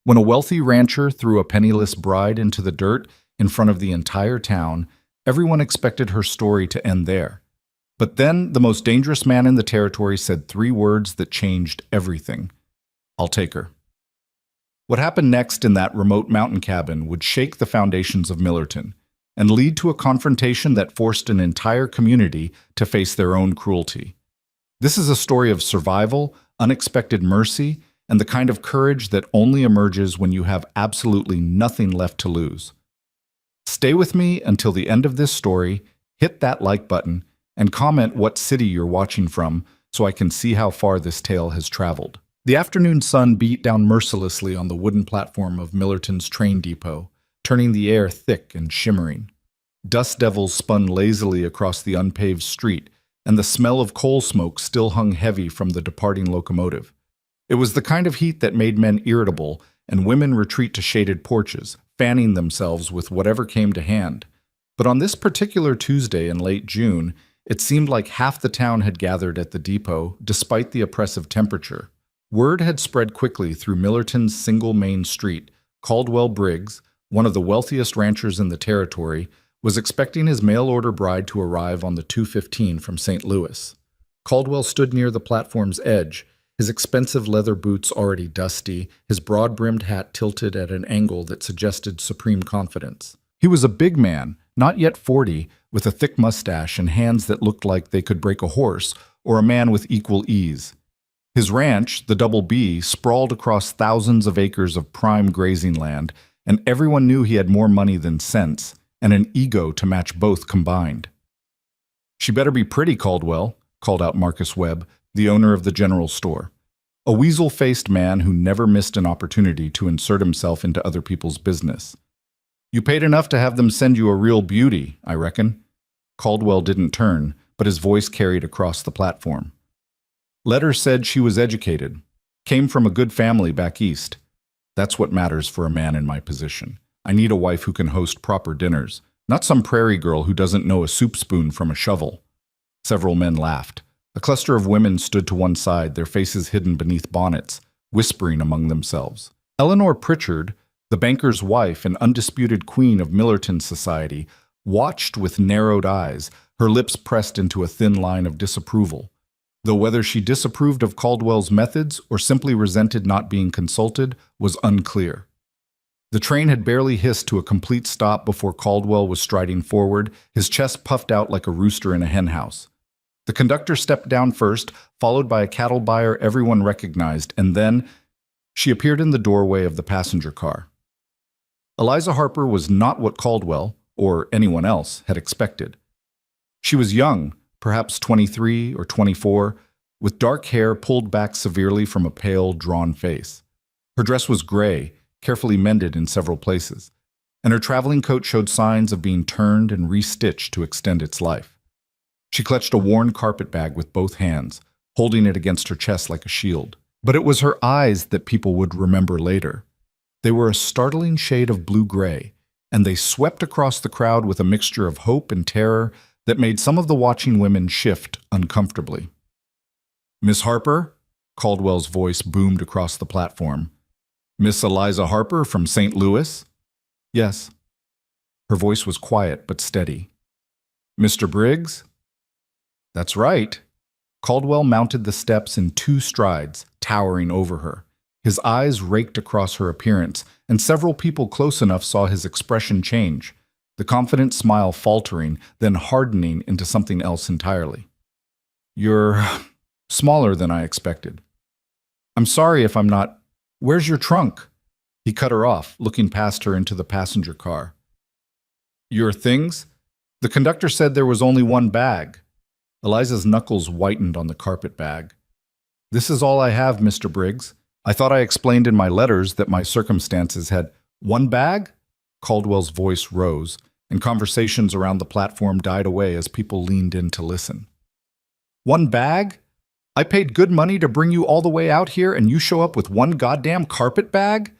When a wealthy rancher threw a penniless bride into the dirt in front of the entire town, everyone expected her story to end there. But then the most dangerous man in the territory said three words that changed everything. "I'll take her." What happened next in that remote mountain cabin would shake the foundations of Millerton and lead to a confrontation that forced an entire community to face their own cruelty. This is a story of survival, unexpected mercy, and the kind of courage that only emerges when you have absolutely nothing left to lose. Stay with me until the end of this story, hit that like button, and comment what city you're watching from so I can see how far this tale has traveled. The afternoon sun beat down mercilessly on the wooden platform of Millerton's train depot, turning the air thick and shimmering. Dust devils spun lazily across the unpaved street, and the smell of coal smoke still hung heavy from the departing locomotive. It was the kind of heat that made men irritable and women retreat to shaded porches, fanning themselves with whatever came to hand. But on this particular Tuesday in late June, it seemed like half the town had gathered at the depot, despite the oppressive temperature. Word had spread quickly through Millerton's single main street. Caldwell Briggs, one of the wealthiest ranchers in the territory, was expecting his mail-order bride to arrive on the 2:15 from St. Louis. Caldwell stood near the platform's edge, his expensive leather boots already dusty, his broad-brimmed hat tilted at an angle that suggested supreme confidence. He was a big man, not yet 40, with a thick mustache and hands that looked like they could break a horse or a man with equal ease. His ranch, the Double B, sprawled across thousands of acres of prime grazing land, and everyone knew he had more money than sense, and an ego to match both combined. "She better be pretty, Caldwell," called out Marcus Webb, the owner of the general store, a weasel-faced man who never missed an opportunity to insert himself into other people's business. "You paid enough to have them send you a real beauty, I reckon." Caldwell didn't turn, but his voice carried across the platform. "Letter said she was educated, came from a good family back east. That's what matters for a man in my position. I need a wife who can host proper dinners, not some prairie girl who doesn't know a soup spoon from a shovel." Several men laughed. A cluster of women stood to one side, their faces hidden beneath bonnets, whispering among themselves. Eleanor Pritchard, the banker's wife and undisputed queen of Millerton society, watched with narrowed eyes, her lips pressed into a thin line of disapproval. Though whether she disapproved of Caldwell's methods or simply resented not being consulted was unclear. The train had barely hissed to a complete stop before Caldwell was striding forward, his chest puffed out like a rooster in a henhouse. The conductor stepped down first, followed by a cattle buyer everyone recognized, and then she appeared in the doorway of the passenger car. Eliza Harper was not what Caldwell, or anyone else, had expected. She was young, perhaps 23 or 24, with dark hair pulled back severely from a pale, drawn face. Her dress was gray, carefully mended in several places, and her traveling coat showed signs of being turned and restitched to extend its life. She clutched a worn carpet bag with both hands, holding it against her chest like a shield. But it was her eyes that people would remember later. They were a startling shade of blue-gray, and they swept across the crowd with a mixture of hope and terror that made some of the watching women shift uncomfortably. "Miss Harper?" Caldwell's voice boomed across the platform. "Miss Eliza Harper from St. Louis?" "Yes." Her voice was quiet but steady. "Mr. Briggs?" "That's right." Caldwell mounted the steps in 2 strides, towering over her. His eyes raked across her appearance, and several people close enough saw his expression change, the confident smile faltering, then hardening into something else entirely. "You're smaller than I expected. I'm sorry if I'm not... Where's your trunk?" He cut her off, looking past her into the passenger car. "Your things? The conductor said there was only one bag." Eliza's knuckles whitened on the carpet bag. "This is all I have, Mr. Briggs. I thought I explained in my letters that my circumstances had..." "One bag?" Caldwell's voice rose, and conversations around the platform died away as people leaned in to listen. "One bag? I paid good money to bring you all the way out here, and you show up with one goddamn carpet bag?"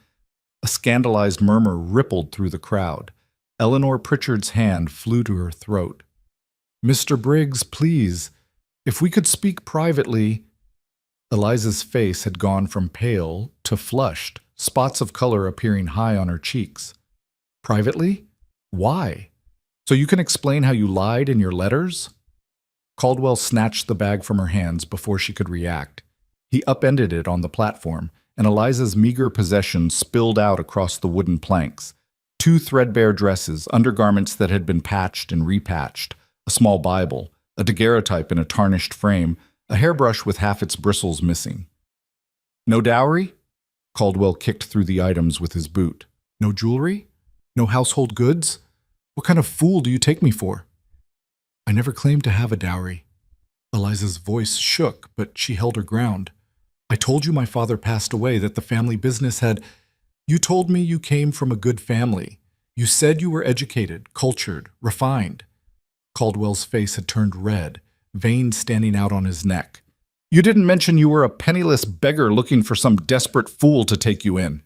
A scandalized murmur rippled through the crowd. Eleanor Pritchard's hand flew to her throat. "Mr. Briggs, please, if we could speak privately..." Eliza's face had gone from pale to flushed, spots of color appearing high on her cheeks. Privately? Why? So you can explain how you lied in your letters? Caldwell snatched the bag from her hands before she could react. He upended it on the platform, and Eliza's meager possessions spilled out across the wooden planks. 2 threadbare dresses, undergarments that had been patched and repatched, a small Bible, a daguerreotype in a tarnished frame, a hairbrush with half its bristles missing. No dowry? Caldwell kicked through the items with his boot. No jewelry? No household goods? What kind of fool do you take me for? I never claimed to have a dowry. Eliza's voice shook, but she held her ground. I told you my father passed away, that the family business had... You told me you came from a good family. You said you were educated, cultured, refined. Caldwell's face had turned red, veins standing out on his neck. You didn't mention you were a penniless beggar looking for some desperate fool to take you in.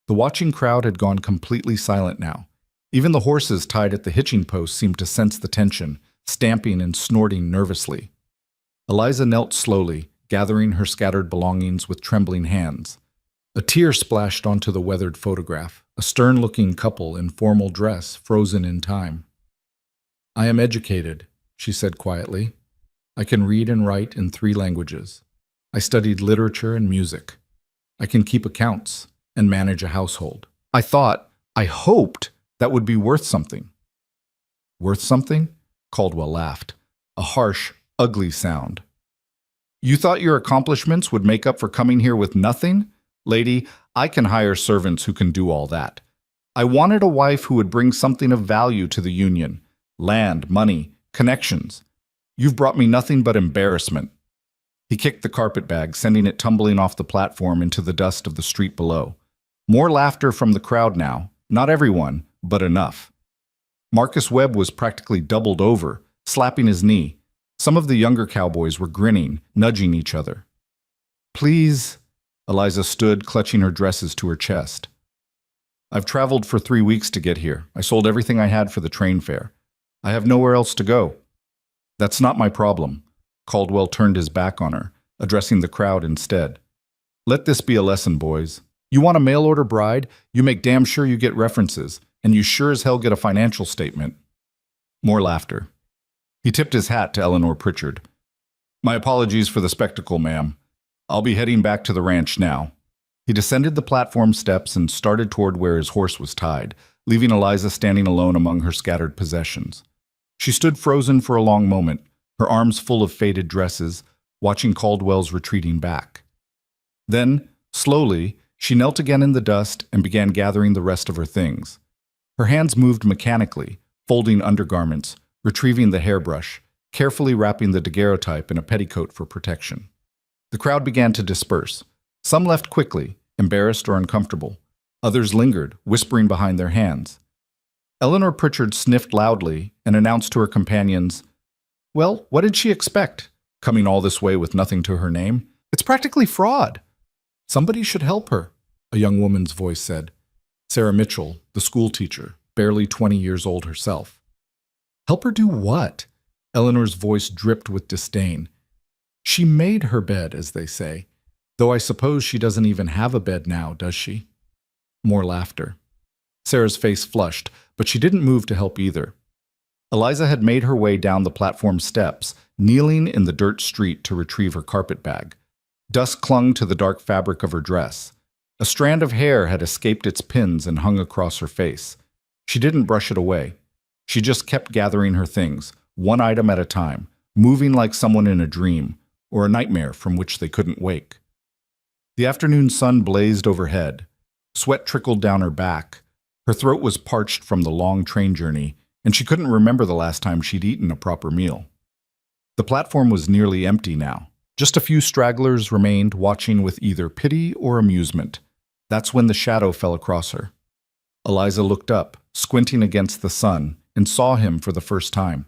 The watching crowd had gone completely silent now. Even the horses tied at the hitching post seemed to sense the tension, stamping and snorting nervously. Eliza knelt slowly, gathering her scattered belongings with trembling hands. A tear splashed onto the weathered photograph, a stern-looking couple in formal dress frozen in time. I am educated, she said quietly. I can read and write in 3 languages. I studied literature and music. I can keep accounts and manage a household. I hoped that would be worth something. Worth something? Caldwell laughed, a harsh, ugly sound. You thought your accomplishments would make up for coming here with nothing? Lady, I can hire servants who can do all that. I wanted a wife who would bring something of value to the union. Land, money, connections. You've brought me nothing but embarrassment. He kicked the carpetbag, sending it tumbling off the platform into the dust of the street below. More laughter from the crowd now. Not everyone, but enough. Marcus Webb was practically doubled over, slapping his knee. Some of the younger cowboys were grinning, nudging each other. Please, Eliza stood, clutching her dresses to her chest. I've traveled for 3 weeks to get here. I sold everything I had for the train fare. I have nowhere else to go. That's not my problem. Caldwell turned his back on her, addressing the crowd instead. Let this be a lesson, boys. You want a mail-order bride? You make damn sure you get references, and you sure as hell get a financial statement. More laughter. He tipped his hat to Eleanor Pritchard. My apologies for the spectacle, ma'am. I'll be heading back to the ranch now. He descended the platform steps and started toward where his horse was tied, leaving Eliza standing alone among her scattered possessions. She stood frozen for a long moment, her arms full of faded dresses, watching Caldwell's retreating back. Then, slowly, she knelt again in the dust and began gathering the rest of her things. Her hands moved mechanically, folding undergarments, retrieving the hairbrush, carefully wrapping the daguerreotype in a petticoat for protection. The crowd began to disperse. Some left quickly, embarrassed or uncomfortable. Others lingered, whispering behind their hands. Eleanor Pritchard sniffed loudly and announced to her companions, Well, what did she expect? Coming all this way with nothing to her name? It's practically fraud. Somebody should help her, a young woman's voice said. Sarah Mitchell, the school teacher, barely 20 years old herself. Help her do what? Eleanor's voice dripped with disdain. She made her bed, as they say. Though I suppose she doesn't even have a bed now, does she? More laughter. Sarah's face flushed, but she didn't move to help either. Eliza had made her way down the platform steps, kneeling in the dirt street to retrieve her carpetbag. Dust clung to the dark fabric of her dress. A strand of hair had escaped its pins and hung across her face. She didn't brush it away. She just kept gathering her things, one item at a time, moving like someone in a dream, or a nightmare from which they couldn't wake. The afternoon sun blazed overhead. Sweat trickled down her back. Her throat was parched from the long train journey, and she couldn't remember the last time she'd eaten a proper meal. The platform was nearly empty now. Just a few stragglers remained, watching with either pity or amusement. That's when the shadow fell across her. Eliza looked up, squinting against the sun, and saw him for the first time.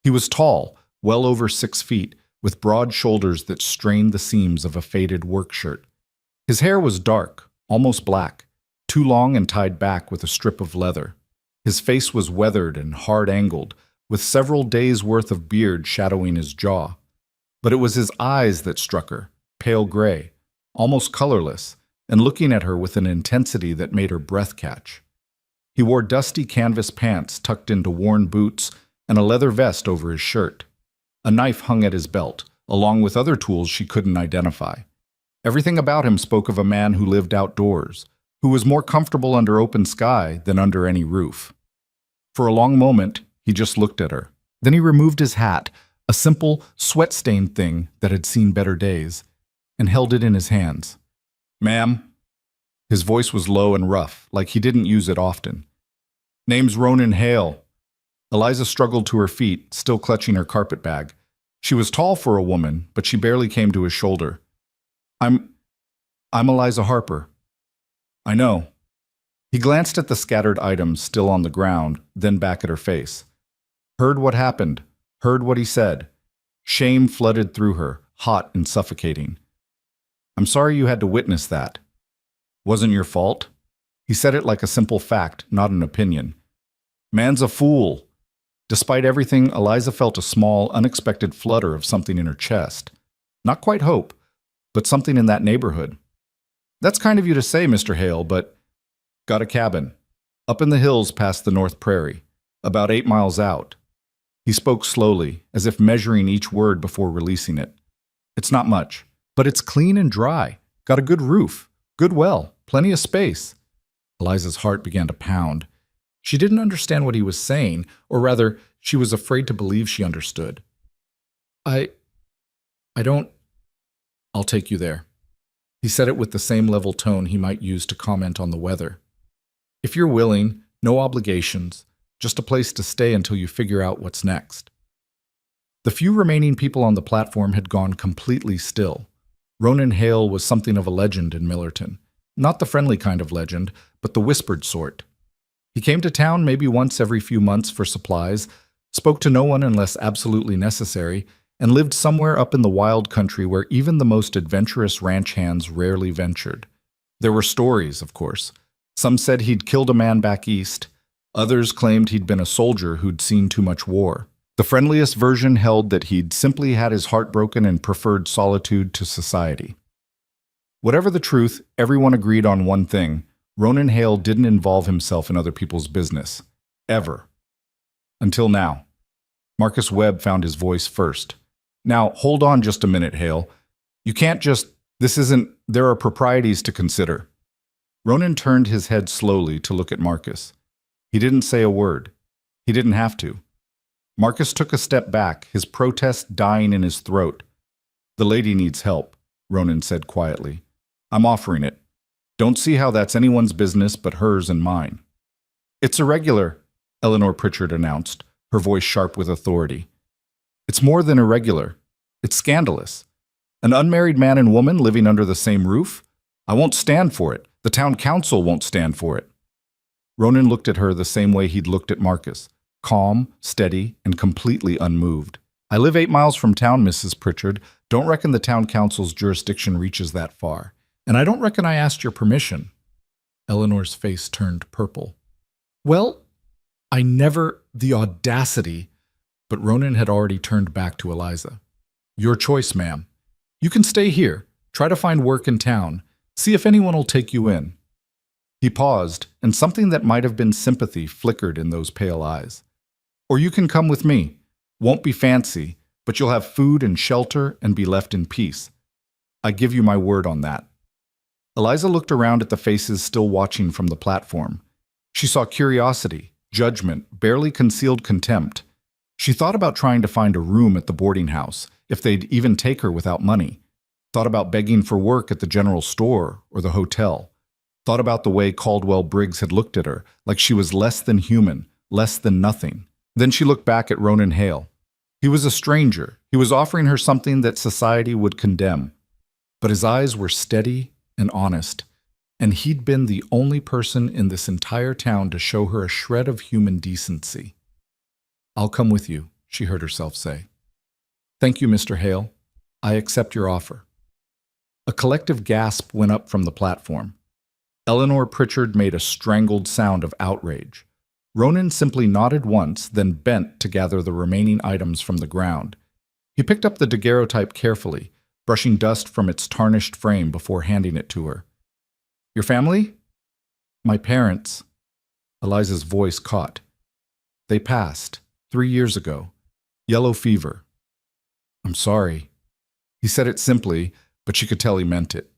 He was tall, well over 6 feet, with broad shoulders that strained the seams of a faded work shirt. His hair was dark, almost black, too long and tied back with a strip of leather. His face was weathered and hard-angled, with several days' worth of beard shadowing his jaw. But it was his eyes that struck her, pale gray, almost colorless, and looking at her with an intensity that made her breath catch. He wore dusty canvas pants tucked into worn boots and a leather vest over his shirt. A knife hung at his belt, along with other tools she couldn't identify. Everything about him spoke of a man who lived outdoors, who was more comfortable under open sky than under any roof. For a long moment, he just looked at her. Then he removed his hat, a simple, sweat-stained thing that had seen better days, and held it in his hands. "Ma'am?" His voice was low and rough, like he didn't use it often. "Name's Ronan Hale." Eliza struggled to her feet, still clutching her carpet bag. She was tall for a woman, but she barely came to his shoulder. I'm Eliza Harper." "I know." He glanced at the scattered items still on the ground, then back at her face. Heard what happened, heard what he said. Shame flooded through her, hot and suffocating. "I'm sorry you had to witness that." "Wasn't your fault?" He said it like a simple fact, not an opinion. "Man's a fool." Despite everything, Eliza felt a small, unexpected flutter of something in her chest. Not quite hope, but something in that neighborhood. "That's kind of you to say, Mr. Hale, but—" "Got a cabin. Up in the hills past the North Prairie. About 8 miles out." He spoke slowly, as if measuring each word before releasing it. "It's not much, but it's clean and dry. Got a good roof, good well, plenty of space." Eliza's heart began to pound. She didn't understand what he was saying, or rather, she was afraid to believe she understood. I don't... I'll take you there." He said it with the same level tone he might use to comment on the weather. "If you're willing, no obligations, just a place to stay until you figure out what's next." The few remaining people on the platform had gone completely still. Ronan Hale was something of a legend in Millerton. Not the friendly kind of legend, but the whispered sort. He came to town maybe once every few months for supplies, spoke to no one unless absolutely necessary, and lived somewhere up in the wild country where even the most adventurous ranch hands rarely ventured. There were stories, of course. Some said he'd killed a man back east. Others claimed he'd been a soldier who'd seen too much war. The friendliest version held that he'd simply had his heart broken and preferred solitude to society. Whatever the truth, everyone agreed on one thing. Ronan Hale didn't involve himself in other people's business. Ever. Until now. Marcus Webb found his voice first. "Now, hold on just a minute, Hale. You can't just... There are proprieties to consider." Ronan turned his head slowly to look at Marcus. He didn't say a word. He didn't have to. Marcus took a step back, his protest dying in his throat. "The lady needs help," Ronan said quietly. "I'm offering it. Don't see how that's anyone's business but hers and mine." "It's irregular," Eleanor Pritchard announced, her voice sharp with authority. "It's more than irregular. It's scandalous. An unmarried man and woman living under the same roof? I won't stand for it. The town council won't stand for it." Ronan looked at her the same way he'd looked at Marcus, calm, steady, and completely unmoved. "I live 8 miles from town, Mrs. Pritchard. Don't reckon the town council's jurisdiction reaches that far. And I don't reckon I asked your permission." Eleanor's face turned purple. "Well, I never... the audacity..." But Ronan had already turned back to Eliza. "Your choice, ma'am. You can stay here, try to find work in town, see if anyone will take you in." He paused, and something that might have been sympathy flickered in those pale eyes. "Or you can come with me. Won't be fancy, but you'll have food and shelter and be left in peace. I give you my word on that." Eliza looked around at the faces still watching from the platform. She saw curiosity, judgment, barely concealed contempt. She thought about trying to find a room at the boarding house, if they'd even take her without money. Thought about begging for work at the general store or the hotel. Thought about the way Caldwell Briggs had looked at her, like she was less than human, less than nothing. Then she looked back at Ronan Hale. He was a stranger. He was offering her something that society would condemn. But his eyes were steady and honest, and he'd been the only person in this entire town to show her a shred of human decency. "I'll come with you," she heard herself say. "Thank you, Mr. Hale. I accept your offer." A collective gasp went up from the platform. Eleanor Pritchard made a strangled sound of outrage. Ronan simply nodded once, then bent to gather the remaining items from the ground. He picked up the daguerreotype carefully, brushing dust from its tarnished frame before handing it to her. Your family? My parents. Eliza's voice caught. They passed 3 years ago. Yellow fever. I'm sorry. He said it simply, but she could tell he meant it.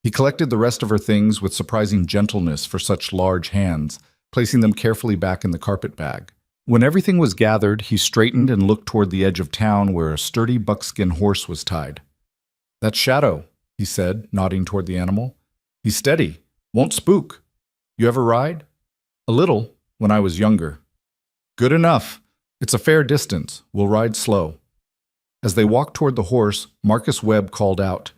He collected the rest of her things with surprising gentleness for such large hands, placing them carefully back in the carpet bag. When everything was gathered, he straightened and looked toward the edge of town where a sturdy buckskin horse was tied. That's Shadow, he said, nodding toward the animal. He's steady, won't spook. You ever ride? A little, when I was younger. Good enough. It's a fair distance. We'll ride slow. As they walked toward the horse, Marcus Webb called out,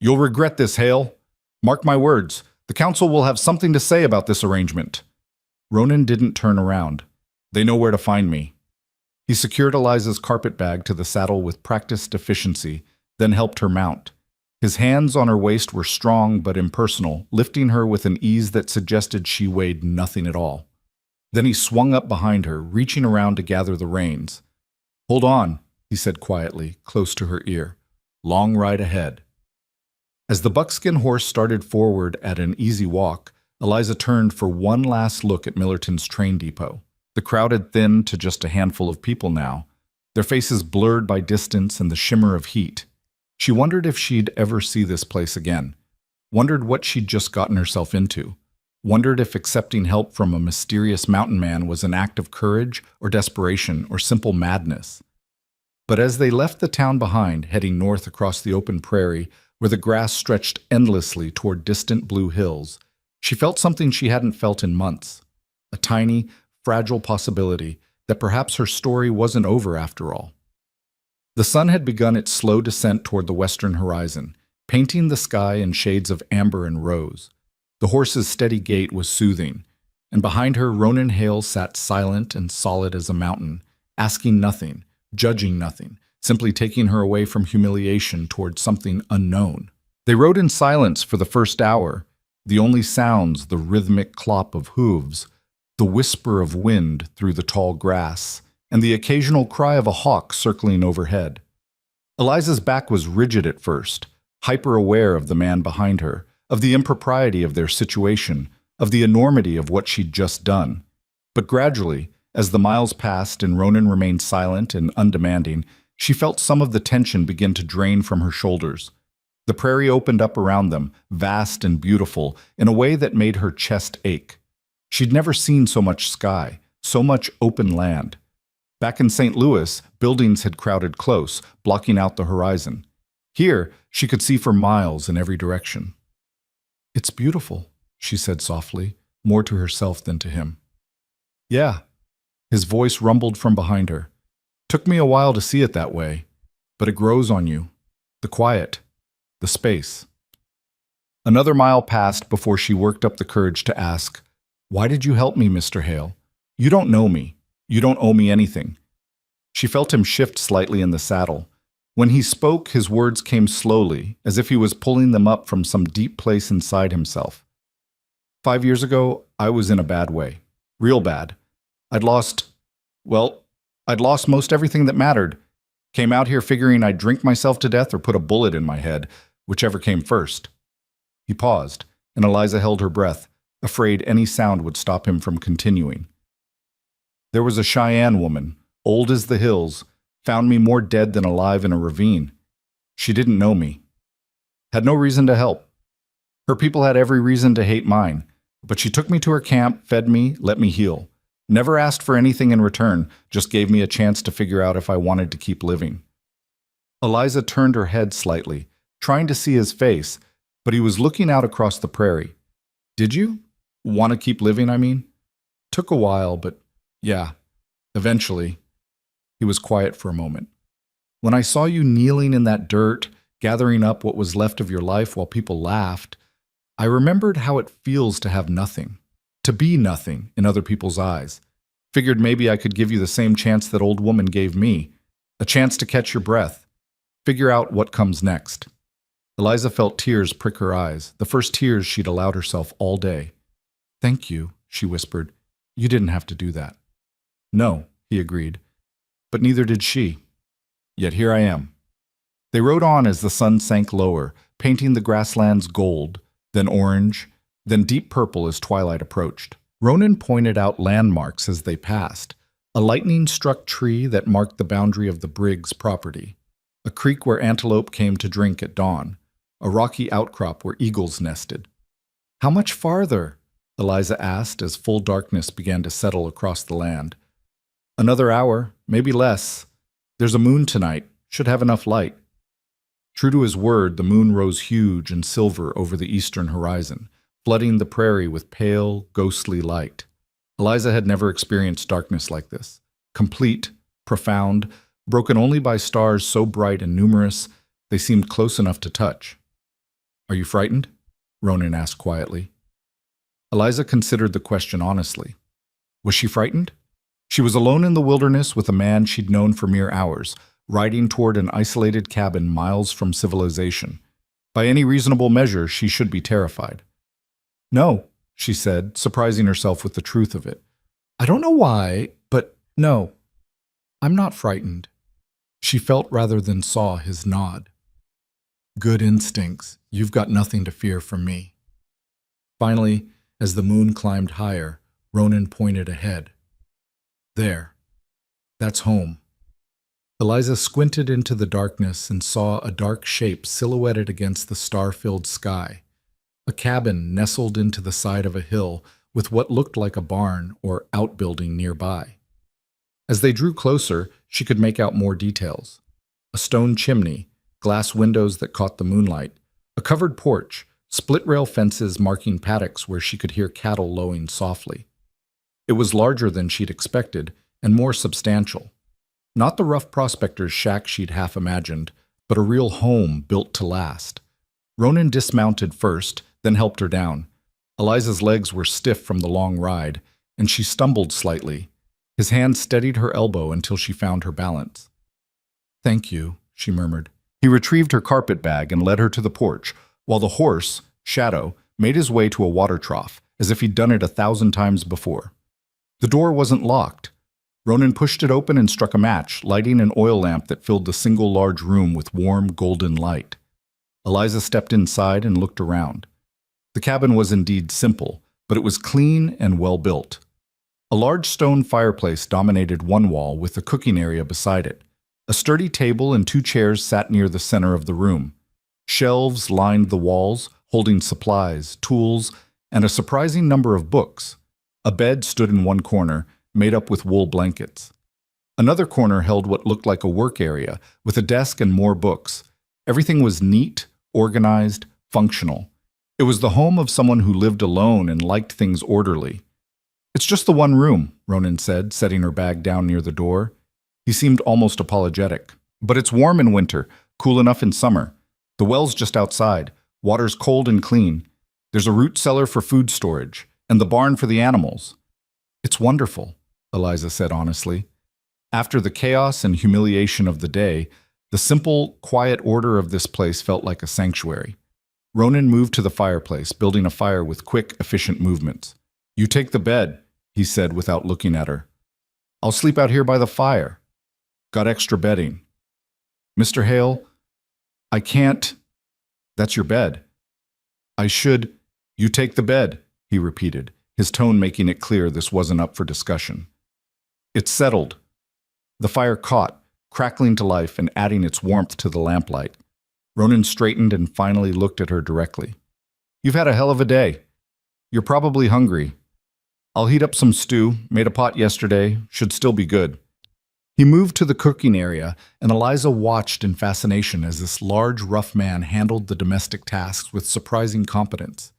You'll regret this, Hale. Mark my words, the council will have something to say about this arrangement. Ronan didn't turn around. They know where to find me. He secured Eliza's carpet bag to the saddle with practiced efficiency, then helped her mount. His hands on her waist were strong but impersonal, lifting her with an ease that suggested she weighed nothing at all. Then he swung up behind her, reaching around to gather the reins. Hold on, he said quietly, close to her ear. Long ride ahead. As the buckskin horse started forward at an easy walk, Eliza turned for one last look at Millerton's train depot. The crowd had thinned to just a handful of people now, their faces blurred by distance and the shimmer of heat. She wondered if she'd ever see this place again, wondered what she'd just gotten herself into, wondered if accepting help from a mysterious mountain man was an act of courage or desperation or simple madness. But as they left the town behind, heading north across the open prairie, where the grass stretched endlessly toward distant blue hills, she felt something she hadn't felt in months, a tiny, fragile possibility that perhaps her story wasn't over after all. The sun had begun its slow descent toward the western horizon, painting the sky in shades of amber and rose. The horse's steady gait was soothing, and behind her Ronan Hale sat silent and solid as a mountain, asking nothing, judging nothing, simply taking her away from humiliation toward something unknown. They rode in silence for the first hour, the only sounds the rhythmic clop of hooves, the whisper of wind through the tall grass, and the occasional cry of a hawk circling overhead. Eliza's back was rigid at first, hyper-aware of the man behind her, of the impropriety of their situation, of the enormity of what she'd just done. But gradually, as the miles passed and Ronan remained silent and undemanding, she felt some of the tension begin to drain from her shoulders. The prairie opened up around them, vast and beautiful, in a way that made her chest ache. She'd never seen so much sky, so much open land. Back in St. Louis, buildings had crowded close, blocking out the horizon. Here, she could see for miles in every direction. It's beautiful, she said softly, more to herself than to him. Yeah. His voice rumbled from behind her. Took me a while to see it that way, but it grows on you. The quiet, the space. Another mile passed before she worked up the courage to ask, Why did you help me, Mr. Hale? You don't know me. You don't owe me anything. She felt him shift slightly in the saddle. When he spoke, his words came slowly, as if he was pulling them up from some deep place inside himself. 5 years ago, I was in a bad way. Real bad. I'd lost most everything that mattered. Came out here figuring I'd drink myself to death or put a bullet in my head, whichever came first. He paused, and Eliza held her breath, afraid any sound would stop him from continuing. There was a Cheyenne woman, old as the hills, found me more dead than alive in a ravine. She didn't know me. Had no reason to help. Her people had every reason to hate mine, but she took me to her camp, fed me, let me heal. Never asked for anything in return, just gave me a chance to figure out if I wanted to keep living. Eliza turned her head slightly, trying to see his face, but he was looking out across the prairie. Did you? Want to keep living, I mean? Took a while, but yeah, eventually. He was quiet for a moment. When I saw you kneeling in that dirt, gathering up what was left of your life while people laughed, I remembered how it feels to have nothing, to be nothing in other people's eyes. Figured maybe I could give you the same chance that old woman gave me, a chance to catch your breath, figure out what comes next. Eliza felt tears prick her eyes, the first tears she'd allowed herself all day. Thank you, she whispered. You didn't have to do that. No, he agreed. But neither did she. Yet here I am. They rode on as the sun sank lower, painting the grasslands gold, then orange, then deep purple as twilight approached. Ronan pointed out landmarks as they passed. A lightning-struck tree that marked the boundary of the Briggs property, a creek where antelope came to drink at dawn, a rocky outcrop where eagles nested. "How much farther?" Eliza asked as full darkness began to settle across the land. "Another hour, maybe less. There's a moon tonight, should have enough light." True to his word, the moon rose huge and silver over the eastern horizon, flooding the prairie with pale, ghostly light. Eliza had never experienced darkness like this. Complete, profound, broken only by stars so bright and numerous they seemed close enough to touch. "Are you frightened?" Ronan asked quietly. Eliza considered the question honestly. Was she frightened? She was alone in the wilderness with a man she'd known for mere hours, riding toward an isolated cabin miles from civilization. By any reasonable measure, she should be terrified. "No," she said, surprising herself with the truth of it. "I don't know why, but no, I'm not frightened." She felt rather than saw his nod. "Good instincts. You've got nothing to fear from me." Finally, as the moon climbed higher, Ronan pointed ahead. "There. That's home." Eliza squinted into the darkness and saw a dark shape silhouetted against the star-filled sky. A cabin nestled into the side of a hill with what looked like a barn or outbuilding nearby. As they drew closer, she could make out more details. A stone chimney, glass windows that caught the moonlight, a covered porch, split-rail fences marking paddocks where she could hear cattle lowing softly. It was larger than she'd expected and more substantial. Not the rough prospector's shack she'd half imagined, but a real home built to last. Ronan dismounted first, then helped her down. Eliza's legs were stiff from the long ride, and she stumbled slightly. His hand steadied her elbow until she found her balance. "Thank you," she murmured. He retrieved her carpet bag and led her to the porch, while the horse, Shadow, made his way to a water trough, as if he'd done it 1,000 times before. The door wasn't locked. Ronan pushed it open and struck a match, lighting an oil lamp that filled the single large room with warm, golden light. Eliza stepped inside and looked around. The cabin was indeed simple, but it was clean and well built. A large stone fireplace dominated one wall with a cooking area beside it. A sturdy table and 2 chairs sat near the center of the room. Shelves lined the walls, holding supplies, tools, and a surprising number of books. A bed stood in one corner, made up with wool blankets. Another corner held what looked like a work area, with a desk and more books. Everything was neat, organized, functional. It was the home of someone who lived alone and liked things orderly. "It's just the one room," Ronan said, setting her bag down near the door. He seemed almost apologetic. "But it's warm in winter, cool enough in summer. The well's just outside. Water's cold and clean. There's a root cellar for food storage, and the barn for the animals." "It's wonderful," Eliza said honestly. After the chaos and humiliation of the day, the simple, quiet order of this place felt like a sanctuary. Ronan moved to the fireplace, building a fire with quick, efficient movements. "You take the bed," he said without looking at her. "I'll sleep out here by the fire. Got extra bedding." "Mr. Hale, I can't." "That's your bed." "I should." "You take the bed," he repeated, his tone making it clear this wasn't up for discussion. It settled. The fire caught, crackling to life and adding its warmth to the lamplight. Ronan straightened and finally looked at her directly. "You've had a hell of a day. You're probably hungry. I'll heat up some stew, made a pot yesterday, should still be good." He moved to the cooking area, and Eliza watched in fascination as this large, rough man handled the domestic tasks with surprising competence.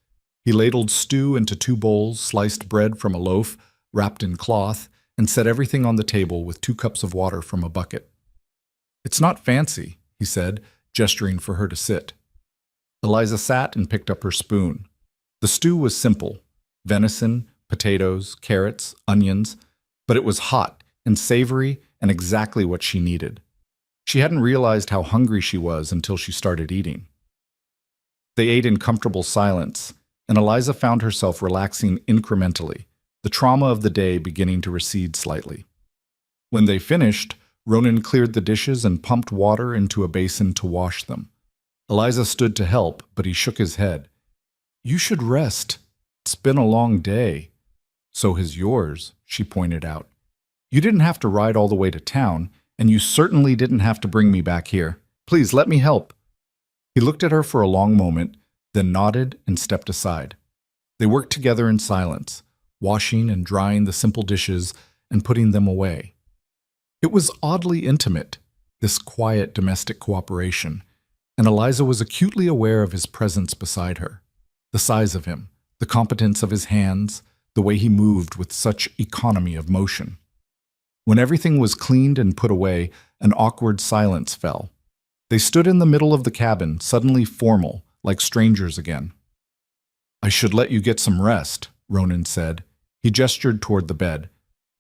He ladled stew into 2 bowls, sliced bread from a loaf, wrapped in cloth, and set everything on the table with 2 cups of water from a bucket. "It's not fancy," he said, gesturing for her to sit. Eliza sat and picked up her spoon. The stew was simple: venison, potatoes, carrots, onions, but it was hot and savory and exactly what she needed. She hadn't realized how hungry she was until she started eating. They ate in comfortable silence, and Eliza found herself relaxing incrementally, the trauma of the day beginning to recede slightly. When they finished, Ronan cleared the dishes and pumped water into a basin to wash them. Eliza stood to help, but he shook his head. "You should rest." It's been a long day. So has yours, she pointed out. You didn't have to ride all the way to town, and you certainly didn't have to bring me back here. Please let me help. He looked at her for a long moment, then nodded and stepped aside. They worked together in silence, washing and drying the simple dishes and putting them away. It was oddly intimate, this quiet domestic cooperation, and Eliza was acutely aware of his presence beside her. The size of him, the competence of his hands, the way he moved with such economy of motion. When everything was cleaned and put away, an awkward silence fell. They stood in the middle of the cabin, suddenly formal, like strangers again. I should let you get some rest, Ronan said. He gestured toward the bed.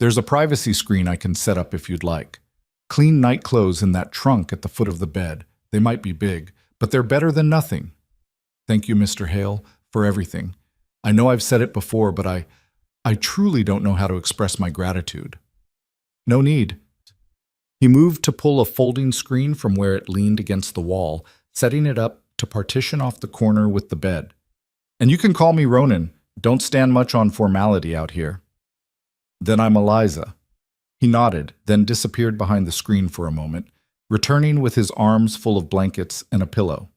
There's a privacy screen I can set up if you'd like. Clean night clothes in that trunk at the foot of the bed. They might be big, but they're better than nothing. Thank you, Mr. Hale, for everything. I know I've said it before, but I truly don't know how to express my gratitude. No need. He moved to pull a folding screen from where it leaned against the wall, setting it up to partition off the corner with the bed. And you can call me Ronan. Don't stand much on formality out here. Then I'm Eliza. He nodded, then disappeared behind the screen for a moment, returning with his arms full of blankets and a pillow.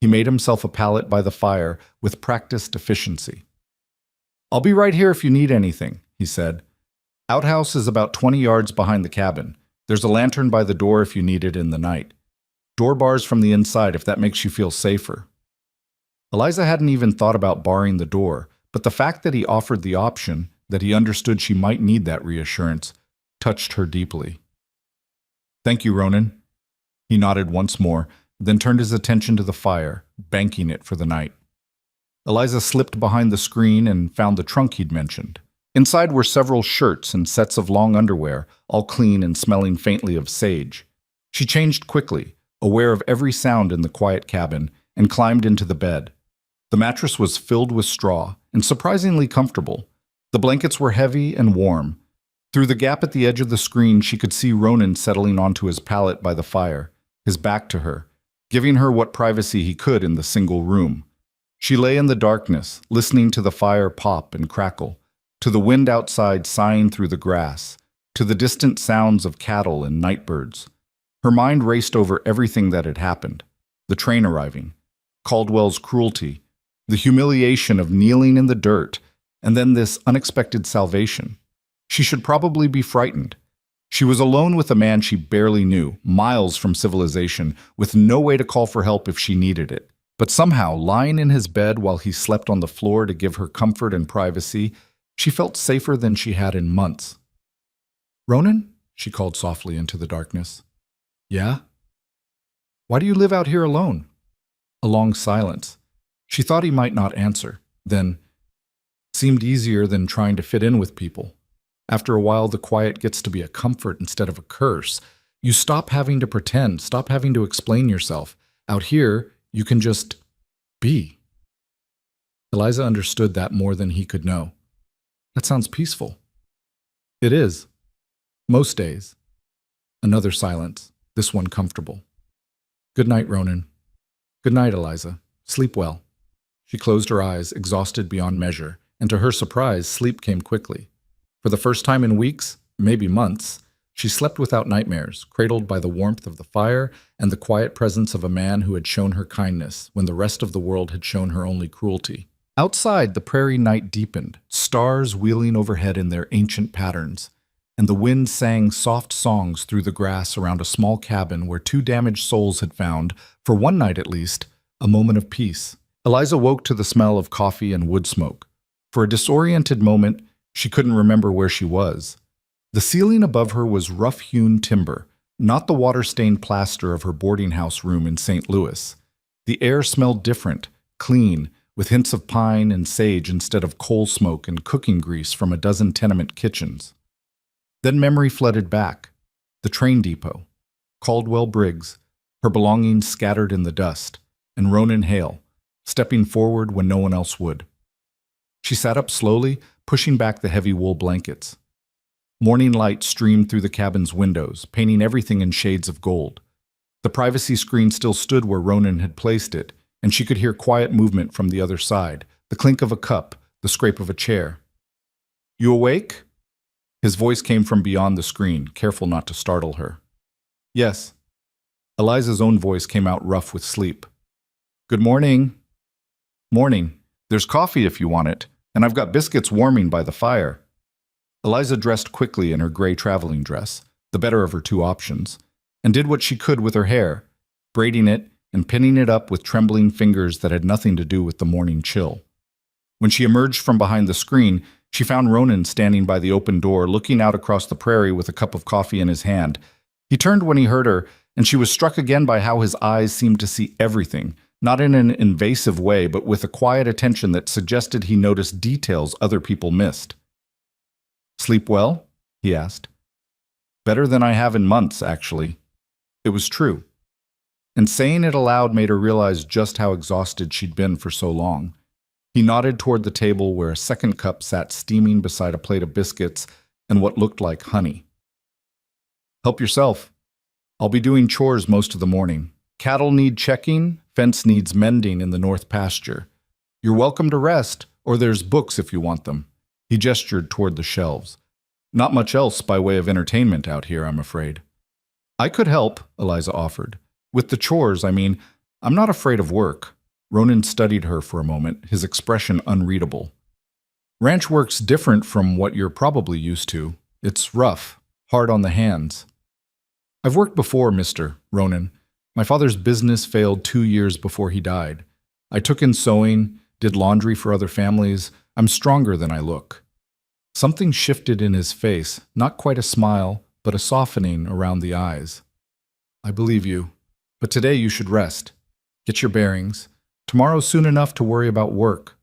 He made himself a pallet by the fire with practiced efficiency. I'll be right here if you need anything, he said. Outhouse is about 20 yards behind the cabin. There's a lantern by the door if you need it in the night. Door bars from the inside if that makes you feel safer. Eliza hadn't even thought about barring the door, but the fact that he offered the option, that he understood she might need that reassurance, touched her deeply. Thank you, Ronan. He nodded once more, then turned his attention to the fire, banking it for the night. Eliza slipped behind the screen and found the trunk he'd mentioned. Inside were several shirts and sets of long underwear, all clean and smelling faintly of sage. She changed quickly, aware of every sound in the quiet cabin, and climbed into the bed. The mattress was filled with straw and surprisingly comfortable. The blankets were heavy and warm. Through the gap at the edge of the screen, she could see Ronan settling onto his pallet by the fire, his back to her, giving her what privacy he could in the single room. She lay in the darkness, listening to the fire pop and crackle, to the wind outside sighing through the grass, to the distant sounds of cattle and nightbirds. Her mind raced over everything that had happened: the train arriving, Caldwell's cruelty, the humiliation of kneeling in the dirt, and then this unexpected salvation. She should probably be frightened. She was alone with a man she barely knew, miles from civilization, with no way to call for help if she needed it. But somehow, lying in his bed while he slept on the floor to give her comfort and privacy, she felt safer than she had in months. Ronan? She called softly into the darkness. Yeah? Why do you live out here alone? A long silence. She thought he might not answer. Then, seemed easier than trying to fit in with people. After a while, the quiet gets to be a comfort instead of a curse. You stop having to pretend, stop having to explain yourself. Out here, you can just be. Eliza understood that more than he could know. That sounds peaceful. It is. Most days. Another silence, this one comfortable. Good night, Ronan. Good night, Eliza. Sleep well. She closed her eyes, exhausted beyond measure, and to her surprise, sleep came quickly. For the first time in weeks, maybe months, she slept without nightmares, cradled by the warmth of the fire and the quiet presence of a man who had shown her kindness when the rest of the world had shown her only cruelty. Outside, the prairie night deepened, stars wheeling overhead in their ancient patterns, and the wind sang soft songs through the grass around a small cabin where two damaged souls had found, for one night at least, a moment of peace. Eliza woke to the smell of coffee and wood smoke. For a disoriented moment, she couldn't remember where she was. The ceiling above her was rough-hewn timber, not the water-stained plaster of her boarding house room in St. Louis. The air smelled different, clean, with hints of pine and sage instead of coal smoke and cooking grease from a dozen tenement kitchens. Then memory flooded back. The train depot, Caldwell Briggs, her belongings scattered in the dust, and Ronan Hale, stepping forward when no one else would. She sat up slowly, pushing back the heavy wool blankets. Morning light streamed through the cabin's windows, painting everything in shades of gold. The privacy screen still stood where Ronan had placed it, and she could hear quiet movement from the other side, the clink of a cup, the scrape of a chair. "You awake?" His voice came from beyond the screen, careful not to startle her. "Yes." Eliza's own voice came out rough with sleep. "Good morning." "Morning. There's coffee if you want it, and I've got biscuits warming by the fire." Eliza dressed quickly in her gray traveling dress, the better of her two options, and did what she could with her hair, braiding it and pinning it up with trembling fingers that had nothing to do with the morning chill. When she emerged from behind the screen, she found Ronan standing by the open door, looking out across the prairie with a cup of coffee in his hand. He turned when he heard her, and she was struck again by how his eyes seemed to see everything, not in an invasive way, but with a quiet attention that suggested he noticed details other people missed. "Sleep well?" he asked. "Better than I have in months, actually." It was true. And saying it aloud made her realize just how exhausted she'd been for so long. He nodded toward the table where a second cup sat steaming beside a plate of biscuits and what looked like honey. "Help yourself. I'll be doing chores most of the morning. Cattle need checking, fence needs mending in the north pasture. You're welcome to rest, or there's books if you want them." He gestured toward the shelves. "Not much else by way of entertainment out here, I'm afraid." "I could help," Eliza offered. "With the chores, I mean. I'm not afraid of work." Ronan studied her for a moment, his expression unreadable. "Ranch work's different from what you're probably used to. It's rough, hard on the hands." "I've worked before, Mr. Ronan. My father's business failed 2 years before he died. I took in sewing, did laundry for other families. I'm stronger than I look." Something shifted in his face, not quite a smile, but a softening around the eyes. "I believe you. But today you should rest. Get your bearings. Tomorrow's soon enough to worry about work."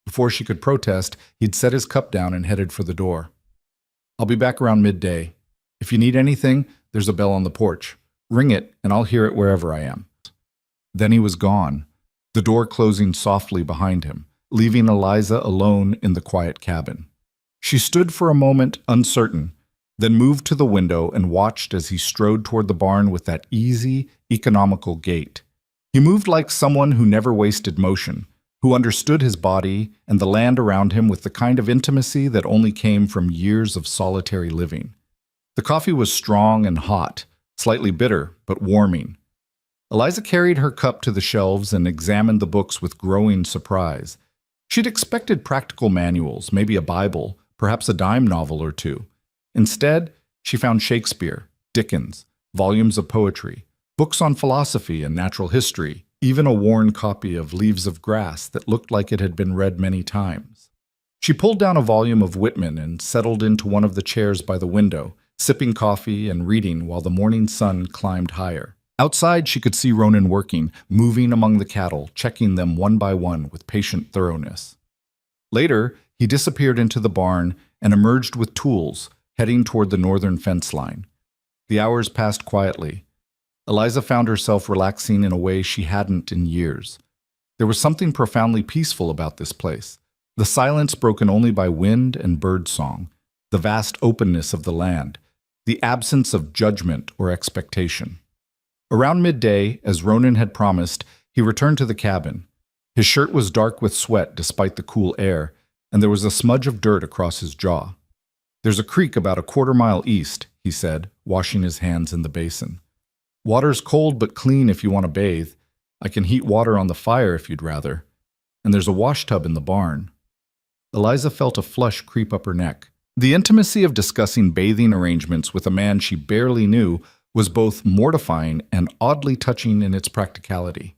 Before she could protest, he'd set his cup down and headed for the door. "I'll be back around midday. If you need anything, there's a bell on the porch. Ring it, and I'll hear it wherever I am." Then he was gone, the door closing softly behind him, leaving Eliza alone in the quiet cabin. She stood for a moment, uncertain, then moved to the window and watched as he strode toward the barn with that easy, economical gait. He moved like someone who never wasted motion, who understood his body and the land around him with the kind of intimacy that only came from years of solitary living. The coffee was strong and hot, slightly bitter, but warming. Eliza carried her cup to the shelves and examined the books with growing surprise. She'd expected practical manuals, maybe a Bible, perhaps a dime novel or two. Instead, she found Shakespeare, Dickens, volumes of poetry, books on philosophy and natural history, even a worn copy of Leaves of Grass that looked like it had been read many times. She pulled down a volume of Whitman and settled into one of the chairs by the window, sipping coffee and reading while the morning sun climbed higher. Outside, she could see Ronan working, moving among the cattle, checking them one by one with patient thoroughness. Later, he disappeared into the barn and emerged with tools, heading toward the northern fence line. The hours passed quietly. Eliza found herself relaxing in a way she hadn't in years. There was something profoundly peaceful about this place, the silence broken only by wind and bird song, the vast openness of the land, the absence of judgment or expectation. Around midday, as Ronan had promised, he returned to the cabin. His shirt was dark with sweat despite the cool air, and there was a smudge of dirt across his jaw. "There's a creek about a quarter-mile east," he said, washing his hands in the basin. "Water's cold but clean if you want to bathe. I can heat water on the fire if you'd rather. And there's a washtub in the barn." Eliza felt a flush creep up her neck. The intimacy of discussing bathing arrangements with a man she barely knew was both mortifying and oddly touching in its practicality.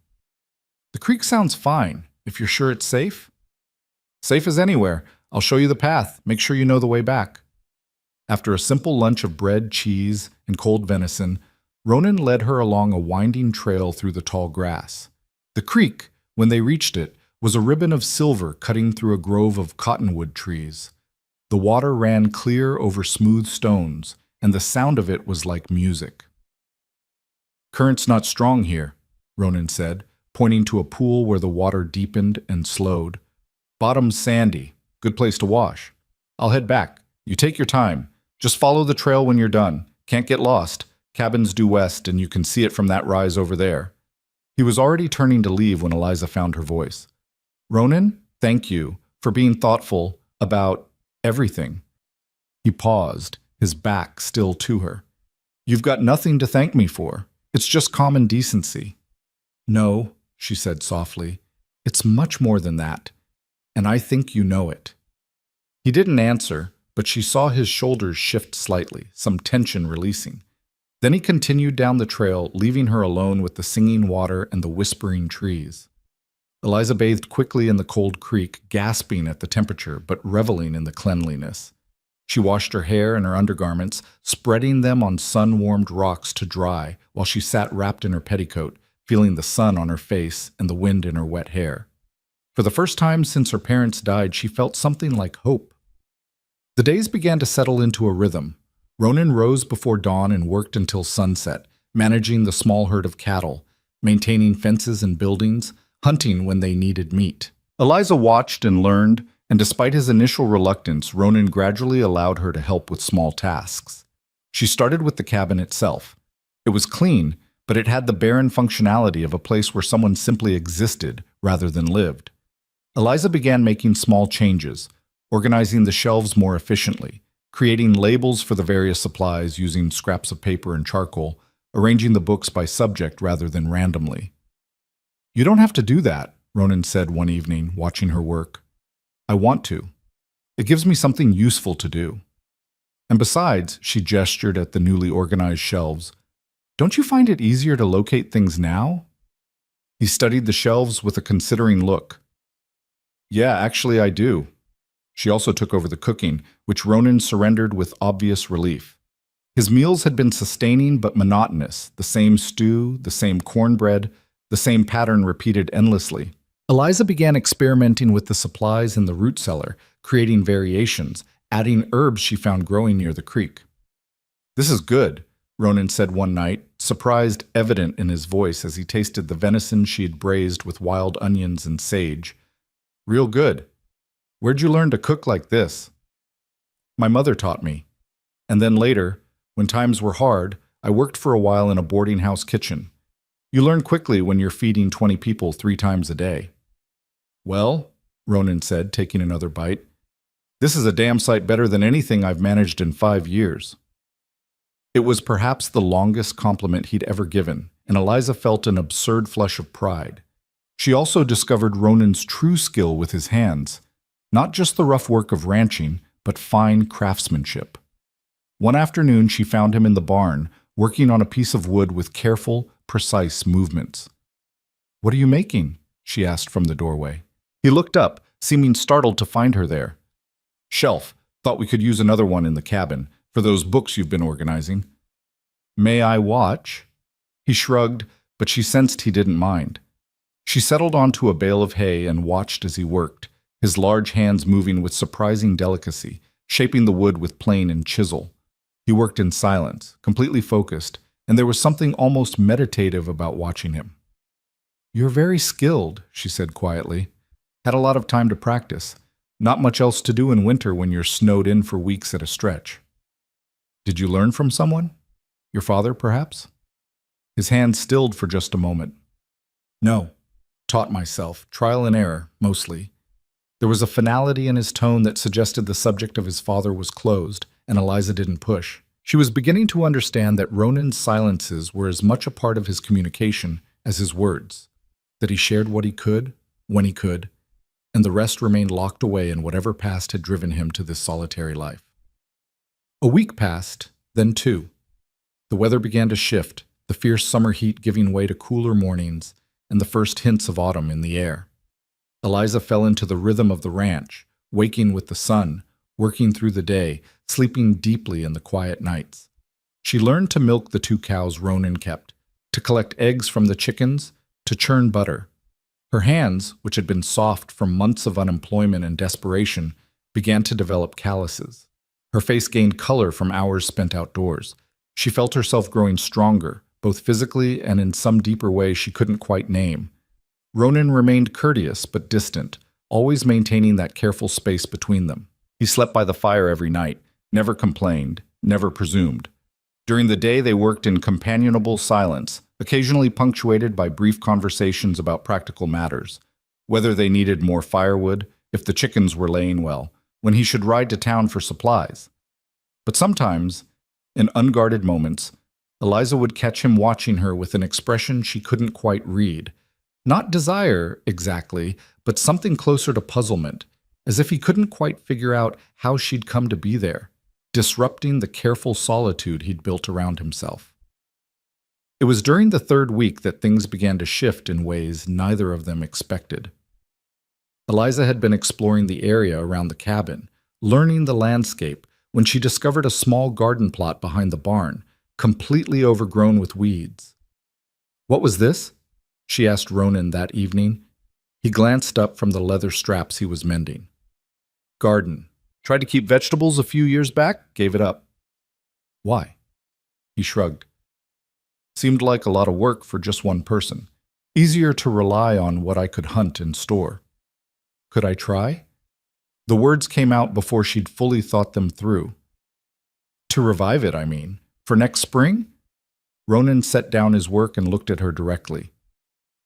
"The creek sounds fine, if you're sure it's safe." "Safe as anywhere. I'll show you the path. Make sure you know the way back." After a simple lunch of bread, cheese, and cold venison, Ronan led her along a winding trail through the tall grass. The creek, when they reached it, was a ribbon of silver cutting through a grove of cottonwood trees. The water ran clear over smooth stones, and the sound of it was like music. "Current's not strong here," Ronan said, pointing to a pool where the water deepened and slowed. "Bottom's sandy. Good place to wash. I'll head back. You take your time. Just follow the trail when you're done. Can't get lost. Cabin's due west, and you can see it from that rise over there." He was already turning to leave when Eliza found her voice. "Ronan, thank you for being thoughtful about everything. He paused, his back still to her. You've got nothing to thank me for. It's just common decency. No, she said softly. It's much more than that. And I think you know it. He didn't answer, but she saw his shoulders shift slightly, some tension releasing. Then he continued down the trail, leaving her alone with the singing water and the whispering trees. Eliza bathed quickly in the cold creek, gasping at the temperature, but reveling in the cleanliness. She washed her hair and her undergarments, spreading them on sun-warmed rocks to dry, while she sat wrapped in her petticoat, feeling the sun on her face and the wind in her wet hair. For the first time since her parents died, she felt something like hope. The days began to settle into a rhythm. Ronan rose before dawn and worked until sunset, managing the small herd of cattle, maintaining fences and buildings, hunting when they needed meat. Eliza watched and learned, and despite his initial reluctance, Ronan gradually allowed her to help with small tasks. She started with the cabin itself. It was clean, but it had the barren functionality of a place where someone simply existed rather than lived. Eliza began making small changes, organizing the shelves more efficiently, creating labels for the various supplies using scraps of paper and charcoal, arranging the books by subject rather than randomly. You don't have to do that, Ronan said one evening, watching her work. I want to. It gives me something useful to do. And besides, she gestured at the newly organized shelves, don't you find it easier to locate things now? He studied the shelves with a considering look. Yeah, actually I do. She also took over the cooking, which Ronan surrendered with obvious relief. His meals had been sustaining but monotonous, the same stew, the same cornbread, the same pattern repeated endlessly. Eliza began experimenting with the supplies in the root cellar, creating variations, adding herbs she found growing near the creek. This is good, Ronan said one night, surprise evident in his voice as he tasted the venison she had braised with wild onions and sage. Real good. Where'd you learn to cook like this? My mother taught me. And then later, when times were hard, I worked for a while in a boarding house kitchen. You learn quickly when you're feeding 20 people 3 times a day. Well, Ronan said, taking another bite, this is a damn sight better than anything I've managed in 5 years. It was perhaps the longest compliment he'd ever given, and Eliza felt an absurd flush of pride. She also discovered Ronan's true skill with his hands, not just the rough work of ranching, but fine craftsmanship. One afternoon she found him in the barn, working on a piece of wood with careful, precise movements. What are you making? She asked from the doorway. He looked up, seeming startled to find her there. Shelf. Thought we could use another one in the cabin, for those books you've been organizing. May I watch? He shrugged, but she sensed he didn't mind. She settled onto a bale of hay and watched as he worked, his large hands moving with surprising delicacy, shaping the wood with plane and chisel. He worked in silence, completely focused, and there was something almost meditative about watching him. You're very skilled, she said quietly. Had a lot of time to practice. Not much else to do in winter when you're snowed in for weeks at a stretch. Did you learn from someone? Your father, perhaps? His hand stilled for just a moment. No. Taught myself, trial and error, mostly. There was a finality in his tone that suggested the subject of his father was closed, and Eliza didn't push. She was beginning to understand that Ronan's silences were as much a part of his communication as his words, that he shared what he could, when he could, and the rest remained locked away in whatever past had driven him to this solitary life. A week passed, then 2. The weather began to shift, the fierce summer heat giving way to cooler mornings, and the first hints of autumn in the air. Eliza fell into the rhythm of the ranch, waking with the sun, working through the day, sleeping deeply in the quiet nights. She learned to milk the 2 cows Ronan kept, to collect eggs from the chickens, to churn butter. Her hands, which had been soft from months of unemployment and desperation, began to develop calluses. Her face gained color from hours spent outdoors. She felt herself growing stronger, both physically and in some deeper way she couldn't quite name. Ronan remained courteous but distant, always maintaining that careful space between them. He slept by the fire every night, never complained, never presumed. During the day they worked in companionable silence, occasionally punctuated by brief conversations about practical matters. Whether they needed more firewood, if the chickens were laying well, when he should ride to town for supplies. But sometimes, in unguarded moments, Eliza would catch him watching her with an expression she couldn't quite read. Not desire, exactly, but something closer to puzzlement, as if he couldn't quite figure out how she'd come to be there, disrupting the careful solitude he'd built around himself. It was during the third week that things began to shift in ways neither of them expected. Eliza had been exploring the area around the cabin, learning the landscape, when she discovered a small garden plot behind the barn, completely overgrown with weeds. "What was this?" she asked Ronan that evening. He glanced up from the leather straps he was mending. "Garden. Tried to keep vegetables a few years back, gave it up." "Why?" He shrugged. "Seemed like a lot of work for just one person. Easier to rely on what I could hunt and store." "Could I try?" The words came out before she'd fully thought them through. "To revive it, I mean. For next spring?" Ronan set down his work and looked at her directly.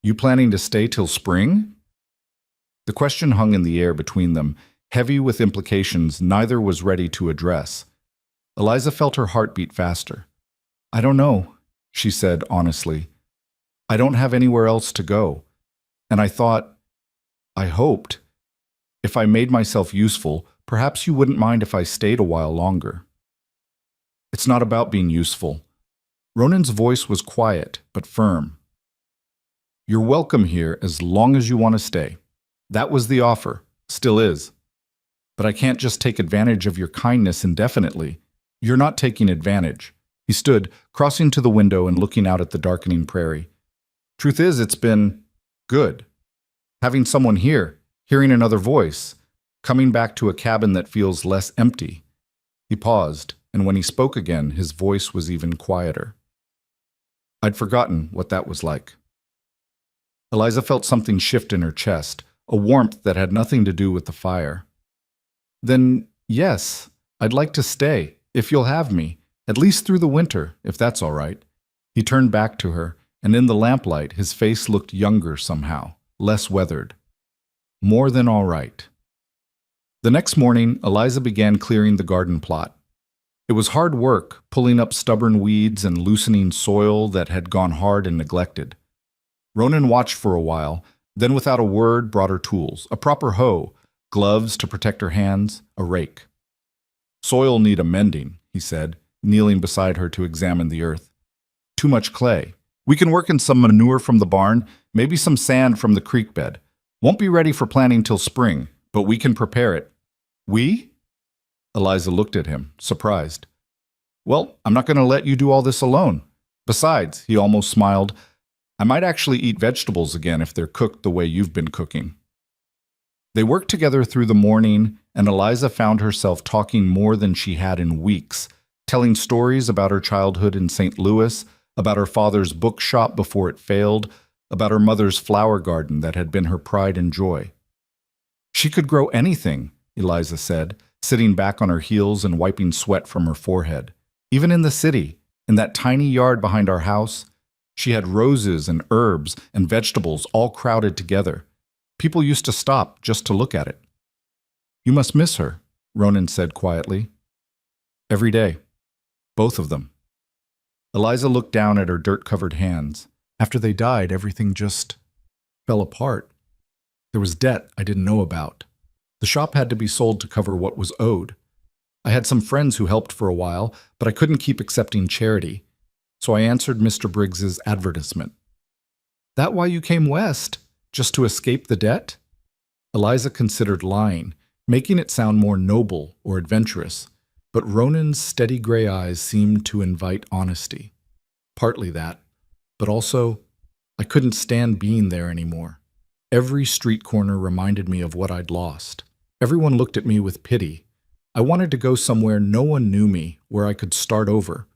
"You planning to stay till spring?" The question hung in the air between them, heavy with implications neither was ready to address. Eliza felt her heart beat faster. "I don't know," she said honestly. "I don't have anywhere else to go. And I hoped, if I made myself useful, perhaps you wouldn't mind if I stayed a while longer." "It's not about being useful." Ronan's voice was quiet but firm. "You're welcome here as long as you want to stay. That was the offer, still is. But I can't just take advantage of your kindness indefinitely. You're not taking advantage." He stood, crossing to the window and looking out at the darkening prairie. "Truth is, it's been good. Having someone here, hearing another voice, coming back to a cabin that feels less empty." He paused, and when he spoke again, his voice was even quieter. "I'd forgotten what that was like." Eliza felt something shift in her chest, a warmth that had nothing to do with the fire. "Then, yes, I'd like to stay, if you'll have me, at least through the winter, if that's all right." He turned back to her, and in the lamplight his face looked younger somehow, less weathered. "More than all right." The next morning, Eliza began clearing the garden plot. It was hard work, pulling up stubborn weeds and loosening soil that had gone hard and neglected. Ronan watched for a while, then without a word brought her tools, a proper hoe, gloves to protect her hands, a rake. "Soil need amending," he said, kneeling beside her to examine the earth. "Too much clay. We can work in some manure from the barn, maybe some sand from the creek bed. Won't be ready for planting till spring, but we can prepare it." "We?" Eliza looked at him, surprised. "Well, I'm not going to let you do all this alone. Besides," he almost smiled, "I might actually eat vegetables again if they're cooked the way you've been cooking." They worked together through the morning, and Eliza found herself talking more than she had in weeks, telling stories about her childhood in St. Louis, about her father's bookshop before it failed, about her mother's flower garden that had been her pride and joy. "She could grow anything," Eliza said, sitting back on her heels and wiping sweat from her forehead. "Even in the city, in that tiny yard behind our house, she had roses and herbs and vegetables all crowded together. People used to stop just to look at it." "You must miss her," Ronan said quietly. "Every day. Both of them." Eliza looked down at her dirt-covered hands. "After they died, everything just fell apart. There was debt I didn't know about. The shop had to be sold to cover what was owed. I had some friends who helped for a while, but I couldn't keep accepting charity. So I answered Mr. Briggs's advertisement." "That why you came west? Just to escape the debt?" Eliza considered lying, making it sound more noble or adventurous, but Ronan's steady gray eyes seemed to invite honesty. "Partly that, but also, I couldn't stand being there anymore. Every street corner reminded me of what I'd lost. Everyone looked at me with pity. I wanted to go somewhere no one knew me, where I could start over,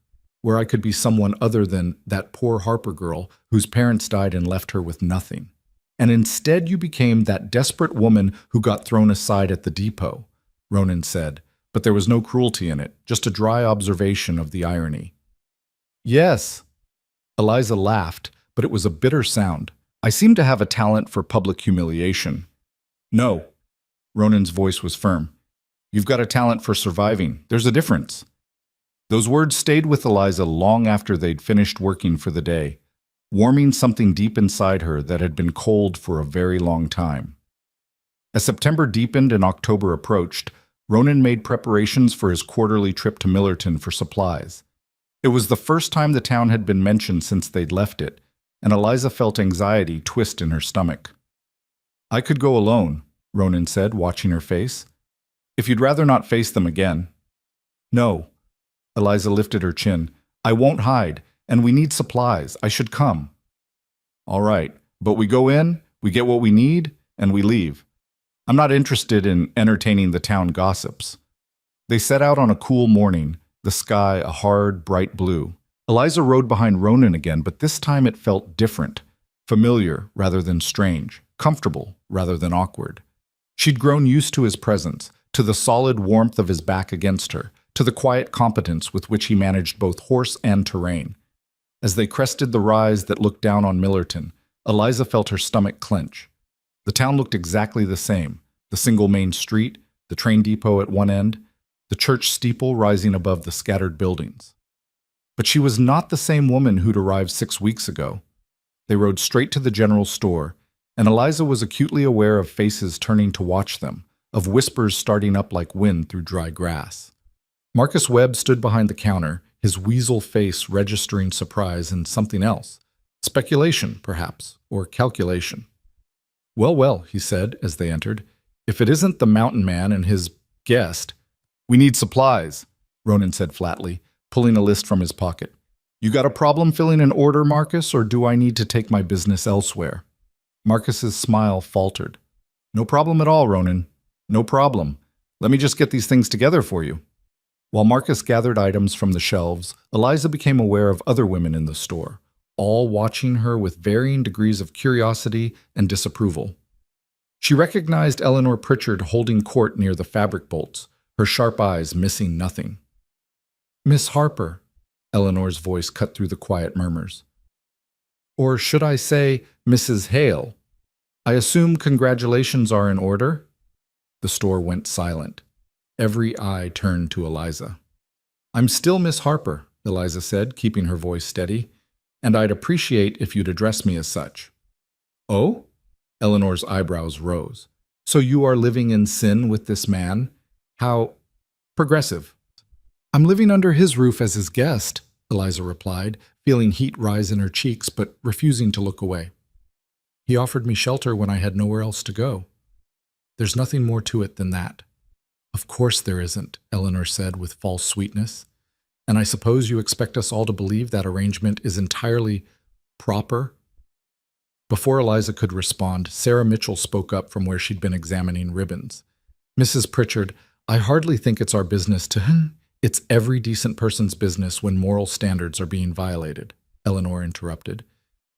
where I could be someone other than that poor Harper girl whose parents died and left her with nothing. And instead you became that desperate woman who got thrown aside at the depot," Ronan said, but there was no cruelty in it, just a dry observation of the irony. "Yes." Eliza laughed, but it was a bitter sound. "I seem to have a talent for public humiliation." "No." Ronan's voice was firm. You've got a talent for surviving. There's a difference. Those words stayed with Eliza long after they'd finished working for the day, warming something deep inside her that had been cold for a very long time. As September deepened and October approached, Ronan made preparations for his quarterly trip to Millerton for supplies. It was the first time the town had been mentioned since they'd left it, and Eliza felt anxiety twist in her stomach. I could go alone, Ronan said, watching her face. If you'd rather not face them again. No. Eliza lifted her chin. I won't hide, and we need supplies. I should come. All right, but we go in, we get what we need, and we leave. I'm not interested in entertaining the town gossips. They set out on a cool morning, the sky a hard, bright blue. Eliza rode behind Ronan again, but this time it felt different, familiar rather than strange, comfortable rather than awkward. She'd grown used to his presence, to the solid warmth of his back against her, to the quiet competence with which he managed both horse and terrain. As they crested the rise that looked down on Millerton, Eliza felt her stomach clench. The town looked exactly the same, the single main street, the train depot at one end, the church steeple rising above the scattered buildings. But she was not the same woman who'd arrived 6 weeks ago. They rode straight to the general store, and Eliza was acutely aware of faces turning to watch them, of whispers starting up like wind through dry grass. Marcus Webb stood behind the counter, his weasel face registering surprise and something else. Speculation, perhaps, or calculation. Well, well, he said as they entered. If it isn't the mountain man and his guest. We need supplies, Ronan said flatly, pulling a list from his pocket. You got a problem filling an order, Marcus, or do I need to take my business elsewhere? Marcus's smile faltered. No problem at all, Ronan. No problem. Let me just get these things together for you. While Marcus gathered items from the shelves, Eliza became aware of other women in the store, all watching her with varying degrees of curiosity and disapproval. She recognized Eleanor Pritchard holding court near the fabric bolts, her sharp eyes missing nothing. Miss Harper, Eleanor's voice cut through the quiet murmurs. Or should I say, Mrs. Hale? I assume congratulations are in order? The store went silent. Every eye turned to Eliza. I'm still Miss Harper, Eliza said, keeping her voice steady, and I'd appreciate if you'd address me as such. Oh? Eleanor's eyebrows rose. So you are living in sin with this man? How progressive. I'm living under his roof as his guest, Eliza replied, feeling heat rise in her cheeks but refusing to look away. He offered me shelter when I had nowhere else to go. There's nothing more to it than that. Of course there isn't, Eleanor said with false sweetness. And I suppose you expect us all to believe that arrangement is entirely proper? Before Eliza could respond, Sarah Mitchell spoke up from where she'd been examining ribbons. Mrs. Pritchard, I hardly think it's our business to... It's every decent person's business when moral standards are being violated, Eleanor interrupted.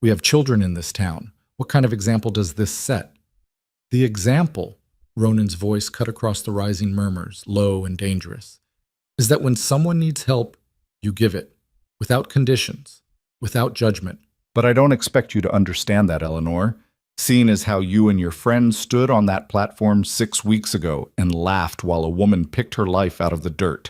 We have children in this town. What kind of example does this set? The example, Ronan's voice cut across the rising murmurs, low and dangerous, is that when someone needs help, you give it, without conditions, without judgment. But I don't expect you to understand that, Eleanor, seeing as how you and your friend stood on that platform 6 weeks ago and laughed while a woman picked her life out of the dirt.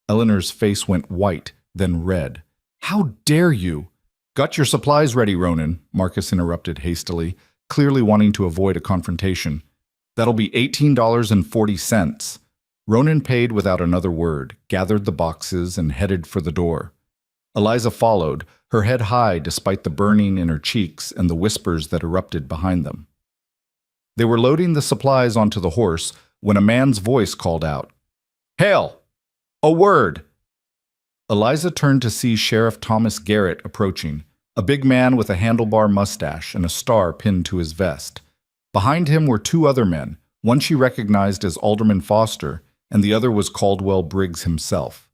Eleanor's face went white, then red. How dare you? Got your supplies ready, Ronan, Marcus interrupted hastily, clearly wanting to avoid a confrontation. That'll be $18.40. Ronan paid without another word, gathered the boxes, and headed for the door. Eliza followed, her head high despite the burning in her cheeks and the whispers that erupted behind them. They were loading the supplies onto the horse when a man's voice called out, Hail! A word! Eliza turned to see Sheriff Thomas Garrett approaching, a big man with a handlebar mustache and a star pinned to his vest. Behind him were 2 other men, one she recognized as Alderman Foster, and the other was Caldwell Briggs himself.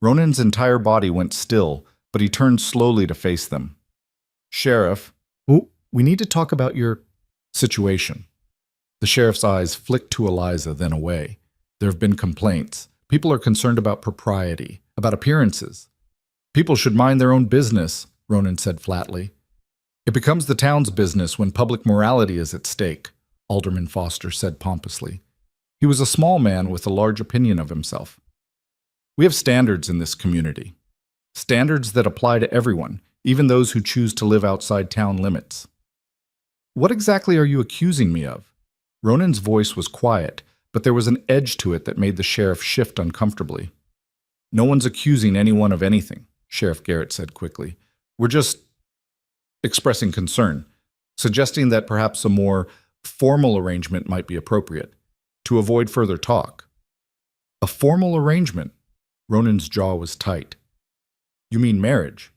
Ronan's entire body went still, but he turned slowly to face them. Sheriff, we need to talk about your situation. The sheriff's eyes flicked to Eliza, then away. There have been complaints. People are concerned about propriety, about appearances. People should mind their own business, Ronan said flatly. It becomes the town's business when public morality is at stake. Alderman Foster said pompously. He was a small man with a large opinion of himself. We have standards in this community. Standards that apply to everyone, even those who choose to live outside town limits. What exactly are you accusing me of? Ronan's voice was quiet, but there was an edge to it that made the sheriff shift uncomfortably. No one's accusing anyone of anything, Sheriff Garrett said quickly. We're just expressing concern, suggesting that perhaps a more formal arrangement might be appropriate, to avoid further talk. A formal arrangement? Ronan's jaw was tight. You mean marriage?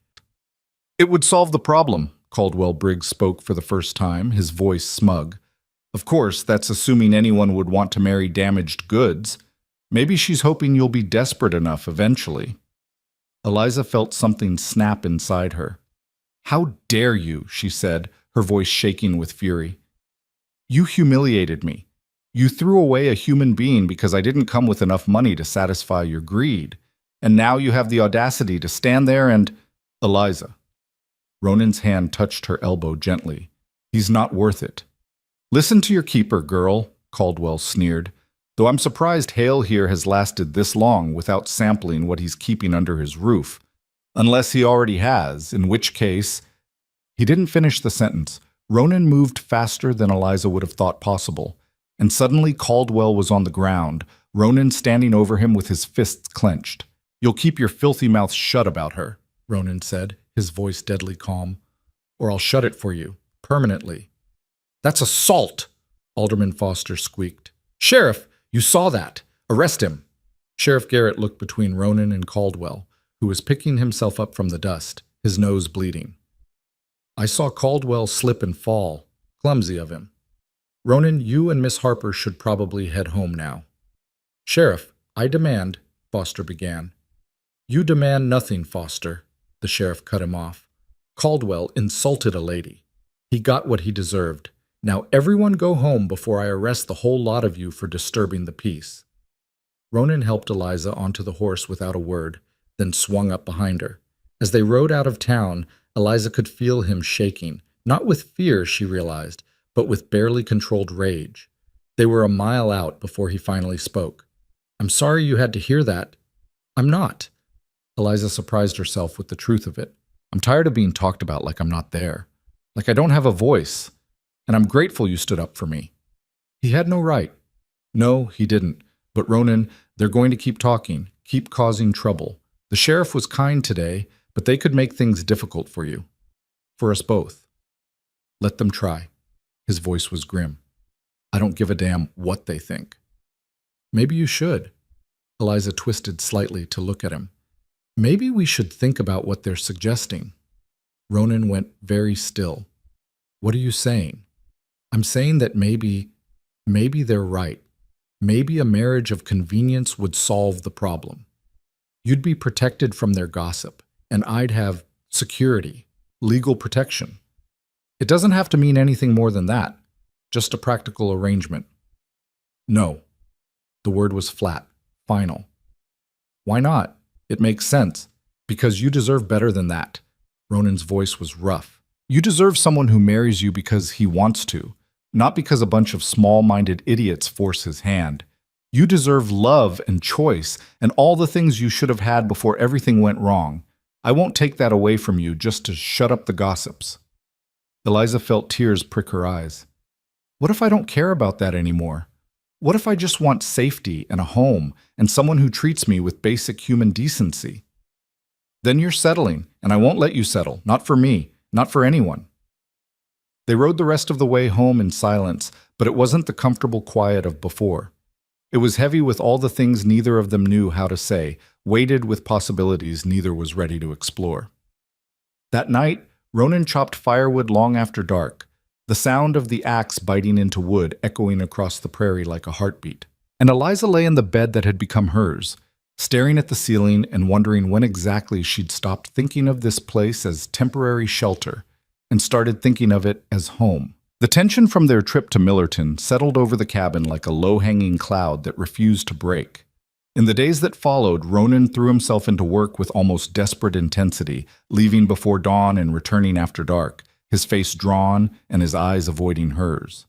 It would solve the problem, Caldwell Briggs spoke for the first time, his voice smug. Of course, that's assuming anyone would want to marry damaged goods. Maybe she's hoping you'll be desperate enough eventually. Eliza felt something snap inside her. How dare you, she said, her voice shaking with fury. You humiliated me. You threw away a human being because I didn't come with enough money to satisfy your greed. And now you have the audacity to stand there and… Eliza. Ronan's hand touched her elbow gently. He's not worth it. Listen to your keeper, girl, Caldwell sneered, though I'm surprised Hale here has lasted this long without sampling what he's keeping under his roof. Unless he already has, in which case… He didn't finish the sentence. Ronan moved faster than Eliza would have thought possible, and suddenly Caldwell was on the ground, Ronan standing over him with his fists clenched. You'll keep your filthy mouth shut about her, Ronan said, his voice deadly calm, or I'll shut it for you, permanently. That's assault, Alderman Foster squeaked. Sheriff, you saw that. Arrest him. Sheriff Garrett looked between Ronan and Caldwell, who was picking himself up from the dust, his nose bleeding. I saw Caldwell slip and fall. Clumsy of him. Ronan, you and Miss Harper should probably head home now. Sheriff, I demand, Foster began. You demand nothing, Foster, the sheriff cut him off. Caldwell insulted a lady. He got what he deserved. Now everyone go home before I arrest the whole lot of you for disturbing the peace. Ronan helped Eliza onto the horse without a word, then swung up behind her. As they rode out of town, Eliza could feel him shaking, not with fear, she realized, but with barely controlled rage. They were a mile out before he finally spoke. I'm sorry you had to hear that. I'm not. Eliza surprised herself with the truth of it. I'm tired of being talked about like I'm not there, like I don't have a voice. And I'm grateful you stood up for me. He had no right. No, he didn't. But Ronan, they're going to keep talking, keep causing trouble. The sheriff was kind today, but they could make things difficult for you. For us both. Let them try. His voice was grim. I don't give a damn what they think. Maybe you should. Eliza twisted slightly to look at him. Maybe we should think about what they're suggesting. Ronan went very still. What are you saying? I'm saying that maybe they're right. Maybe a marriage of convenience would solve the problem. You'd be protected from their gossip, and I'd have security, legal protection. It doesn't have to mean anything more than that, just a practical arrangement. No. The word was flat, final. Why not? It makes sense. Because you deserve better than that. Ronan's voice was rough. You deserve someone who marries you because he wants to, not because a bunch of small-minded idiots force his hand. You deserve love and choice and all the things you should have had before everything went wrong. I won't take that away from you just to shut up the gossips. Eliza felt tears prick her eyes. What if I don't care about that anymore? What if I just want safety and a home and someone who treats me with basic human decency? Then you're settling, and I won't let you settle, not for me, not for anyone. They rode the rest of the way home in silence, but it wasn't the comfortable quiet of before. It was heavy with all the things neither of them knew how to say, weighted with possibilities neither was ready to explore. That night, Ronan chopped firewood long after dark, the sound of the axe biting into wood echoing across the prairie like a heartbeat. And Eliza lay in the bed that had become hers, staring at the ceiling and wondering when exactly she'd stopped thinking of this place as temporary shelter and started thinking of it as home. The tension from their trip to Millerton settled over the cabin like a low-hanging cloud that refused to break. In the days that followed, Ronan threw himself into work with almost desperate intensity, leaving before dawn and returning after dark, his face drawn and his eyes avoiding hers.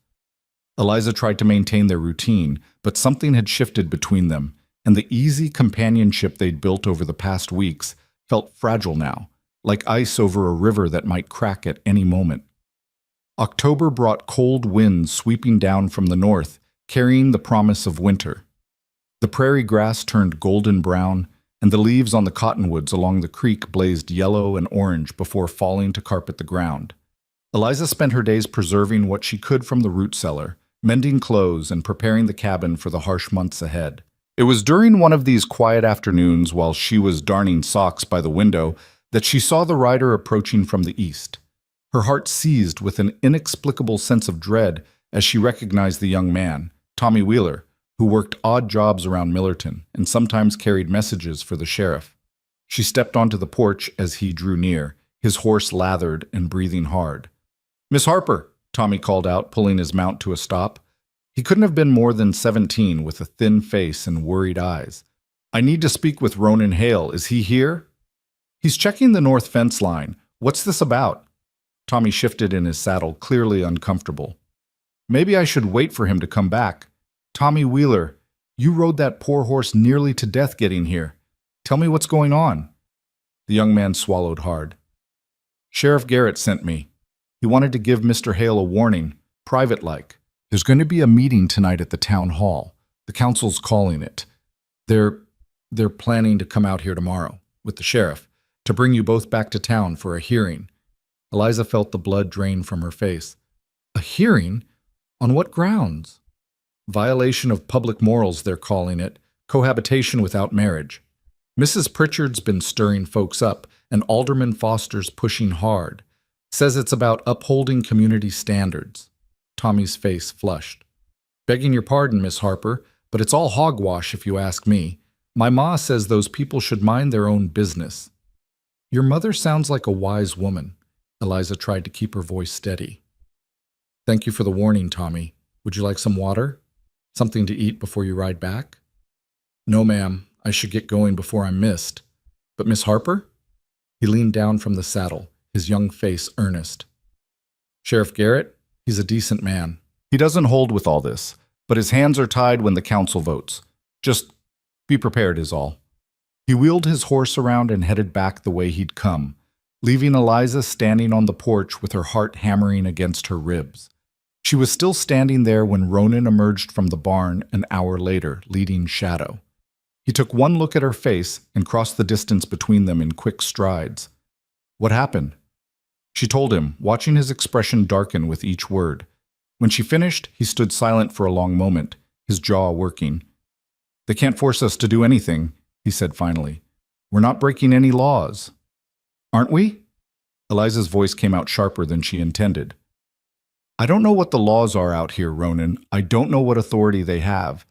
Eliza tried to maintain their routine, but something had shifted between them, and the easy companionship they'd built over the past weeks felt fragile now, like ice over a river that might crack at any moment. October brought cold winds sweeping down from the north, carrying the promise of winter. The prairie grass turned golden brown, and the leaves on the cottonwoods along the creek blazed yellow and orange before falling to carpet the ground. Eliza spent her days preserving what she could from the root cellar, mending clothes and preparing the cabin for the harsh months ahead. It was during one of these quiet afternoons while she was darning socks by the window that she saw the rider approaching from the east. Her heart seized with an inexplicable sense of dread as she recognized the young man, Tommy Wheeler, who worked odd jobs around Millerton and sometimes carried messages for the sheriff. She stepped onto the porch as he drew near, his horse lathered and breathing hard. "Miss Harper," Tommy called out, pulling his mount to a stop. He couldn't have been more than 17 with a thin face and worried eyes. "I need to speak with Ronan Hale. Is he here?" "He's checking the north fence line. What's this about?" Tommy shifted in his saddle, clearly uncomfortable. "Maybe I should wait for him to come back. Tommy Wheeler, you rode that poor horse nearly to death getting here. Tell me what's going on." The young man swallowed hard. "Sheriff Garrett sent me. He wanted to give Mr. Hale a warning, private-like. There's going to be a meeting tonight at the town hall. The council's calling it. They're planning to come out here tomorrow, with the sheriff, to bring you both back to town for a hearing." Eliza felt the blood drain from her face. "A hearing? On what grounds?" "Violation of public morals, they're calling it. Cohabitation without marriage. Mrs. Pritchard's been stirring folks up, and Alderman Foster's pushing hard. Says it's about upholding community standards." Tommy's face flushed. "Begging your pardon, Miss Harper, but it's all hogwash if you ask me. My ma says those people should mind their own business." "Your mother sounds like a wise woman." Eliza tried to keep her voice steady. "Thank you for the warning, Tommy. Would you like some water? Something to eat before you ride back?" "No, ma'am. I should get going before I'm missed. But Miss Harper?" He leaned down from the saddle, his young face earnest. "Sheriff Garrett? He's a decent man. He doesn't hold with all this, but his hands are tied when the council votes. Just be prepared is all." He wheeled his horse around and headed back the way he'd come, leaving Eliza standing on the porch with her heart hammering against her ribs. She was still standing there when Ronan emerged from the barn an hour later, leading Shadow. He took one look at her face and crossed the distance between them in quick strides. "What happened?" She told him, watching his expression darken with each word. When she finished, he stood silent for a long moment, his jaw working. "They can't force us to do anything," he said finally. "We're not breaking any laws." "Aren't we?" Eliza's voice came out sharper than she intended. "I don't know what the laws are out here, Ronan. I don't know what authority they have.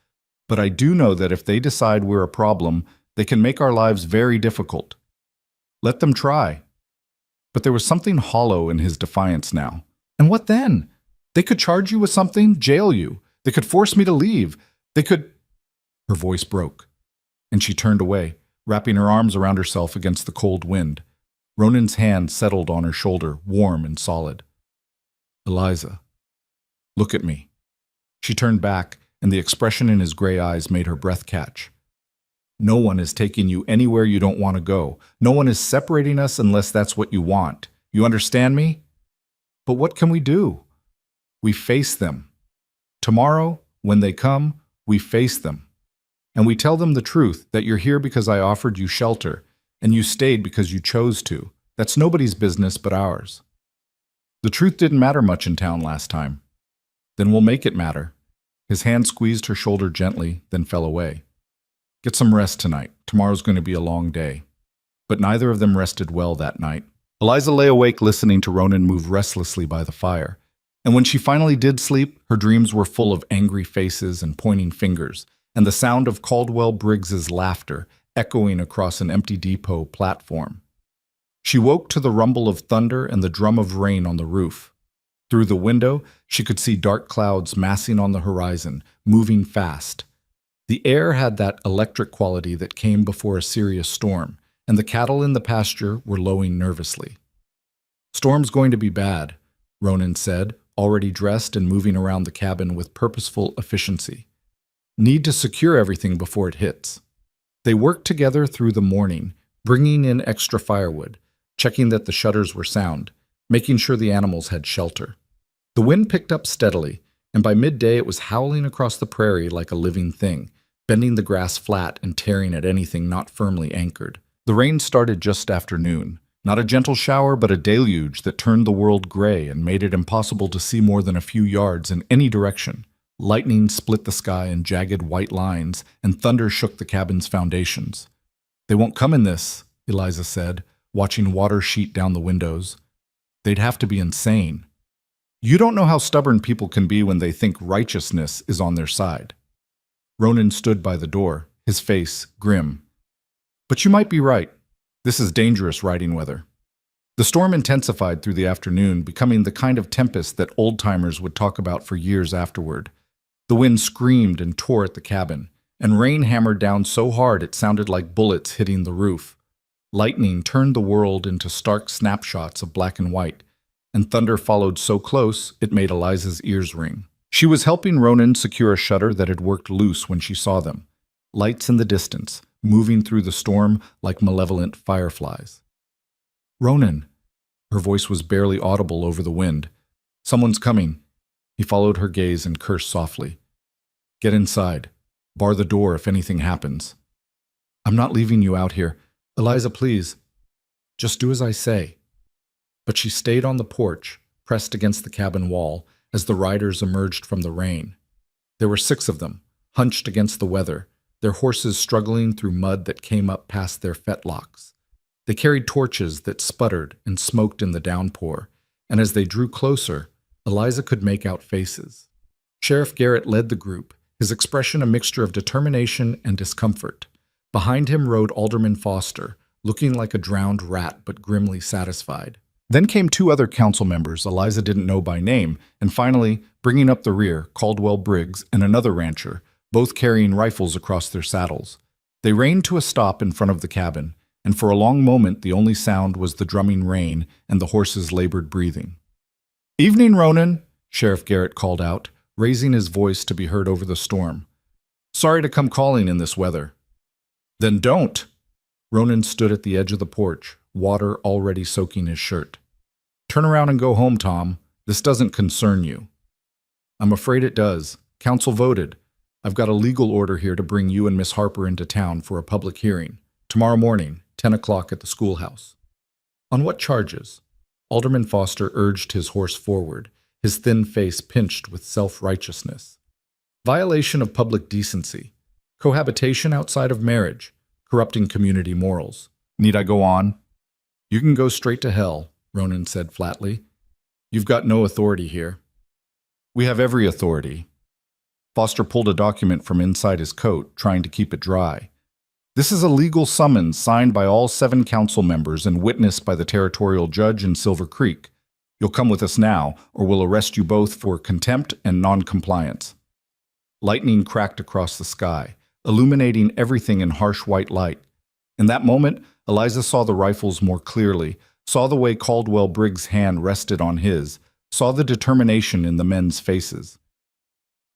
But I do know that if they decide we're a problem, they can make our lives very difficult. Let them try." But there was something hollow in his defiance now. "And what then? They could charge you with something, jail you. They could force me to leave. They could—" Her voice broke, and she turned away, wrapping her arms around herself against the cold wind. Ronan's hand settled on her shoulder, warm and solid. "Eliza, look at me." She turned back, and the expression in his gray eyes made her breath catch. "No one is taking you anywhere you don't want to go. No one is separating us unless that's what you want. You understand me? But what can we do? We face them. Tomorrow, when they come, we face them. And we tell them the truth, that you're here because I offered you shelter, and you stayed because you chose to. That's nobody's business but ours. The truth didn't matter much in town last time. Then we'll make it matter." His hand squeezed her shoulder gently, then fell away. "Get some rest tonight. Tomorrow's going to be a long day." But neither of them rested well that night. Eliza lay awake listening to Ronan move restlessly by the fire. And when she finally did sleep, her dreams were full of angry faces and pointing fingers, and the sound of Caldwell Briggs's laughter echoing across an empty depot platform. She woke to the rumble of thunder and the drum of rain on the roof. Through the window, she could see dark clouds massing on the horizon, moving fast. The air had that electric quality that came before a serious storm, and the cattle in the pasture were lowing nervously. "Storm's going to be bad," Ronan said, already dressed and moving around the cabin with purposeful efficiency. Need to secure everything before it hits. They worked together through the morning, bringing in extra firewood, checking that the shutters were sound, making sure the animals had shelter. The wind picked up steadily, and by midday it was howling across the prairie like a living thing, bending the grass flat and tearing at anything not firmly anchored. The rain started just after noon. Not a gentle shower, but a deluge that turned the world gray and made it impossible to see more than a few yards in any direction. Lightning split the sky in jagged white lines, and thunder shook the cabin's foundations. "They won't come in this," Eliza said, watching water sheet down the windows. "They'd have to be insane." "You don't know how stubborn people can be when they think righteousness is on their side." Ronan stood by the door, his face grim. "But you might be right. This is dangerous riding weather." The storm intensified through the afternoon, becoming the kind of tempest that old-timers would talk about for years afterward. The wind screamed and tore at the cabin, and rain hammered down so hard it sounded like bullets hitting the roof. Lightning turned the world into stark snapshots of black and white, and thunder followed so close it made Eliza's ears ring. She was helping Ronan secure a shutter that had worked loose when she saw them. Lights in the distance, moving through the storm like malevolent fireflies. "Ronan." Her voice was barely audible over the wind. "Someone's coming." He followed her gaze and cursed softly. "Get inside. Bar the door if anything happens." "I'm not leaving you out here. Eliza, please. Just do as I say." But she stayed on the porch, pressed against the cabin wall, as the riders emerged from the rain. There were 6 of them, hunched against the weather, their horses struggling through mud that came up past their fetlocks. They carried torches that sputtered and smoked in the downpour, and as they drew closer, Eliza could make out faces. Sheriff Garrett led the group, his expression a mixture of determination and discomfort. Behind him rode Alderman Foster, looking like a drowned rat but grimly satisfied. Then came 2 other council members Eliza didn't know by name, and finally, bringing up the rear, Caldwell Briggs and another rancher, both carrying rifles across their saddles. They reined to a stop in front of the cabin, and for a long moment the only sound was the drumming rain and the horses' labored breathing. "Evening, Ronan," Sheriff Garrett called out, raising his voice to be heard over the storm. "Sorry to come calling in this weather." "Then don't." Ronan stood at the edge of the porch, water already soaking his shirt. "Turn around and go home, Tom. This doesn't concern you." "I'm afraid it does. Council voted. I've got a legal order here to bring you and Miss Harper into town for a public hearing. Tomorrow morning, 10 o'clock at the schoolhouse." "On what charges?" Alderman Foster urged his horse forward, his thin face pinched with self-righteousness. "Violation of public decency. Cohabitation outside of marriage. Corrupting community morals. Need I go on?" "You can go straight to hell," Ronan said flatly. "You've got no authority here." "We have every authority." Foster pulled a document from inside his coat, trying to keep it dry. "This is a legal summons signed by all 7 council members and witnessed by the territorial judge in Silver Creek. You'll come with us now, or we'll arrest you both for contempt and non-compliance." Lightning cracked across the sky, illuminating everything in harsh white light. In that moment, Eliza saw the rifles more clearly, saw the way Caldwell Briggs' hand rested on his, saw the determination in the men's faces.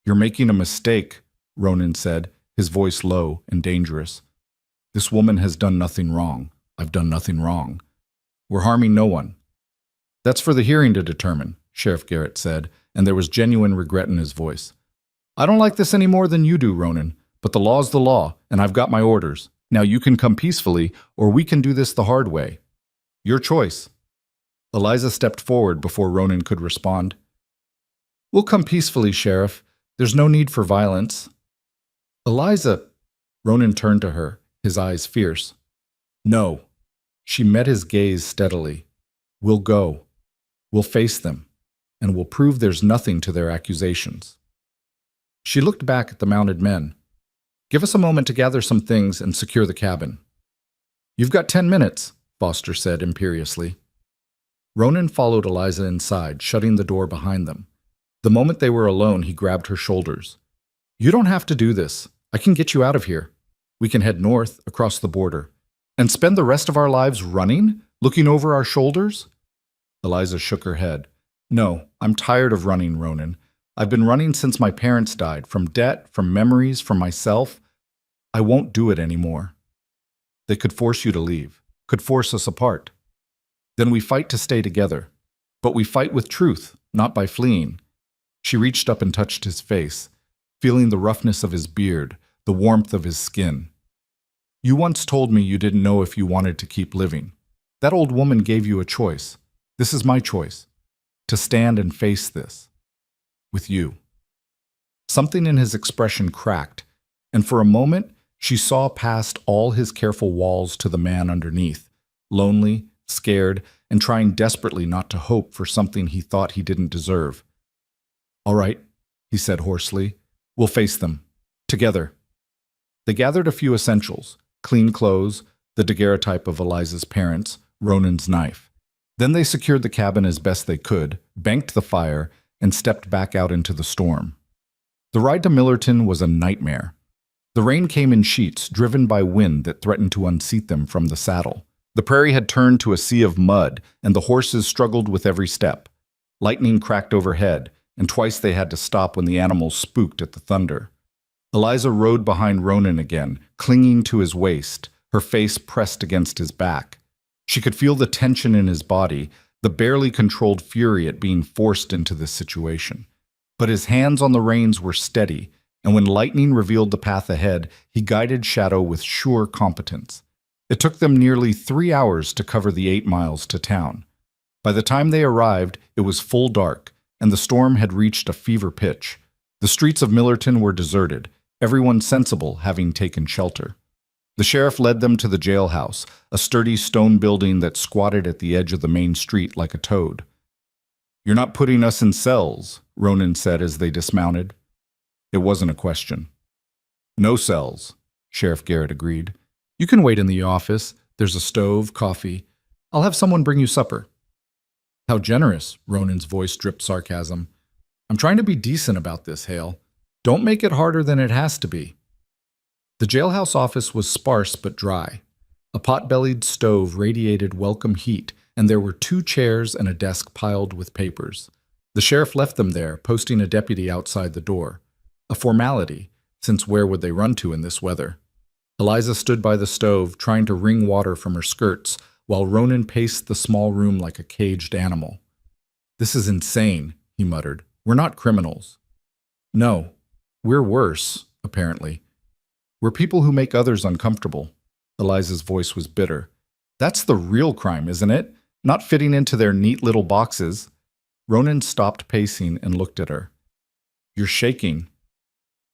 "You're making a mistake," Ronan said, his voice low and dangerous. "This woman has done nothing wrong. I've done nothing wrong. We're harming no one." "That's for the hearing to determine," Sheriff Garrett said, and there was genuine regret in his voice. "I don't like this any more than you do, Ronan, but the law's the law, and I've got my orders. Now you can come peacefully, or we can do this the hard way. Your choice." Eliza stepped forward before Ronan could respond. "We'll come peacefully, Sheriff. There's no need for violence." "Eliza," Ronan turned to her, his eyes fierce. "No." She met his gaze steadily. "We'll go. We'll face them, and we'll prove there's nothing to their accusations." She looked back at the mounted men. "Give us a moment to gather some things and secure the cabin." "You've got 10 minutes, Foster said imperiously. Ronan followed Eliza inside, shutting the door behind them. The moment they were alone, he grabbed her shoulders. "You don't have to do this. I can get you out of here. We can head north, across the border. And spend the rest of our lives running, looking over our shoulders?" Eliza shook her head. "No, I'm tired of running, Ronan. I've been running since my parents died, from debt, from memories, from myself. I won't do it anymore. They could force you to leave, could force us apart. Then we fight to stay together. But we fight with truth, not by fleeing. She reached up and touched his face, feeling the roughness of his beard, the warmth of his skin. You once told me you didn't know if you wanted to keep living. That old woman gave you a choice. This is my choice. To stand and face this. With you. Something in his expression cracked, and for a moment she saw past all his careful walls to the man underneath, lonely, scared, and trying desperately not to hope for something he thought he didn't deserve. All right, he said hoarsely. We'll face them. Together. They gathered a few essentials, clean clothes, the daguerreotype of Eliza's parents, Ronan's knife. Then they secured the cabin as best they could, banked the fire, and stepped back out into the storm. The ride to Millerton was a nightmare. The rain came in sheets, driven by wind that threatened to unseat them from the saddle. The prairie had turned to a sea of mud, and the horses struggled with every step. Lightning cracked overhead, and twice they had to stop when the animals spooked at the thunder. Eliza rode behind Ronan again, clinging to his waist, her face pressed against his back. She could feel the tension in his body, the barely controlled fury at being forced into this situation. But his hands on the reins were steady, and when lightning revealed the path ahead, he guided Shadow with sure competence. It took them nearly 3 hours to cover the 8 miles to town. By the time they arrived, it was full dark, and the storm had reached a fever pitch. The streets of Millerton were deserted, everyone sensible having taken shelter. The sheriff led them to the jailhouse, a sturdy stone building that squatted at the edge of the main street like a toad. "You're not putting us in cells," Ronan said as they dismounted. It wasn't a question. "No cells," Sheriff Garrett agreed. "You can wait in the office. There's a stove, coffee. I'll have someone bring you supper." "How generous," Ronan's voice dripped sarcasm. "I'm trying to be decent about this, Hale. Don't make it harder than it has to be." The jailhouse office was sparse but dry. A pot-bellied stove radiated welcome heat, and there were 2 chairs and a desk piled with papers. The sheriff left them there, posting a deputy outside the door. A formality, since where would they run to in this weather? Eliza stood by the stove, trying to wring water from her skirts, while Ronan paced the small room like a caged animal. "This is insane," he muttered. "We're not criminals." "No, we're worse, apparently. We're people who make others uncomfortable." Eliza's voice was bitter. "That's the real crime, isn't it? Not fitting into their neat little boxes." Ronan stopped pacing and looked at her. "You're shaking."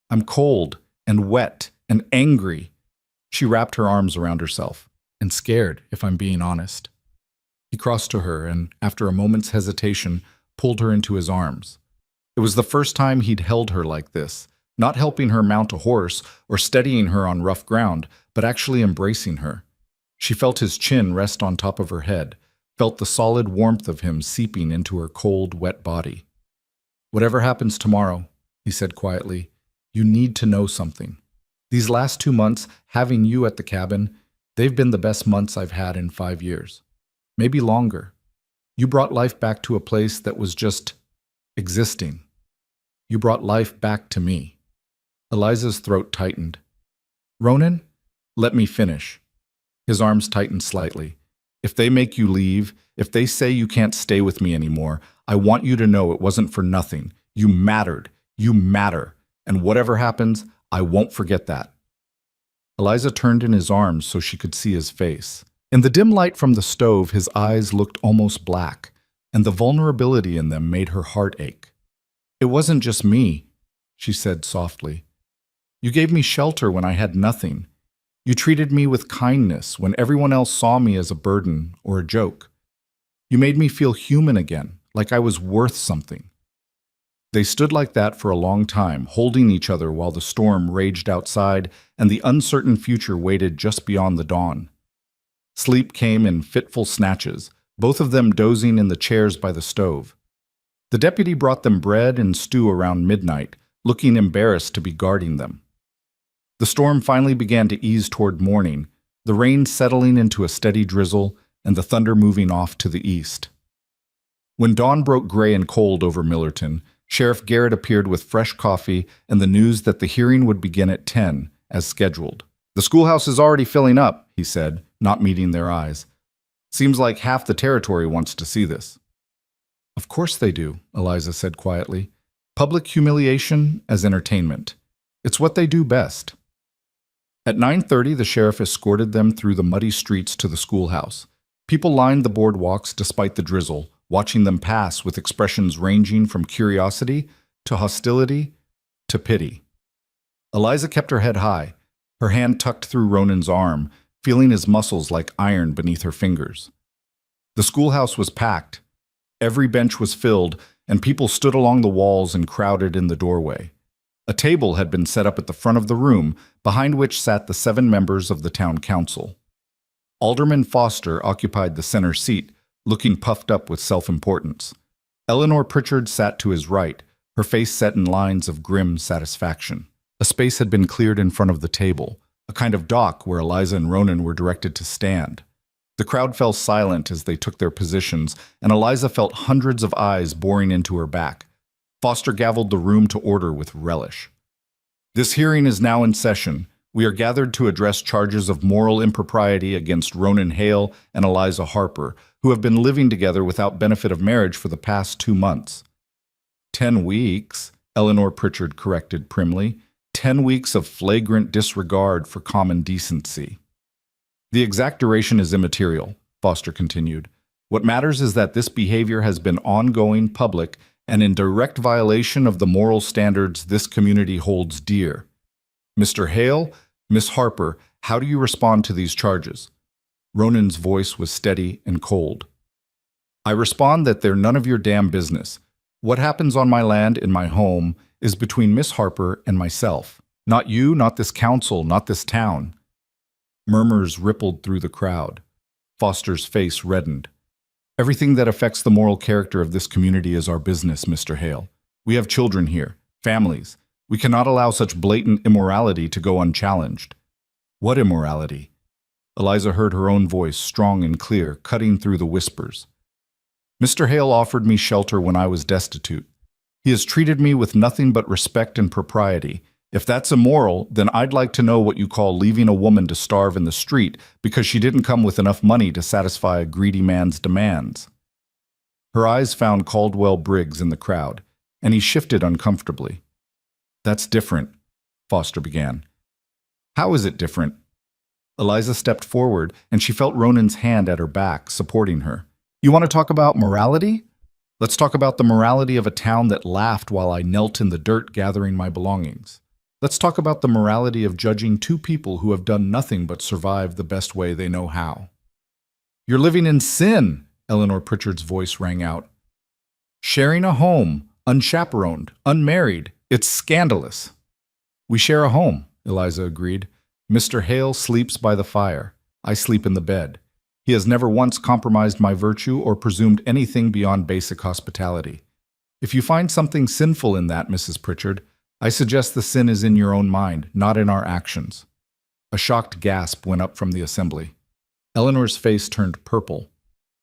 "I'm cold and wet and angry." She wrapped her arms around herself. "And scared, if I'm being honest." He crossed to her and, after a moment's hesitation, pulled her into his arms. It was the first time he'd held her like this, not helping her mount a horse or steadying her on rough ground, but actually embracing her. She felt his chin rest on top of her head, felt the solid warmth of him seeping into her cold, wet body. "Whatever happens tomorrow," he said quietly, "you need to know something. These last 2 months, having you at the cabin, they've been the best months I've had in 5 years. Maybe longer. You brought life back to a place that was just existing. You brought life back to me." Eliza's throat tightened. "Ronan, let me finish." His arms tightened slightly. "If they make you leave, if they say you can't stay with me anymore, I want you to know it wasn't for nothing. You mattered. You matter. And whatever happens, I won't forget that." Eliza turned in his arms so she could see his face. In the dim light from the stove, his eyes looked almost black, and the vulnerability in them made her heart ache. "It wasn't just me," she said softly. "You gave me shelter when I had nothing. You treated me with kindness when everyone else saw me as a burden or a joke. You made me feel human again, like I was worth something." They stood like that for a long time, holding each other while the storm raged outside and the uncertain future waited just beyond the dawn. Sleep came in fitful snatches, both of them dozing in the chairs by the stove. The deputy brought them bread and stew around midnight, looking embarrassed to be guarding them. The storm finally began to ease toward morning, the rain settling into a steady drizzle and the thunder moving off to the east. When dawn broke gray and cold over Millerton, Sheriff Garrett appeared with fresh coffee and the news that the hearing would begin at 10, as scheduled. "The schoolhouse is already filling up," he said, not meeting their eyes. "Seems like half the territory wants to see this." "Of course they do," Eliza said quietly. "Public humiliation as entertainment. It's what they do best." At 9:30, the sheriff escorted them through the muddy streets to the schoolhouse. People lined the boardwalks despite the drizzle, watching them pass with expressions ranging from curiosity to hostility to pity. Eliza kept her head high, her hand tucked through Ronan's arm, feeling his muscles like iron beneath her fingers. The schoolhouse was packed. Every bench was filled, and people stood along the walls and crowded in the doorway. A table had been set up at the front of the room, behind which sat the 7 members of the town council. Alderman Foster occupied the center seat, looking puffed up with self-importance. Eleanor Pritchard sat to his right, her face set in lines of grim satisfaction. A space had been cleared in front of the table, a kind of dock where Eliza and Ronan were directed to stand. The crowd fell silent as they took their positions, and Eliza felt hundreds of eyes boring into her back. Foster gavelled the room to order with relish. "This hearing is now in session. We are gathered to address charges of moral impropriety against Ronan Hale and Eliza Harper, who have been living together without benefit of marriage for the past 2 months. 10 weeks, Eleanor Pritchard corrected primly. 10 weeks of flagrant disregard for common decency." "The exact duration is immaterial," Foster continued. "What matters is that this behavior has been ongoing, public, and in direct violation of the moral standards this community holds dear. Mr. Hale, Miss Harper, how do you respond to these charges?" Ronan's voice was steady and cold. "I respond that they're none of your damn business. What happens on my land, in my home, is between Miss Harper and myself. Not you, not this council, not this town." Murmurs rippled through the crowd. Foster's face reddened. "Everything that affects the moral character of this community is our business, Mr. Hale. We have children here, families. We cannot allow such blatant immorality to go unchallenged." "What immorality?" Eliza heard her own voice, strong and clear, cutting through the whispers. "Mr. Hale offered me shelter when I was destitute. He has treated me with nothing but respect and propriety. If that's immoral, then I'd like to know what you call leaving a woman to starve in the street because she didn't come with enough money to satisfy a greedy man's demands." Her eyes found Caldwell Briggs in the crowd, and he shifted uncomfortably. "That's different," Foster began. "How is it different?" Eliza stepped forward, and she felt Ronan's hand at her back, supporting her. "You want to talk about morality? Let's talk about the morality of a town that laughed while I knelt in the dirt gathering my belongings. Let's talk about the morality of judging 2 people who have done nothing but survive the best way they know how." "You're living in sin," Eleanor Pritchard's voice rang out. "Sharing a home, unchaperoned, unmarried, it's scandalous." "We share a home," Eliza agreed. "Mr. Hale sleeps by the fire. I sleep in the bed. He has never once compromised my virtue or presumed anything beyond basic hospitality. If you find something sinful in that, Mrs. Pritchard, I suggest the sin is in your own mind, not in our actions." A shocked gasp went up from the assembly. Eleanor's face turned purple.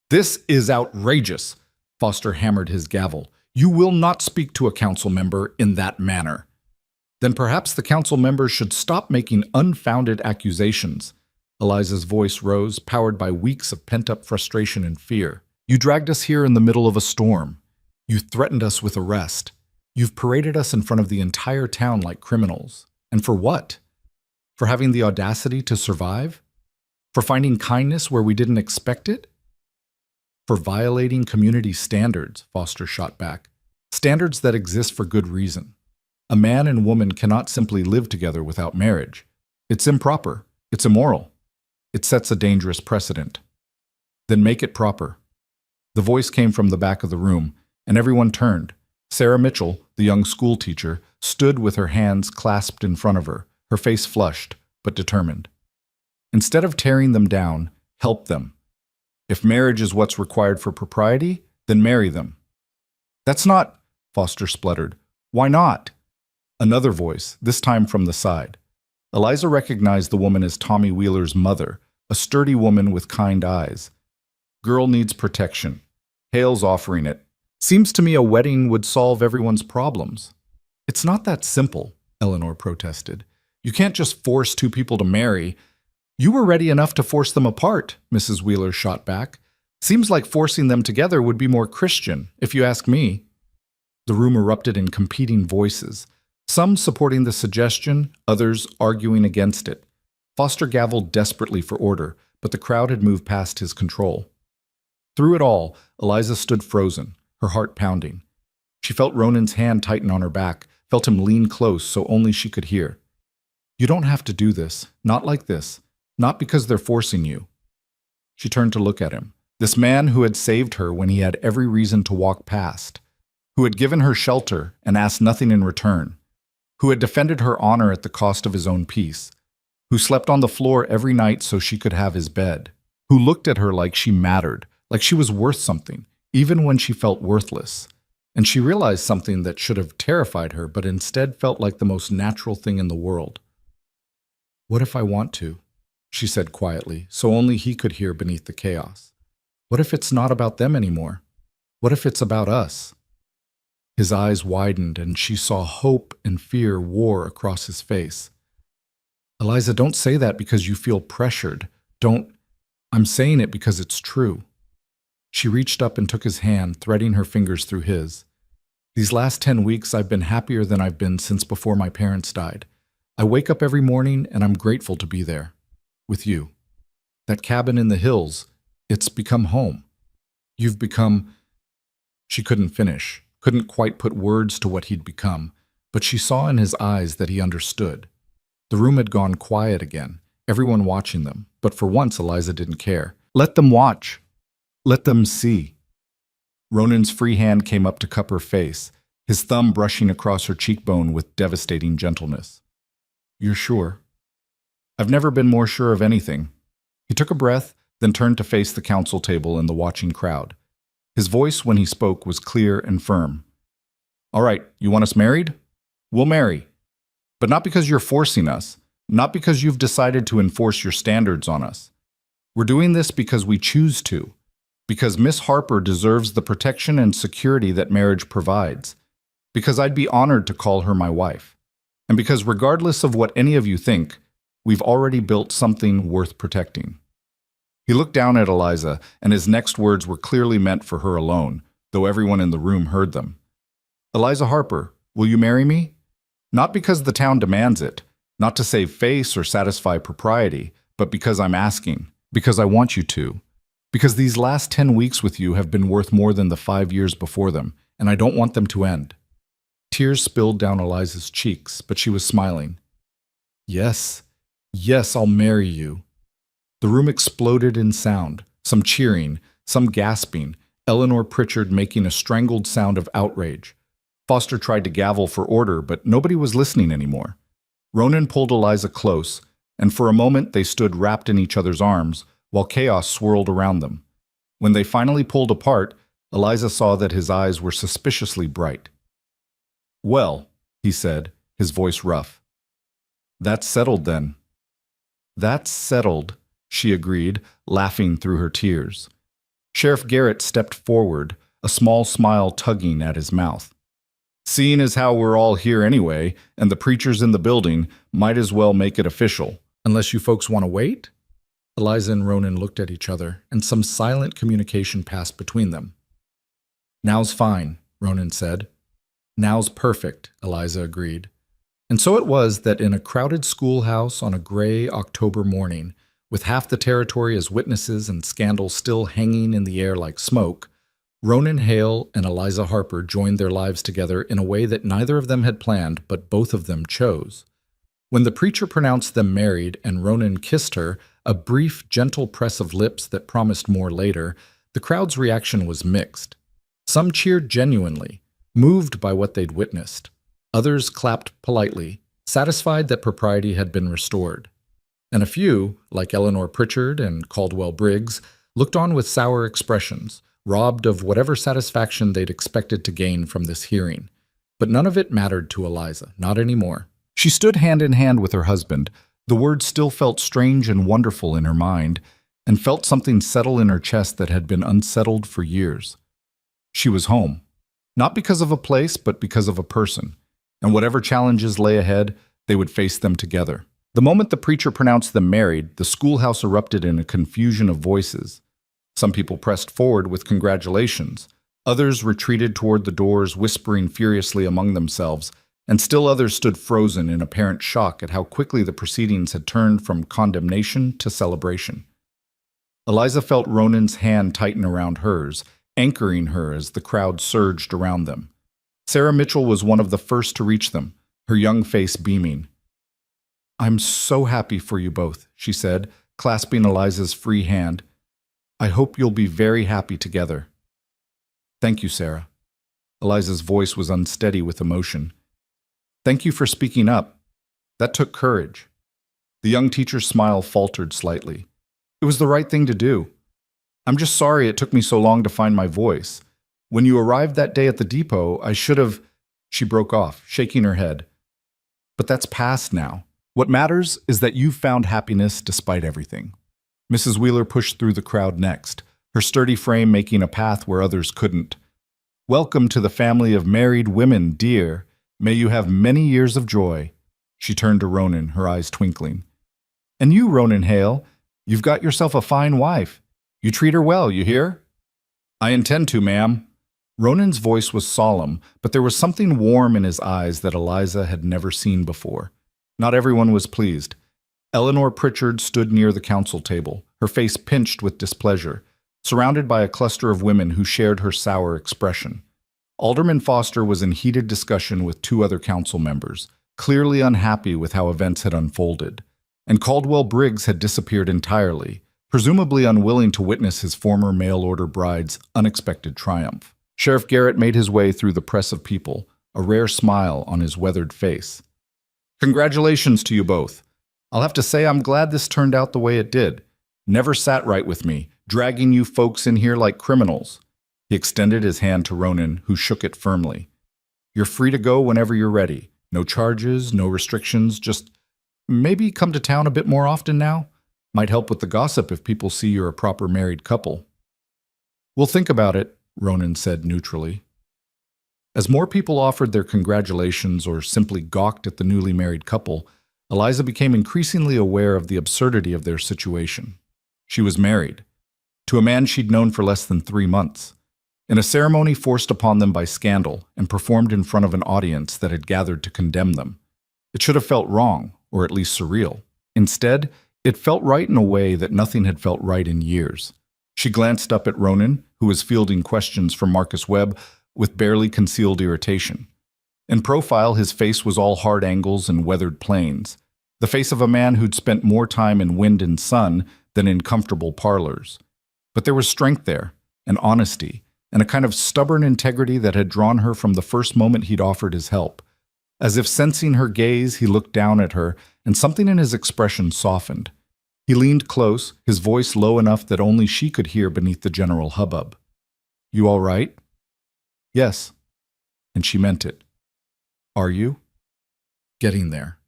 "This is outrageous!" Foster hammered his gavel. "You will not speak to a council member in that manner." "Then perhaps the council members should stop making unfounded accusations." Eliza's voice rose, powered by weeks of pent-up frustration and fear. "You dragged us here in the middle of a storm. You threatened us with arrest. You've paraded us in front of the entire town like criminals. And for what? For having the audacity to survive? For finding kindness where we didn't expect it? For violating community standards," Foster shot back. "Standards that exist for good reason. A man and woman cannot simply live together without marriage. It's improper. It's immoral. It sets a dangerous precedent. Then make it proper." The voice came from the back of the room, and everyone turned. Sarah Mitchell, the young schoolteacher, stood with her hands clasped in front of her, her face flushed, but determined. "Instead of tearing them down, help them. If marriage is what's required for propriety, then marry them." "That's not," Foster spluttered. "Why not?" Another voice, this time from the side. Eliza recognized the woman as Tommy Wheeler's mother, a sturdy woman with kind eyes. "Girl needs protection. Hale's offering it. Seems to me a wedding would solve everyone's problems. It's not that simple, Eleanor protested. You can't just force two people to marry. You were ready enough to force them apart, Mrs. Wheeler shot back. Seems like forcing them together would be more Christian, if you ask me. The room erupted in competing voices, some supporting the suggestion, others arguing against it. Foster gavelled desperately for order, but the crowd had moved past his control. Through it all, Eliza stood frozen, her heart pounding. She felt Ronan's hand tighten on her back, felt him lean close so only she could hear. You don't have to do this, not like this, not because they're forcing you. She turned to look at him, this man who had saved her when he had every reason to walk past, who had given her shelter and asked nothing in return, who had defended her honor at the cost of his own peace, who slept on the floor every night so she could have his bed, who looked at her like she mattered, like she was worth something, even when she felt worthless. And she realized something that should have terrified her, but instead felt like the most natural thing in the world. What if I want to? She said quietly, so only he could hear beneath the chaos. What if it's not about them anymore? What if it's about us? His eyes widened, and she saw hope and fear war across his face. Eliza, don't say that because you feel pressured. I'm saying it because it's true. She reached up and took his hand, threading her fingers through his. These last 10 weeks, I've been happier than I've been since before my parents died. I wake up every morning, and I'm grateful to be there. With you. That cabin in the hills, it's become home. You've become... She couldn't finish, couldn't quite put words to what he'd become, but she saw in his eyes that he understood. The room had gone quiet again, everyone watching them, but for once Eliza didn't care. Let them watch. Let them see. Ronan's free hand came up to cup her face, his thumb brushing across her cheekbone with devastating gentleness. You're sure? I've never been more sure of anything. He took a breath, then turned to face the council table and the watching crowd. His voice, when he spoke, was clear and firm. All right, you want us married? We'll marry. But not because you're forcing us, not because you've decided to enforce your standards on us. We're doing this because we choose to, because Miss Harper deserves the protection and security that marriage provides, because I'd be honored to call her my wife, and because regardless of what any of you think, we've already built something worth protecting. He looked down at Eliza, and his next words were clearly meant for her alone, though everyone in the room heard them. Eliza Harper, will you marry me? Not because the town demands it, not to save face or satisfy propriety, but because I'm asking, because I want you to. Because these last 10 weeks with you have been worth more than the 5 years before them, and I don't want them to end. Tears spilled down Eliza's cheeks, but she was smiling. Yes, I'll marry you. The room exploded in sound, some cheering, some gasping, Eleanor Pritchard making a strangled sound of outrage. Foster tried to gavel for order, but nobody was listening anymore. Ronan pulled Eliza close, and for a moment they stood wrapped in each other's arms, while chaos swirled around them. When they finally pulled apart, Eliza saw that his eyes were suspiciously bright. Well, he said, his voice rough. That's settled then. That's settled, she agreed, laughing through her tears. Sheriff Garrett stepped forward, a small smile tugging at his mouth. Seeing as how we're all here anyway, and the preacher's in the building, might as well make it official. Unless you folks want to wait? Eliza and Ronan looked at each other, and some silent communication passed between them. Now's fine, Ronan said. Now's perfect, Eliza agreed. And so it was that in a crowded schoolhouse on a gray October morning, with half the territory as witnesses and scandal still hanging in the air like smoke, Ronan Hale and Eliza Harper joined their lives together in a way that neither of them had planned, but both of them chose. When the preacher pronounced them married and Ronan kissed her, a brief, gentle press of lips that promised more later, the crowd's reaction was mixed. Some cheered genuinely, moved by what they'd witnessed. Others clapped politely, satisfied that propriety had been restored. And a few, like Eleanor Pritchard and Caldwell Briggs, looked on with sour expressions, robbed of whatever satisfaction they'd expected to gain from this hearing. But none of it mattered to Eliza, not anymore. She stood hand in hand with her husband. The words still felt strange and wonderful in her mind, and felt something settle in her chest that had been unsettled for years. She was home. Not because of a place, but because of a person. And whatever challenges lay ahead, they would face them together. The moment the preacher pronounced them married, the schoolhouse erupted in a confusion of voices. Some people pressed forward with congratulations. Others retreated toward the doors, whispering furiously among themselves, and still others stood frozen in apparent shock at how quickly the proceedings had turned from condemnation to celebration. Eliza felt Ronan's hand tighten around hers, anchoring her as the crowd surged around them. Sarah Mitchell was one of the first to reach them, her young face beaming. "I'm so happy for you both," she said, clasping Eliza's free hand. "I hope you'll be very happy together." "Thank you, Sarah." Eliza's voice was unsteady with emotion. "Thank you for speaking up. That took courage." The young teacher's smile faltered slightly. "It was the right thing to do. I'm just sorry it took me so long to find my voice. When you arrived that day at the depot, I should have—" She broke off, shaking her head. "But that's past now. What matters is that you've found happiness despite everything." Mrs. Wheeler pushed through the crowd next, her sturdy frame making a path where others couldn't. "Welcome to the family of married women, dear. May you have many years of joy." She turned to Ronan, her eyes twinkling. "And you, Ronan Hale, you've got yourself a fine wife. You treat her well, you hear?" "I intend to, ma'am." Ronan's voice was solemn, but there was something warm in his eyes that Eliza had never seen before. Not everyone was pleased. Eleanor Pritchard stood near the council table, her face pinched with displeasure, surrounded by a cluster of women who shared her sour expression. Alderman Foster was in heated discussion with two other council members, clearly unhappy with how events had unfolded. And Caldwell Briggs had disappeared entirely, presumably unwilling to witness his former mail-order bride's unexpected triumph. Sheriff Garrett made his way through the press of people, a rare smile on his weathered face. "Congratulations to you both. I'll have to say I'm glad this turned out the way it did. Never sat right with me, dragging you folks in here like criminals." He extended his hand to Ronan, who shook it firmly. "You're free to go whenever you're ready. No charges, no restrictions, just maybe come to town a bit more often now. Might help with the gossip if people see you're a proper married couple." "We'll think about it," Ronan said neutrally. As more people offered their congratulations or simply gawked at the newly married couple, Eliza became increasingly aware of the absurdity of their situation. She was married, to a man she'd known for less than 3 months, in a ceremony forced upon them by scandal and performed in front of an audience that had gathered to condemn them. It should have felt wrong, or at least surreal. Instead, it felt right in a way that nothing had felt right in years. She glanced up at Ronan, who was fielding questions from Marcus Webb with barely concealed irritation. In profile, his face was all hard angles and weathered planes, the face of a man who'd spent more time in wind and sun than in comfortable parlors. But there was strength there, and honesty, and a kind of stubborn integrity that had drawn her from the first moment he'd offered his help. As if sensing her gaze, he looked down at her, and something in his expression softened. He leaned close, his voice low enough that only she could hear beneath the general hubbub. "You all right?" "Yes." And she meant it. "Are you?" "Getting there."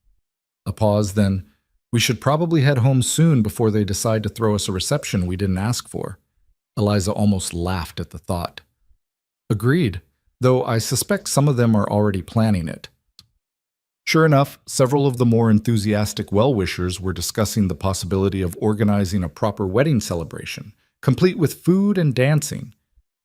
A pause, then, "We should probably head home soon before they decide to throw us a reception we didn't ask for." Eliza almost laughed at the thought. "Agreed, though I suspect some of them are already planning it." Sure enough, several of the more enthusiastic well-wishers were discussing the possibility of organizing a proper wedding celebration, complete with food and dancing.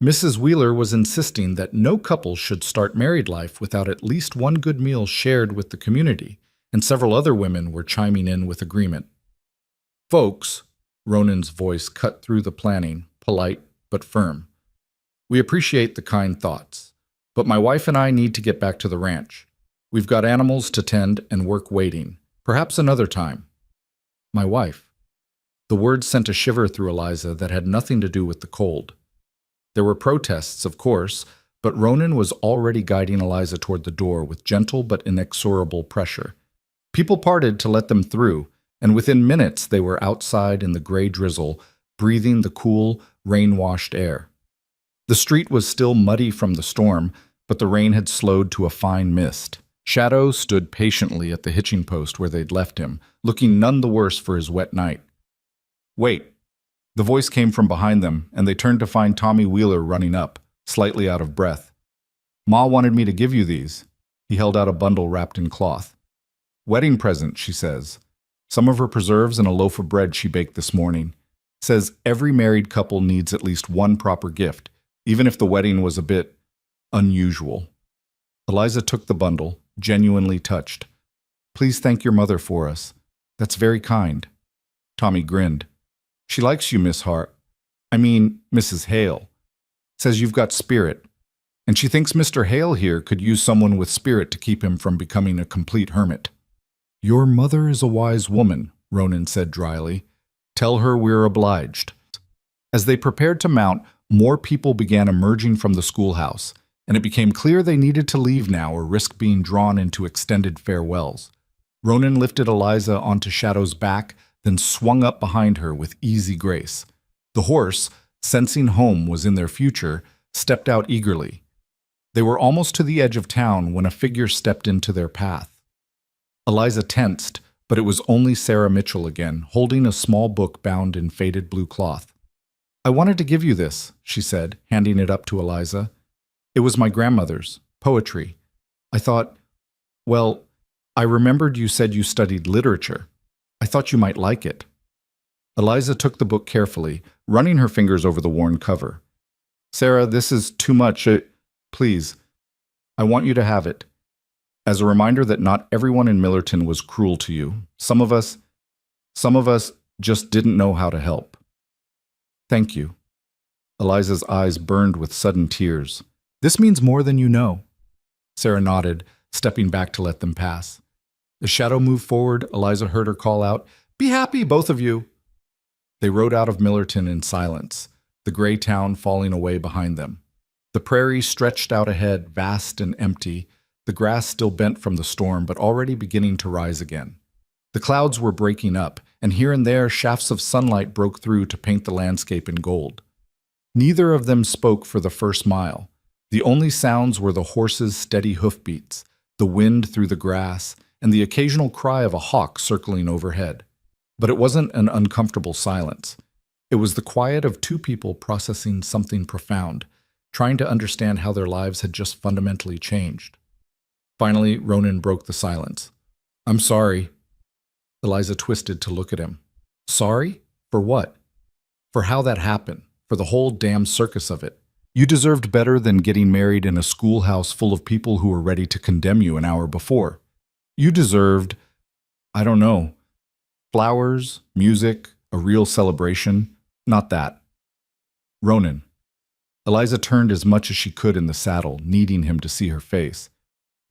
Mrs. Wheeler was insisting that no couple should start married life without at least one good meal shared with the community, and several other women were chiming in with agreement. "Folks," Ronan's voice cut through the planning, polite but firm, "we appreciate the kind thoughts, but my wife and I need to get back to the ranch. We've got animals to tend and work waiting. Perhaps another time." "My wife." The word sent a shiver through Eliza that had nothing to do with the cold. There were protests, of course, but Ronan was already guiding Eliza toward the door with gentle but inexorable pressure. People parted to let them through, and within minutes they were outside in the gray drizzle, breathing the cool, rain-washed air. The street was still muddy from the storm, but the rain had slowed to a fine mist. Shadow stood patiently at the hitching post where they'd left him, looking none the worse for his wet night. "Wait." The voice came from behind them, and they turned to find Tommy Wheeler running up, slightly out of breath. Ma wanted me to give you these. He held out a bundle wrapped in cloth. Wedding present, she says. Some of her preserves and a loaf of bread she baked this morning. Says every married couple needs at least one proper gift, even if the wedding was a bit unusual. Eliza took the bundle, genuinely touched. Please thank your mother for us. That's very kind. Tommy grinned. She likes you, Mrs. Hale. Says you've got spirit. And she thinks Mr. Hale here could use someone with spirit to keep him from becoming a complete hermit. Your mother is a wise woman, Ronan said dryly. Tell her we're obliged. As they prepared to mount, more people began emerging from the schoolhouse, and it became clear they needed to leave now or risk being drawn into extended farewells. Ronan lifted Eliza onto Shadow's back, then swung up behind her with easy grace. The horse, sensing home was in their future, stepped out eagerly. They were almost to the edge of town when a figure stepped into their path. Eliza tensed, but it was only Sarah Mitchell again, holding a small book bound in faded blue cloth. I wanted to give you this, she said, handing it up to Eliza. It was my grandmother's, poetry. I thought, well, I remembered you said you studied literature. I thought you might like it. Eliza took the book carefully, running her fingers over the worn cover. Sarah, this is too much. Please, I want you to have it. As a reminder that not everyone in Millerton was cruel to you. Some of us just didn't know how to help. Thank you. Eliza's eyes burned with sudden tears. This means more than you know. Sarah nodded, stepping back to let them pass. As Shadow moved forward, Eliza heard her call out, Be happy, both of you! They rode out of Millerton in silence, the gray town falling away behind them. The prairie stretched out ahead, vast and empty, the grass still bent from the storm but already beginning to rise again. The clouds were breaking up, and here and there shafts of sunlight broke through to paint the landscape in gold. Neither of them spoke for the first mile. The only sounds were the horses' steady hoofbeats, the wind through the grass, and the occasional cry of a hawk circling overhead. But it wasn't an uncomfortable silence. It was the quiet of two people processing something profound, trying to understand how their lives had just fundamentally changed. Finally, Ronan broke the silence. I'm sorry. Eliza twisted to look at him. Sorry? For what? For how that happened, for the whole damn circus of it. You deserved better than getting married in a schoolhouse full of people who were ready to condemn you an hour before. You deserved, I don't know, flowers, music, a real celebration. Not that. Ronan. Eliza turned as much as she could in the saddle, needing him to see her face.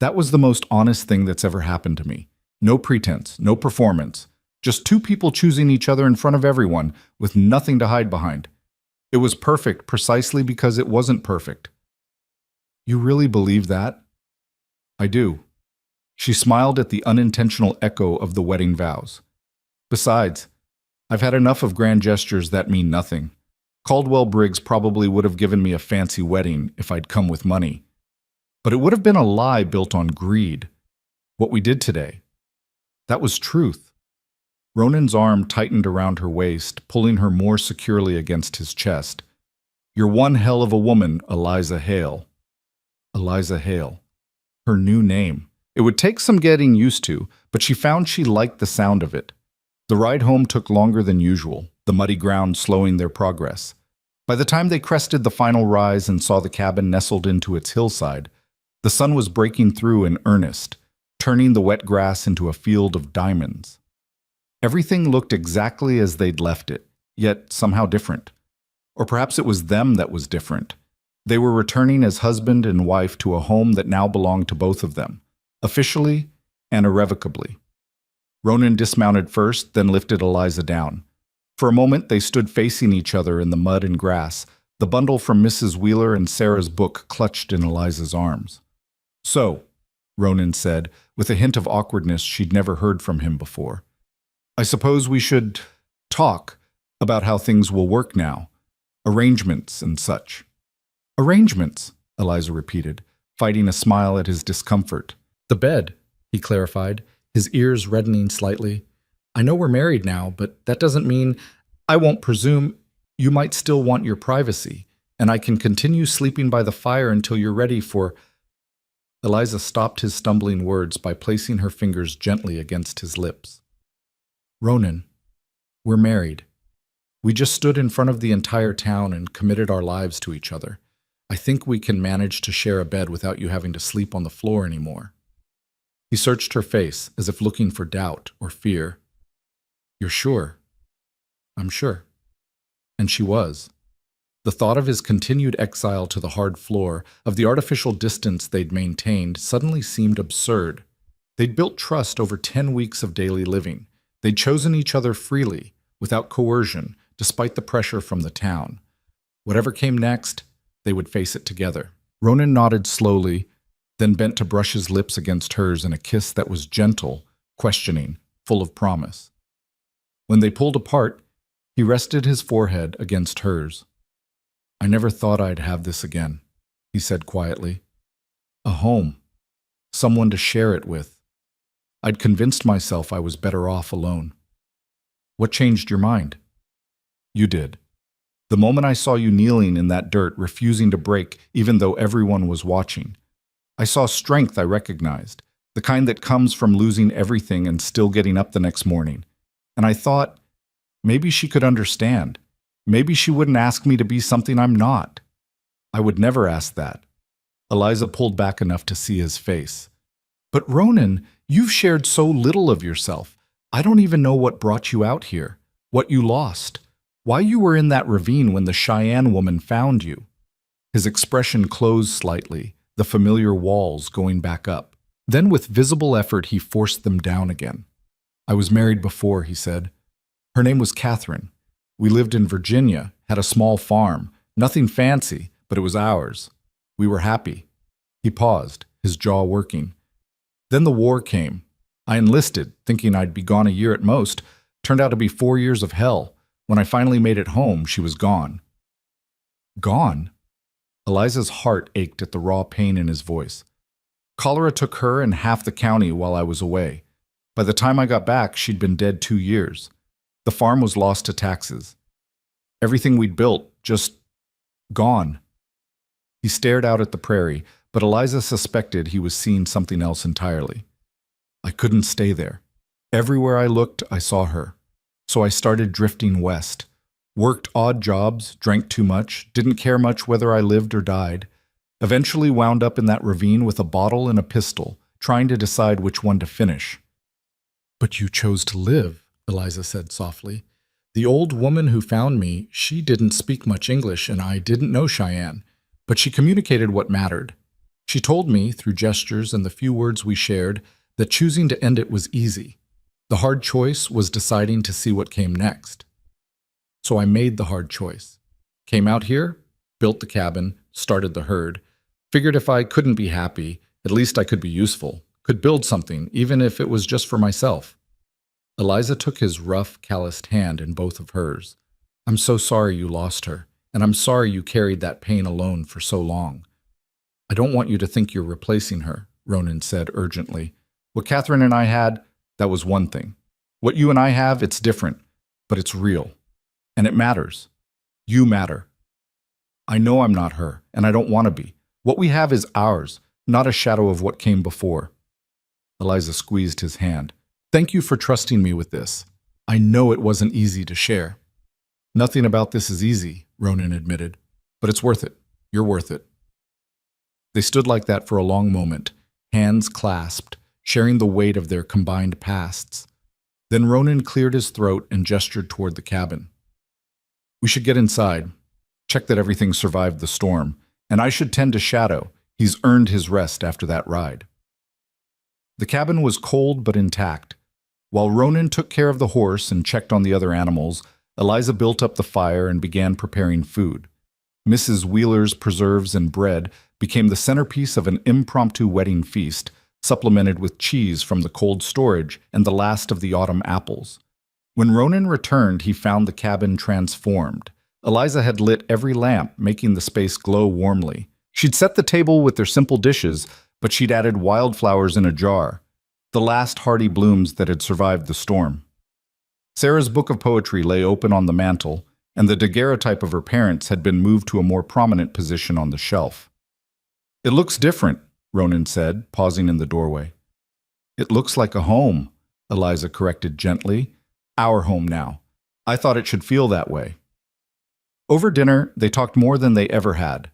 That was the most honest thing that's ever happened to me. No pretense, no performance. Just two people choosing each other in front of everyone, with nothing to hide behind. It was perfect precisely because it wasn't perfect. You really believe that? I do. She smiled at the unintentional echo of the wedding vows. Besides, I've had enough of grand gestures that mean nothing. Caldwell Briggs probably would have given me a fancy wedding if I'd come with money. But it would have been a lie built on greed. What we did today. That was truth. Ronan's arm tightened around her waist, pulling her more securely against his chest. You're one hell of a woman, Eliza Hale. Eliza Hale. Her new name. It would take some getting used to, but she found she liked the sound of it. The ride home took longer than usual, the muddy ground slowing their progress. By the time they crested the final rise and saw the cabin nestled into its hillside, the sun was breaking through in earnest, turning the wet grass into a field of diamonds. Everything looked exactly as they'd left it, yet somehow different. Or perhaps it was them that was different. They were returning as husband and wife to a home that now belonged to both of them, officially and irrevocably. Ronan dismounted first, then lifted Eliza down. For a moment they stood facing each other in the mud and grass, the bundle from Mrs. Wheeler and Sarah's book clutched in Eliza's arms. So, Ronan said, with a hint of awkwardness she'd never heard from him before, I suppose we should talk about how things will work now, arrangements and such. Arrangements, Eliza repeated, fighting a smile at his discomfort. The bed, he clarified, his ears reddening slightly. I know we're married now, but that doesn't mean I won't presume you might still want your privacy. And I can continue sleeping by the fire until you're ready for... Eliza stopped his stumbling words by placing her fingers gently against his lips. Ronan, we're married. We just stood in front of the entire town and committed our lives to each other. I think we can manage to share a bed without you having to sleep on the floor anymore. He searched her face as if looking for doubt or fear. You're sure? I'm sure. And she was. The thought of his continued exile to the hard floor, of the artificial distance they'd maintained, suddenly seemed absurd. They'd built trust over 10 weeks of daily living. They'd chosen each other freely, without coercion, despite the pressure from the town. Whatever came next, they would face it together. Ronan nodded slowly, then bent to brush his lips against hers in a kiss that was gentle, questioning, full of promise. When they pulled apart, he rested his forehead against hers. I never thought I'd have this again, he said quietly. A home. Someone to share it with. I'd convinced myself I was better off alone. What changed your mind? You did. The moment I saw you kneeling in that dirt, refusing to break, even though everyone was watching. I saw strength I recognized, the kind that comes from losing everything and still getting up the next morning. And I thought, maybe she could understand. Maybe she wouldn't ask me to be something I'm not. I would never ask that. Eliza pulled back enough to see his face. But Ronan, you've shared so little of yourself. I don't even know what brought you out here, what you lost, why you were in that ravine when the Cheyenne woman found you. His expression closed slightly, the familiar walls going back up. Then with visible effort he forced them down again. I was married before, he said. Her name was Catherine. We lived in Virginia, had a small farm, nothing fancy, but it was ours. We were happy. He paused, his jaw working. Then the war came. I enlisted, thinking I'd be gone a year at most. Turned out to be 4 years of hell. When I finally made it home, she was gone. Gone? Eliza's heart ached at the raw pain in his voice. Cholera took her and half the county while I was away. By the time I got back, she'd been dead 2 years. The farm was lost to taxes. Everything we'd built, just gone. He stared out at the prairie, but Eliza suspected he was seeing something else entirely. I couldn't stay there. Everywhere I looked, I saw her. So I started drifting west. Worked odd jobs, drank too much, didn't care much whether I lived or died. Eventually wound up in that ravine with a bottle and a pistol, trying to decide which one to finish. But you chose to live, Eliza said softly. The old woman who found me, she didn't speak much English and I didn't know Cheyenne, but she communicated what mattered. She told me, through gestures and the few words we shared, that choosing to end it was easy. The hard choice was deciding to see what came next. So I made the hard choice. Came out here, built the cabin, started the herd, figured if I couldn't be happy, at least I could be useful, could build something, even if it was just for myself. Eliza took his rough, calloused hand in both of hers. I'm so sorry you lost her, and I'm sorry you carried that pain alone for so long. I don't want you to think you're replacing her, Ronan said urgently. What Catherine and I had, that was one thing. What you and I have, it's different, but it's real. And it matters. You matter. I know I'm not her, and I don't want to be. What we have is ours, not a shadow of what came before. Eliza squeezed his hand. Thank you for trusting me with this. I know it wasn't easy to share. Nothing about this is easy, Ronan admitted, but it's worth it. You're worth it. They stood like that for a long moment, hands clasped, sharing the weight of their combined pasts. Then Ronan cleared his throat and gestured toward the cabin. We should get inside, check that everything survived the storm, and I should tend to Shadow. He's earned his rest after that ride. The cabin was cold but intact. While Ronan took care of the horse and checked on the other animals, Eliza built up the fire and began preparing food. Mrs. Wheeler's preserves and bread became the centerpiece of an impromptu wedding feast, supplemented with cheese from the cold storage and the last of the autumn apples. When Ronan returned, he found the cabin transformed. Eliza had lit every lamp, making the space glow warmly. She'd set the table with their simple dishes, but she'd added wildflowers in a jar, the last hardy blooms that had survived the storm. Sarah's book of poetry lay open on the mantel, and the daguerreotype of her parents had been moved to a more prominent position on the shelf. "It looks different," Ronan said, pausing in the doorway. "It looks like a home," Eliza corrected gently. "Our home now. I thought it should feel that way." Over dinner, they talked more than they ever had.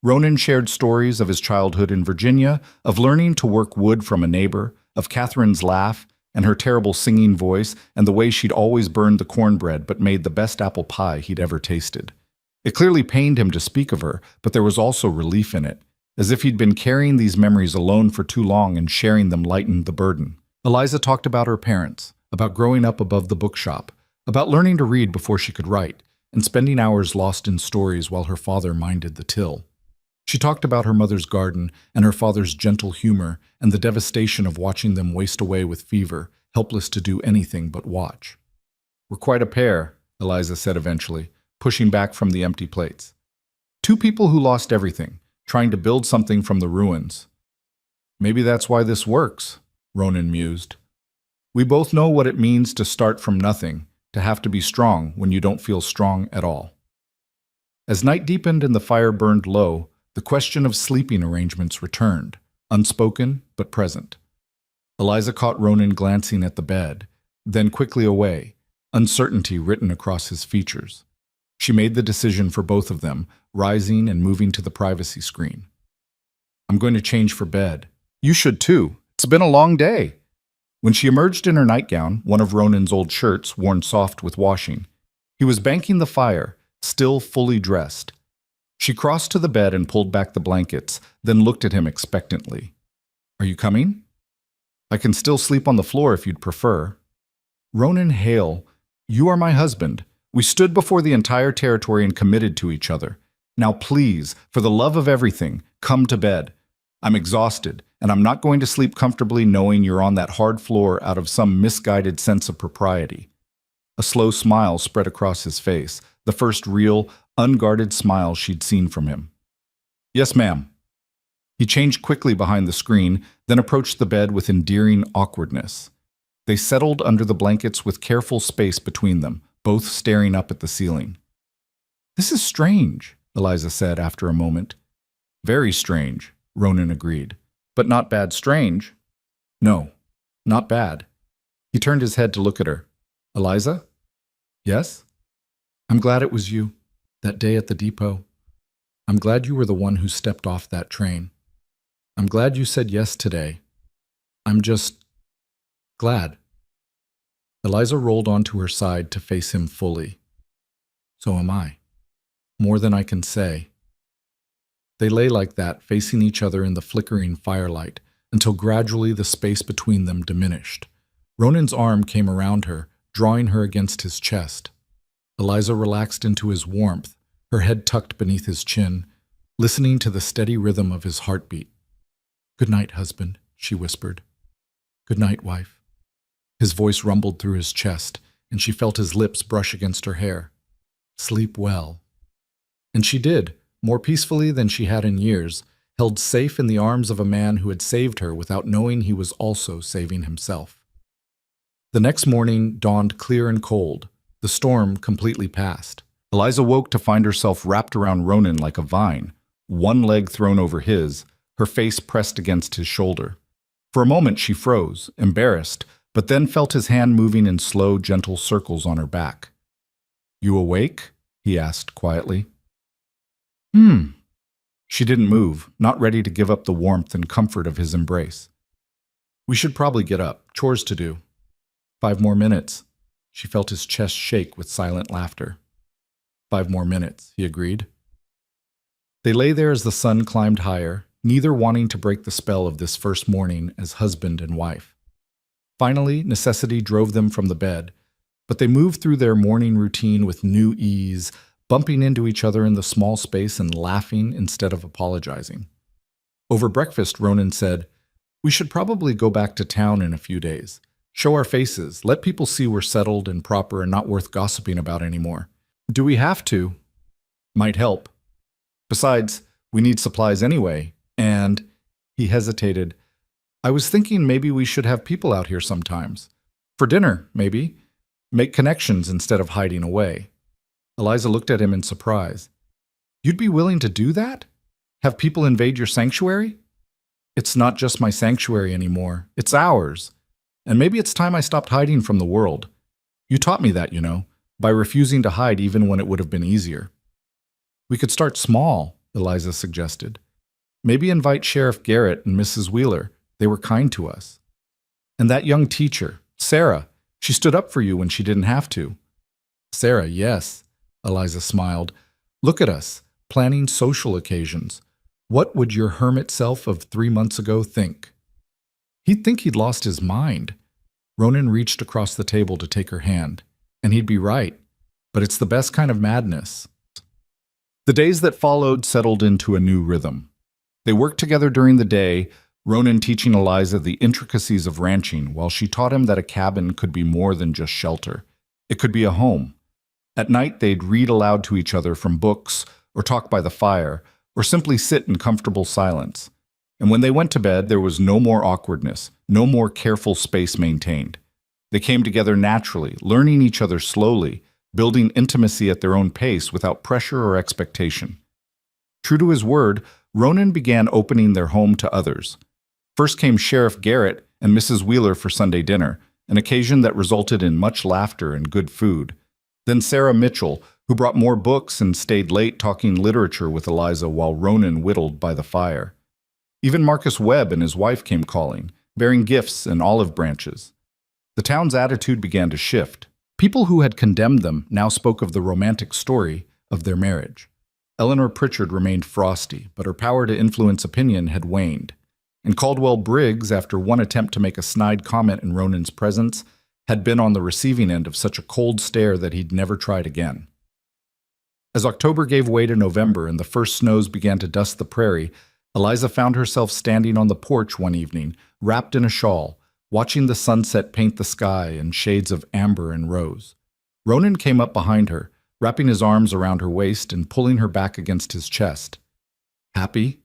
Ronan shared stories of his childhood in Virginia, of learning to work wood from a neighbor, of Catherine's laugh and her terrible singing voice, and the way she'd always burned the cornbread but made the best apple pie he'd ever tasted. It clearly pained him to speak of her, but there was also relief in it, as if he'd been carrying these memories alone for too long and sharing them lightened the burden. Eliza talked about her parents, about growing up above the bookshop, about learning to read before she could write, and spending hours lost in stories while her father minded the till. She talked about her mother's garden and her father's gentle humor and the devastation of watching them waste away with fever, helpless to do anything but watch. "We're quite a pair," Eliza said eventually, pushing back from the empty plates. "Two people who lost everything, trying to build something from the ruins." "Maybe that's why this works," Ronan mused. "We both know what it means to start from nothing, to have to be strong when you don't feel strong at all." As night deepened and the fire burned low, the question of sleeping arrangements returned, unspoken but present. Eliza caught Ronan glancing at the bed, then quickly away, uncertainty written across his features. She made the decision for both of them, rising and moving to the privacy screen. "I'm going to change for bed. You should too. It's been a long day." When she emerged in her nightgown, one of Ronan's old shirts worn soft with washing, he was banking the fire, still fully dressed. She crossed to the bed and pulled back the blankets, then looked at him expectantly. "Are you coming?" "I can still sleep on the floor if you'd prefer." "Ronan Hale, you are my husband. We stood before the entire territory and committed to each other. Now please, for the love of everything, come to bed. I'm exhausted, and I'm not going to sleep comfortably knowing you're on that hard floor out of some misguided sense of propriety." A slow smile spread across his face, the first real, unguarded smile she'd seen from him. "Yes, ma'am." He changed quickly behind the screen, then approached the bed with endearing awkwardness. They settled under the blankets with careful space between them, both staring up at the ceiling. "This is strange," Eliza said after a moment. "Very strange," Ronan agreed. "But not bad strange." "No, not bad." He turned his head to look at her. "Eliza?" "Yes?" "I'm glad it was you. That day at the depot. I'm glad you were the one who stepped off that train. I'm glad you said yes today. I'm just glad." Eliza rolled onto her side to face him fully. "So am I. More than I can say." They lay like that, facing each other in the flickering firelight, until gradually the space between them diminished. Ronan's arm came around her, drawing her against his chest. Eliza relaxed into his warmth, her head tucked beneath his chin, listening to the steady rhythm of his heartbeat. "Good night, husband," she whispered. "Good night, wife." His voice rumbled through his chest, and she felt his lips brush against her hair. "Sleep well." And she did, more peacefully than she had in years, held safe in the arms of a man who had saved her without knowing he was also saving himself. The next morning dawned clear and cold. The storm completely passed. Eliza woke to find herself wrapped around Ronan like a vine, one leg thrown over his, her face pressed against his shoulder. For a moment she froze, embarrassed, but then felt his hand moving in slow, gentle circles on her back. "You awake?" he asked quietly. She didn't move, not ready to give up the warmth and comfort of his embrace. "We should probably get up. Chores to do." 5 more minutes." She felt his chest shake with silent laughter. 5 more minutes, he agreed. They lay there as the sun climbed higher, neither wanting to break the spell of this first morning as husband and wife. Finally, necessity drove them from the bed, but they moved through their morning routine with new ease, bumping into each other in the small space and laughing instead of apologizing. Over breakfast, Ronan said, "We should probably go back to town in a few days. Show our faces, let people see we're settled and proper and not worth gossiping about anymore." "Do we have to?" "Might help. Besides, we need supplies anyway, and—" he hesitated. "I was thinking maybe we should have people out here sometimes. For dinner, maybe. Make connections instead of hiding away." Eliza looked at him in surprise. You'd be willing to do that? Have people invade your sanctuary? It's not just my sanctuary anymore. It's ours. And maybe it's time I stopped hiding from the world. You taught me that, by refusing to hide even when it would have been easier. We could start small, Eliza suggested. Maybe invite Sheriff Garrett and Mrs. Wheeler. They were kind to us. And that young teacher, Sarah, she stood up for you when she didn't have to. Sarah, yes, Eliza smiled. Look at us, planning social occasions. What would your hermit self of 3 months ago think? He'd think he'd lost his mind. Ronan reached across the table to take her hand. And he'd be right. But it's the best kind of madness. The days that followed settled into a new rhythm. They worked together during the day, Ronan teaching Eliza the intricacies of ranching while she taught him that a cabin could be more than just shelter. It could be a home. At night, they'd read aloud to each other from books, or talk by the fire, or simply sit in comfortable silence. And when they went to bed, there was no more awkwardness, no more careful space maintained. They came together naturally, learning each other slowly, building intimacy at their own pace without pressure or expectation. True to his word, Ronan began opening their home to others. First came Sheriff Garrett and Mrs. Wheeler for Sunday dinner, an occasion that resulted in much laughter and good food. Then Sarah Mitchell, who brought more books and stayed late talking literature with Eliza while Ronan whittled by the fire. Even Marcus Webb and his wife came calling, bearing gifts and olive branches. The town's attitude began to shift. People who had condemned them now spoke of the romantic story of their marriage. Eleanor Pritchard remained frosty, but her power to influence opinion had waned. And Caldwell Briggs, after one attempt to make a snide comment in Ronan's presence, had been on the receiving end of such a cold stare that he'd never tried again. As October gave way to November and the first snows began to dust the prairie, Eliza found herself standing on the porch one evening, wrapped in a shawl, watching the sunset paint the sky in shades of amber and rose. Ronan came up behind her, wrapping his arms around her waist and pulling her back against his chest. "Happy?"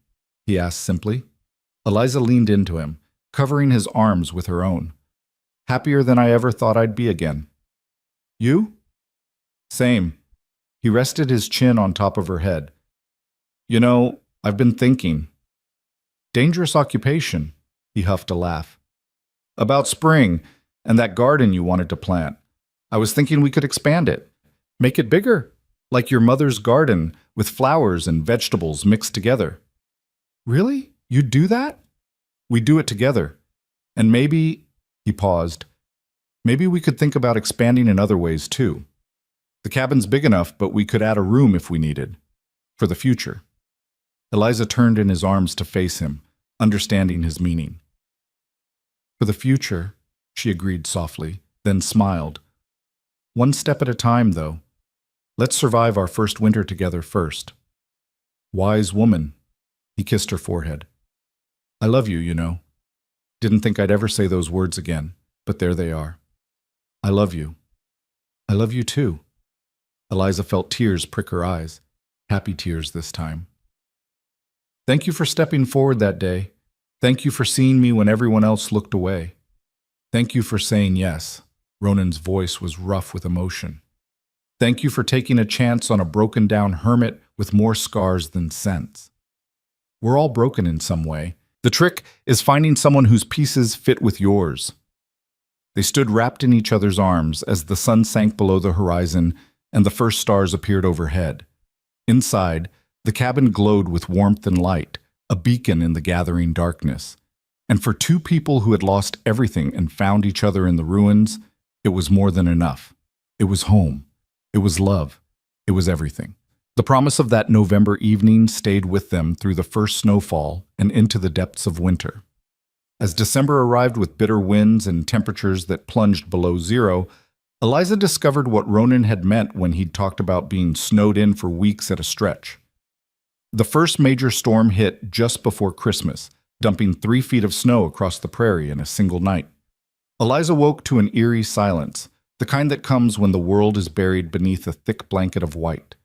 he asked simply. Eliza leaned into him, covering his arms with her own. "Happier than I ever thought I'd be again." "You?" "Same." He rested his chin on top of her head. I've been thinking." "Dangerous occupation," he huffed a laugh. "About spring and that garden you wanted to plant. I was thinking we could expand it. Make it bigger, like your mother's garden, with flowers and vegetables mixed together." "Really? You'd do that?" "We do it together. And maybe," he paused, "maybe we could think about expanding in other ways too. The cabin's big enough, but we could add a room if we needed. For the future." Eliza turned in his arms to face him, understanding his meaning. "For the future," she agreed softly, then smiled. "One step at a time, though. Let's survive our first winter together first." "Wise woman." He kissed her forehead. "I love you, Didn't think I'd ever say those words again, but there they are. I love you. I love you too." Eliza felt tears prick her eyes, happy tears this time. "Thank you for stepping forward that day. Thank you for seeing me when everyone else looked away. Thank you for saying yes." Ronan's voice was rough with emotion. "Thank you for taking a chance on a broken-down hermit with more scars than sense. We're all broken in some way. The trick is finding someone whose pieces fit with yours." They stood wrapped in each other's arms as the sun sank below the horizon and the first stars appeared overhead. Inside, the cabin glowed with warmth and light, a beacon in the gathering darkness. And for two people who had lost everything and found each other in the ruins, it was more than enough. It was home. It was love. It was everything. The promise of that November evening stayed with them through the first snowfall and into the depths of winter. As December arrived with bitter winds and temperatures that plunged below zero, Eliza discovered what Ronan had meant when he'd talked about being snowed in for weeks at a stretch. The first major storm hit just before Christmas, dumping 3 feet of snow across the prairie in a single night. Eliza woke to an eerie silence, the kind that comes when the world is buried beneath a thick blanket of white.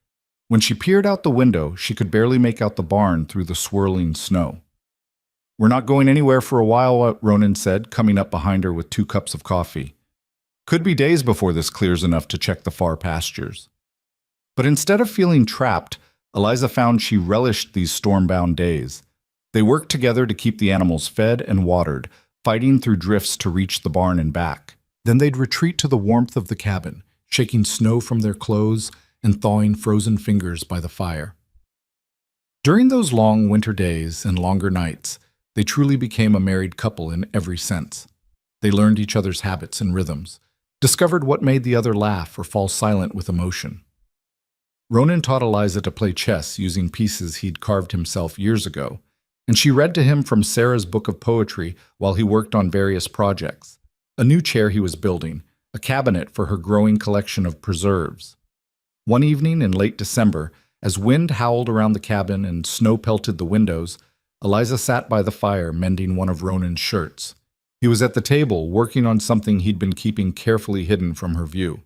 When she peered out the window, she could barely make out the barn through the swirling snow. "We're not going anywhere for a while," Ronan said, coming up behind her with 2 cups of coffee. "Could be days before this clears enough to check the far pastures." But instead of feeling trapped, Eliza found she relished these storm-bound days. They worked together to keep the animals fed and watered, fighting through drifts to reach the barn and back. Then they'd retreat to the warmth of the cabin, shaking snow from their clothes and thawing frozen fingers by the fire. During those long winter days and longer nights, they truly became a married couple in every sense. They learned each other's habits and rhythms, discovered what made the other laugh or fall silent with emotion. Ronan taught Eliza to play chess using pieces he'd carved himself years ago, and she read to him from Sarah's book of poetry while he worked on various projects. A new chair he was building, a cabinet for her growing collection of preserves. One evening in late December, as wind howled around the cabin and snow pelted the windows, Eliza sat by the fire mending one of Ronan's shirts. He was at the table, working on something he'd been keeping carefully hidden from her view.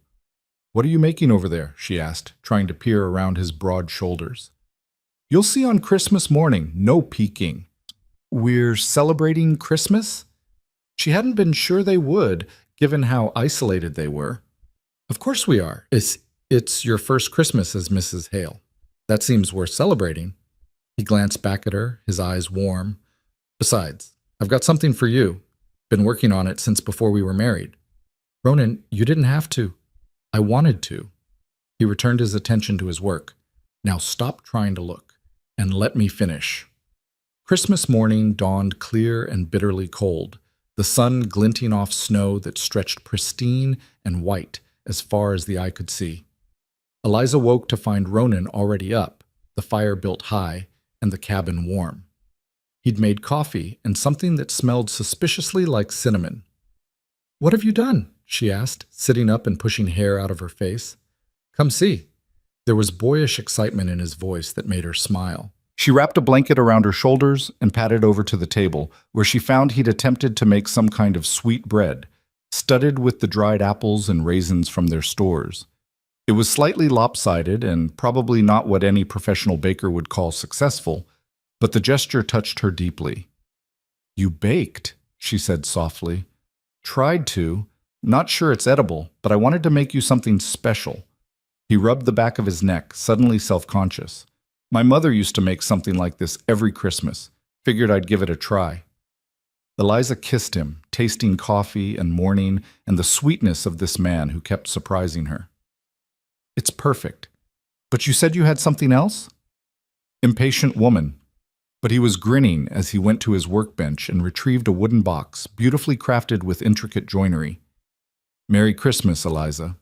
"What are you making over there?" she asked, trying to peer around his broad shoulders. "You'll see on Christmas morning, no peeking." "We're celebrating Christmas?" She hadn't been sure they would, given how isolated they were. "Of course we are. It's your first Christmas as Mrs. Hale. That seems worth celebrating." He glanced back at her, his eyes warm. "Besides, I've got something for you. Been working on it since before we were married." "Ronan, you didn't have to." "I wanted to." He returned his attention to his work. "Now stop trying to look, and let me finish." Christmas morning dawned clear and bitterly cold, the sun glinting off snow that stretched pristine and white as far as the eye could see. Eliza woke to find Ronan already up, the fire built high, and the cabin warm. He'd made coffee and something that smelled suspiciously like cinnamon. "What have you done?" she asked, sitting up and pushing hair out of her face. "Come see." There was boyish excitement in his voice that made her smile. She wrapped a blanket around her shoulders and padded over to the table, where she found he'd attempted to make some kind of sweet bread, studded with the dried apples and raisins from their stores. It was slightly lopsided and probably not what any professional baker would call successful, but the gesture touched her deeply. "You baked," she said softly. "Tried to. Not sure it's edible, but I wanted to make you something special." He rubbed the back of his neck, suddenly self-conscious. "My mother used to make something like this every Christmas. Figured I'd give it a try." Eliza kissed him, tasting coffee and morning and the sweetness of this man who kept surprising her. "It's perfect. But you said you had something else?" Impatient woman. But he was grinning as he went to his workbench and retrieved a wooden box, beautifully crafted with intricate joinery. "Merry Christmas, Eliza."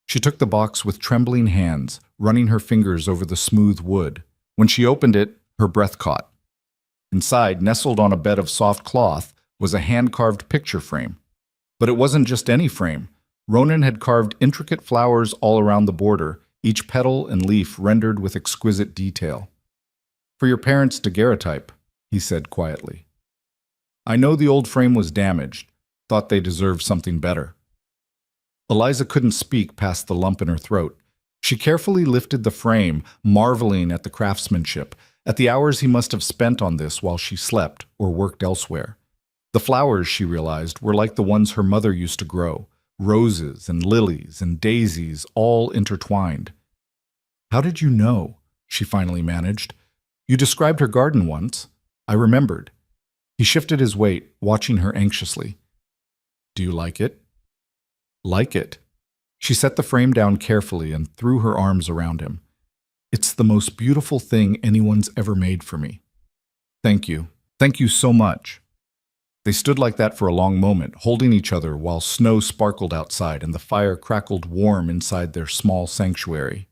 She took the box with trembling hands, running her fingers over the smooth wood. When she opened it, her breath caught. Inside, nestled on a bed of soft cloth, was a hand-carved picture frame. But it wasn't just any frame. Ronan had carved intricate flowers all around the border, each petal and leaf rendered with exquisite detail. "For your parents' daguerreotype," he said quietly. "I know the old frame was damaged. Thought they deserved something better." Eliza couldn't speak past the lump in her throat. She carefully lifted the frame, marveling at the craftsmanship, at the hours he must have spent on this while she slept or worked elsewhere. The flowers, she realized, were like the ones her mother used to grow, roses and lilies and daisies all intertwined. "How did you know?" she finally managed. "You described her garden once. I remembered." He shifted his weight, watching her anxiously. "Do you like it?" "Like it." She set the frame down carefully and threw her arms around him. "It's the most beautiful thing anyone's ever made for me." "Thank you. Thank you so much." They stood like that for a long moment, holding each other while snow sparkled outside and the fire crackled warm inside their small sanctuary.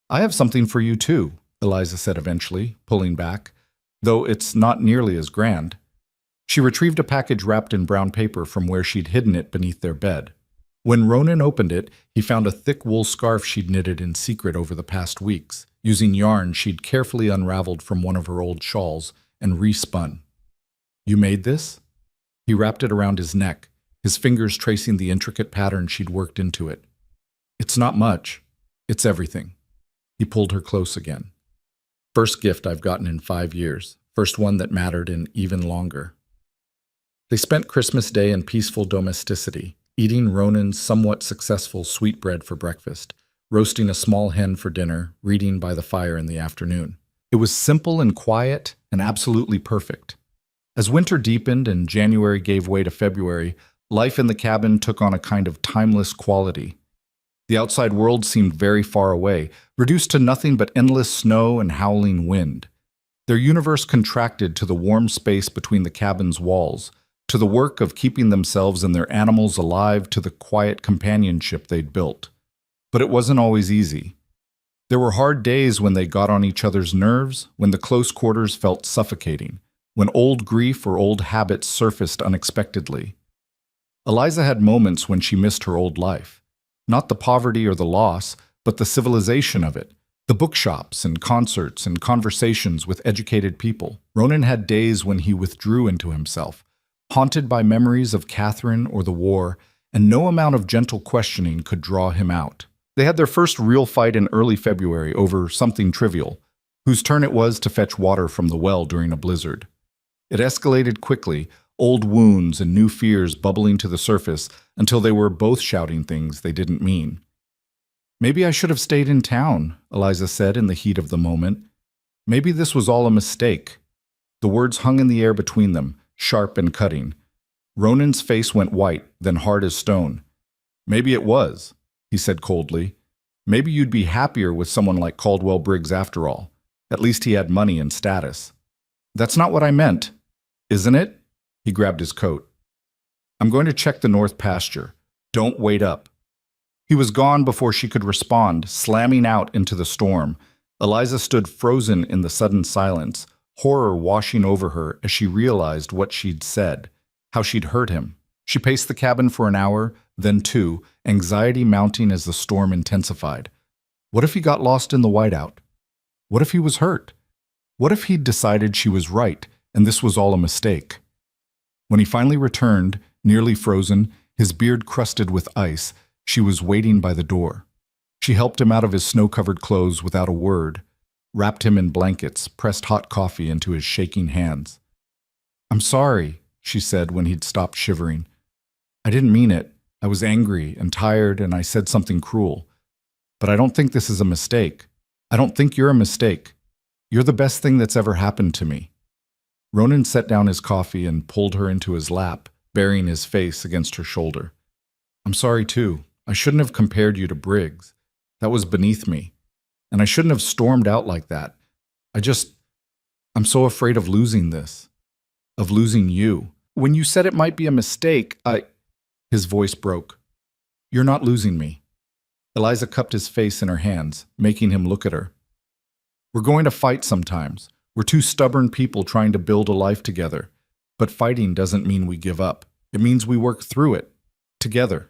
"I have something for you too," Eliza said eventually, pulling back, "though it's not nearly as grand." She retrieved a package wrapped in brown paper from where she'd hidden it beneath their bed. When Ronan opened it, he found a thick wool scarf she'd knitted in secret over the past weeks, using yarn she'd carefully unraveled from one of her old shawls and respun. "You made this?" He wrapped it around his neck, his fingers tracing the intricate pattern she'd worked into it. "It's not much. It's everything." He pulled her close again. "First gift I've gotten in 5 years. First one that mattered in even longer." They spent Christmas Day in peaceful domesticity, eating Ronan's somewhat successful sweetbread for breakfast, roasting a small hen for dinner, reading by the fire in the afternoon. It was simple and quiet and absolutely perfect. As winter deepened and January gave way to February, life in the cabin took on a kind of timeless quality. The outside world seemed very far away, reduced to nothing but endless snow and howling wind. Their universe contracted to the warm space between the cabin's walls, to the work of keeping themselves and their animals alive, to the quiet companionship they'd built. But it wasn't always easy. There were hard days when they got on each other's nerves, when the close quarters felt suffocating, when old grief or old habits surfaced unexpectedly. Eliza had moments when she missed her old life. Not the poverty or the loss, but the civilization of it. The bookshops and concerts and conversations with educated people. Ronan had days when he withdrew into himself, haunted by memories of Catherine or the war, and no amount of gentle questioning could draw him out. They had their first real fight in early February over something trivial, whose turn it was to fetch water from the well during a blizzard. It escalated quickly, old wounds and new fears bubbling to the surface until they were both shouting things they didn't mean. "Maybe I should have stayed in town," Eliza said in the heat of the moment. Maybe this was all a mistake. The words hung in the air between them, sharp and cutting. Ronan's face went white, then hard as stone. "Maybe it was," he said coldly. "Maybe you'd be happier with someone like Caldwell Briggs after all. At least he had money and status." "That's not what I meant." "Isn't it?" He grabbed his coat. "I'm going to check the north pasture. Don't wait up." He was gone before she could respond, slamming out into the storm. Eliza stood frozen in the sudden silence, horror washing over her as she realized what she'd said, how she'd hurt him. She paced the cabin for an hour, then two, anxiety mounting as the storm intensified. What if he got lost in the whiteout? What if he was hurt? What if he'd decided she was right, and this was all a mistake? When he finally returned, nearly frozen, his beard crusted with ice, she was waiting by the door. She helped him out of his snow-covered clothes without a word, wrapped him in blankets, pressed hot coffee into his shaking hands. "I'm sorry," she said when he'd stopped shivering. "I didn't mean it. I was angry and tired, and I said something cruel. But I don't think this is a mistake. I don't think you're a mistake. You're the best thing that's ever happened to me." Ronan set down his coffee and pulled her into his lap, burying his face against her shoulder. "I'm sorry, too. I shouldn't have compared you to Briggs. That was beneath me. And I shouldn't have stormed out like that. I'm so afraid of losing this. Of losing you. When you said it might be a mistake, His voice broke. "You're not losing me." Eliza cupped his face in her hands, making him look at her. "We're going to fight sometimes. We're two stubborn people trying to build a life together. But fighting doesn't mean we give up. It means we work through it. Together."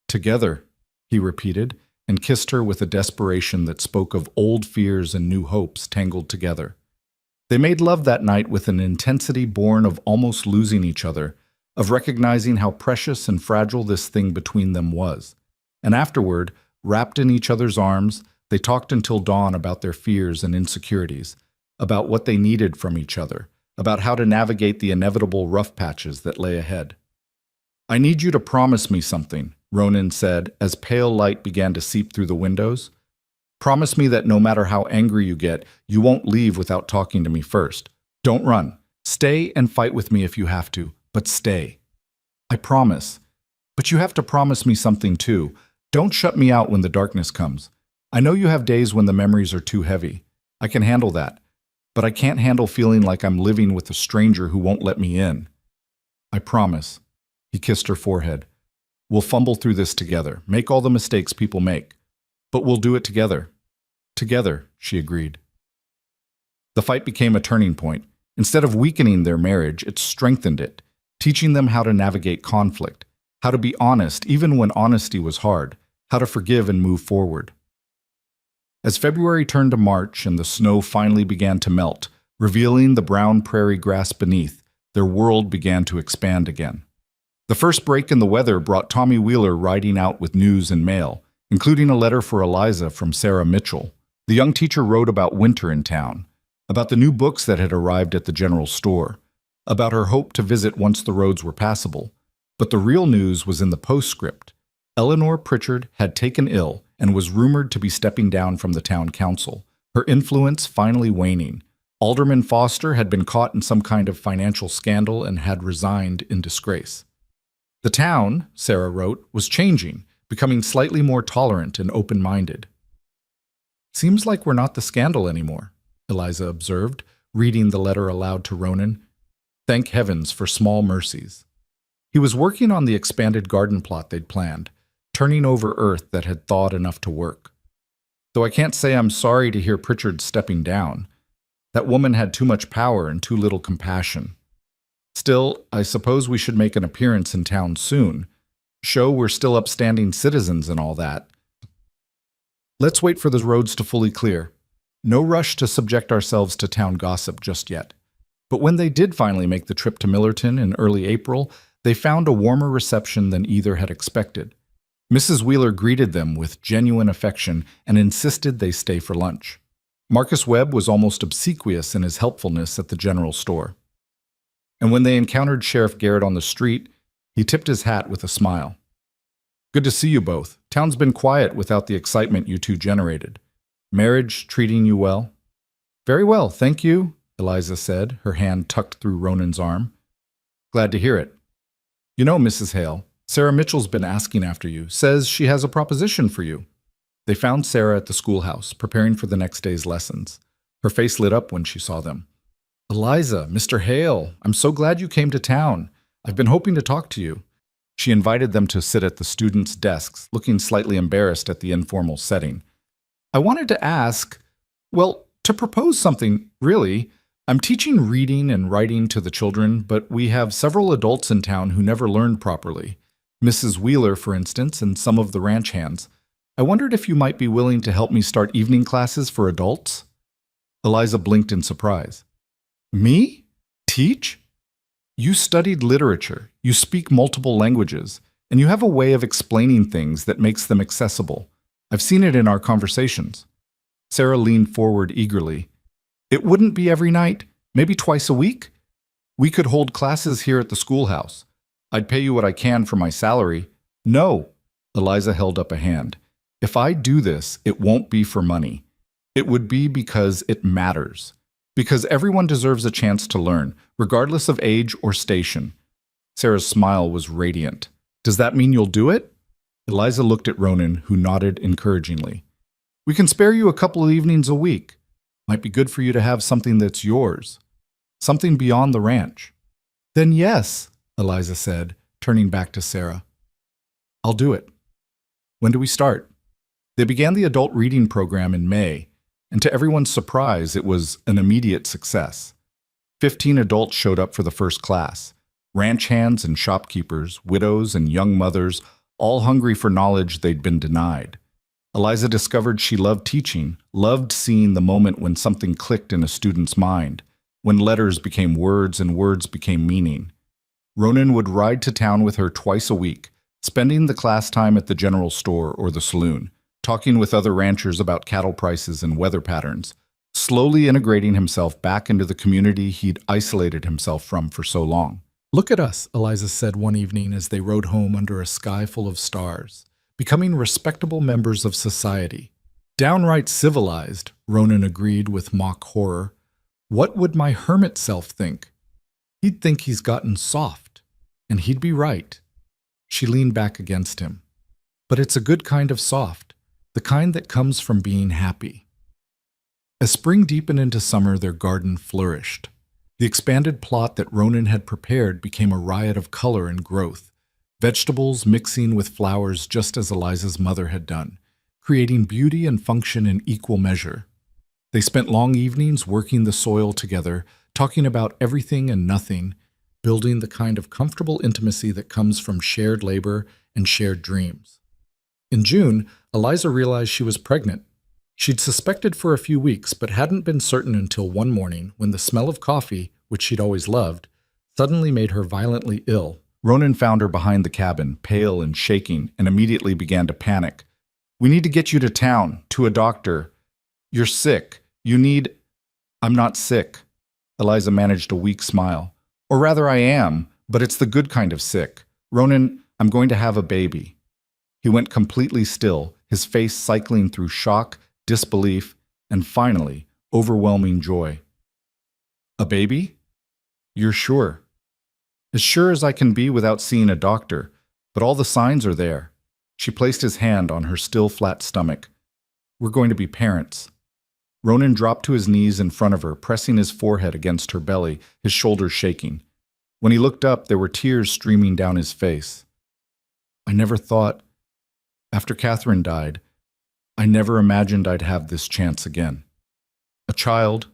"Together," he repeated, and kissed her with a desperation that spoke of old fears and new hopes tangled together. They made love that night with an intensity born of almost losing each other, of recognizing how precious and fragile this thing between them was. And afterward, wrapped in each other's arms, they talked until dawn about their fears and insecurities, about what they needed from each other, about how to navigate the inevitable rough patches that lay ahead. "I need you to promise me something," Ronan said as pale light began to seep through the windows. "Promise me that no matter how angry you get, you won't leave without talking to me first. Don't run. Stay and fight with me if you have to, but stay." "I promise. But you have to promise me something too. Don't shut me out when the darkness comes. I know you have days when the memories are too heavy. I can handle that. But I can't handle feeling like I'm living with a stranger who won't let me in." "I promise." He kissed her forehead. "We'll fumble through this together, make all the mistakes people make. But we'll do it together." "Together," she agreed. The fight became a turning point. Instead of weakening their marriage, it strengthened it, teaching them how to navigate conflict, how to be honest even when honesty was hard, how to forgive and move forward. As February turned to March and the snow finally began to melt, revealing the brown prairie grass beneath, their world began to expand again. The first break in the weather brought Tommy Wheeler riding out with news and mail, including a letter for Eliza from Sarah Mitchell. The young teacher wrote about winter in town, about the new books that had arrived at the general store, about her hope to visit once the roads were passable. But the real news was in the postscript. Eleanor Pritchard had taken ill and was rumored to be stepping down from the town council, her influence finally waning. Alderman Foster had been caught in some kind of financial scandal and had resigned in disgrace. The town, Sarah wrote, was changing, becoming slightly more tolerant and open-minded. "Seems like we're not the scandal anymore," Eliza observed, reading the letter aloud to Ronan. Thank heavens for small mercies. He was working on the expanded garden plot they'd planned, turning over earth that had thawed enough to work. "Though I can't say I'm sorry to hear Pritchard stepping down. That woman had too much power and too little compassion. Still, I suppose we should make an appearance in town soon. Show we're still upstanding citizens and all that. Let's wait for the roads to fully clear. No rush to subject ourselves to town gossip just yet." But when they did finally make the trip to Millerton in early April, they found a warmer reception than either had expected. Mrs. Wheeler greeted them with genuine affection and insisted they stay for lunch. Marcus Webb was almost obsequious in his helpfulness at the general store. And when they encountered Sheriff Garrett on the street, he tipped his hat with a smile. "Good to see you both. Town's been quiet without the excitement you two generated. Marriage treating you well?" "Very well, thank you," Eliza said, her hand tucked through Ronan's arm. "Glad to hear it. You know, Mrs. Hale, Sarah Mitchell's been asking after you, says she has a proposition for you." They found Sarah at the schoolhouse, preparing for the next day's lessons. Her face lit up when she saw them. "Eliza, Mr. Hale, I'm so glad you came to town. I've been hoping to talk to you." She invited them to sit at the students' desks, looking slightly embarrassed at the informal setting. "I wanted to ask, well, to propose something, really. I'm teaching reading and writing to the children, but we have several adults in town who never learned properly. Mrs. Wheeler, for instance, and some of the ranch hands. I wondered if you might be willing to help me start evening classes for adults." Eliza blinked in surprise. "Me? Teach? You studied literature, you speak multiple languages, and you have a way of explaining things that makes them accessible. I've seen it in our conversations." Sarah leaned forward eagerly. "It wouldn't be every night, maybe twice a week? We could hold classes here at the schoolhouse. I'd pay you what I can for my salary." "No," Eliza held up a hand. "If I do this, it won't be for money. It would be because it matters. Because everyone deserves a chance to learn, regardless of age or station." Sarah's smile was radiant. "Does that mean you'll do it?" Eliza looked at Ronan, who nodded encouragingly. "We can spare you a couple of evenings a week. Might be good for you to have something that's yours. Something beyond the ranch." "Then yes," Eliza said, turning back to Sarah. "I'll do it. When do we start?" They began the adult reading program in May, and to everyone's surprise, it was an immediate success. 15 adults showed up for the first class. Ranch hands and shopkeepers, widows and young mothers, all hungry for knowledge they'd been denied. Eliza discovered she loved teaching, loved seeing the moment when something clicked in a student's mind, when letters became words and words became meaning. Ronan would ride to town with her twice a week, spending the class time at the general store or the saloon, talking with other ranchers about cattle prices and weather patterns, slowly integrating himself back into the community he'd isolated himself from for so long. "Look at us," Eliza said one evening as they rode home under a sky full of stars, becoming respectable members of society. "Downright civilized," Ronan agreed with mock horror. "What would my hermit self think? He'd think he's gotten soft, and he'd be right." She leaned back against him. "But it's a good kind of soft, the kind that comes from being happy." As spring deepened into summer, their garden flourished. The expanded plot that Ronan had prepared became a riot of color and growth, vegetables mixing with flowers just as Eliza's mother had done, creating beauty and function in equal measure. They spent long evenings working the soil together, talking about everything and nothing, building the kind of comfortable intimacy that comes from shared labor and shared dreams. In June, Eliza realized she was pregnant. She'd suspected for a few weeks, but hadn't been certain until one morning when the smell of coffee, which she'd always loved, suddenly made her violently ill. Ronan found her behind the cabin, pale and shaking, and immediately began to panic. "We need to get you to town, to a doctor. You're sick. You need—" "I'm not sick." Eliza managed a weak smile. "Or rather I am, but it's the good kind of sick. Ronan, I'm going to have a baby." He went completely still, his face cycling through shock, disbelief, and finally, overwhelming joy. A baby? You're sure? As sure as I can be without seeing a doctor, but all the signs are there. She placed his hand on her still flat stomach. We're going to be parents. Ronan dropped to his knees in front of her, pressing his forehead against her belly, his shoulders shaking. When he looked up, there were tears streaming down his face. I never thought, after Catherine died, I never imagined I'd have this chance again. A child,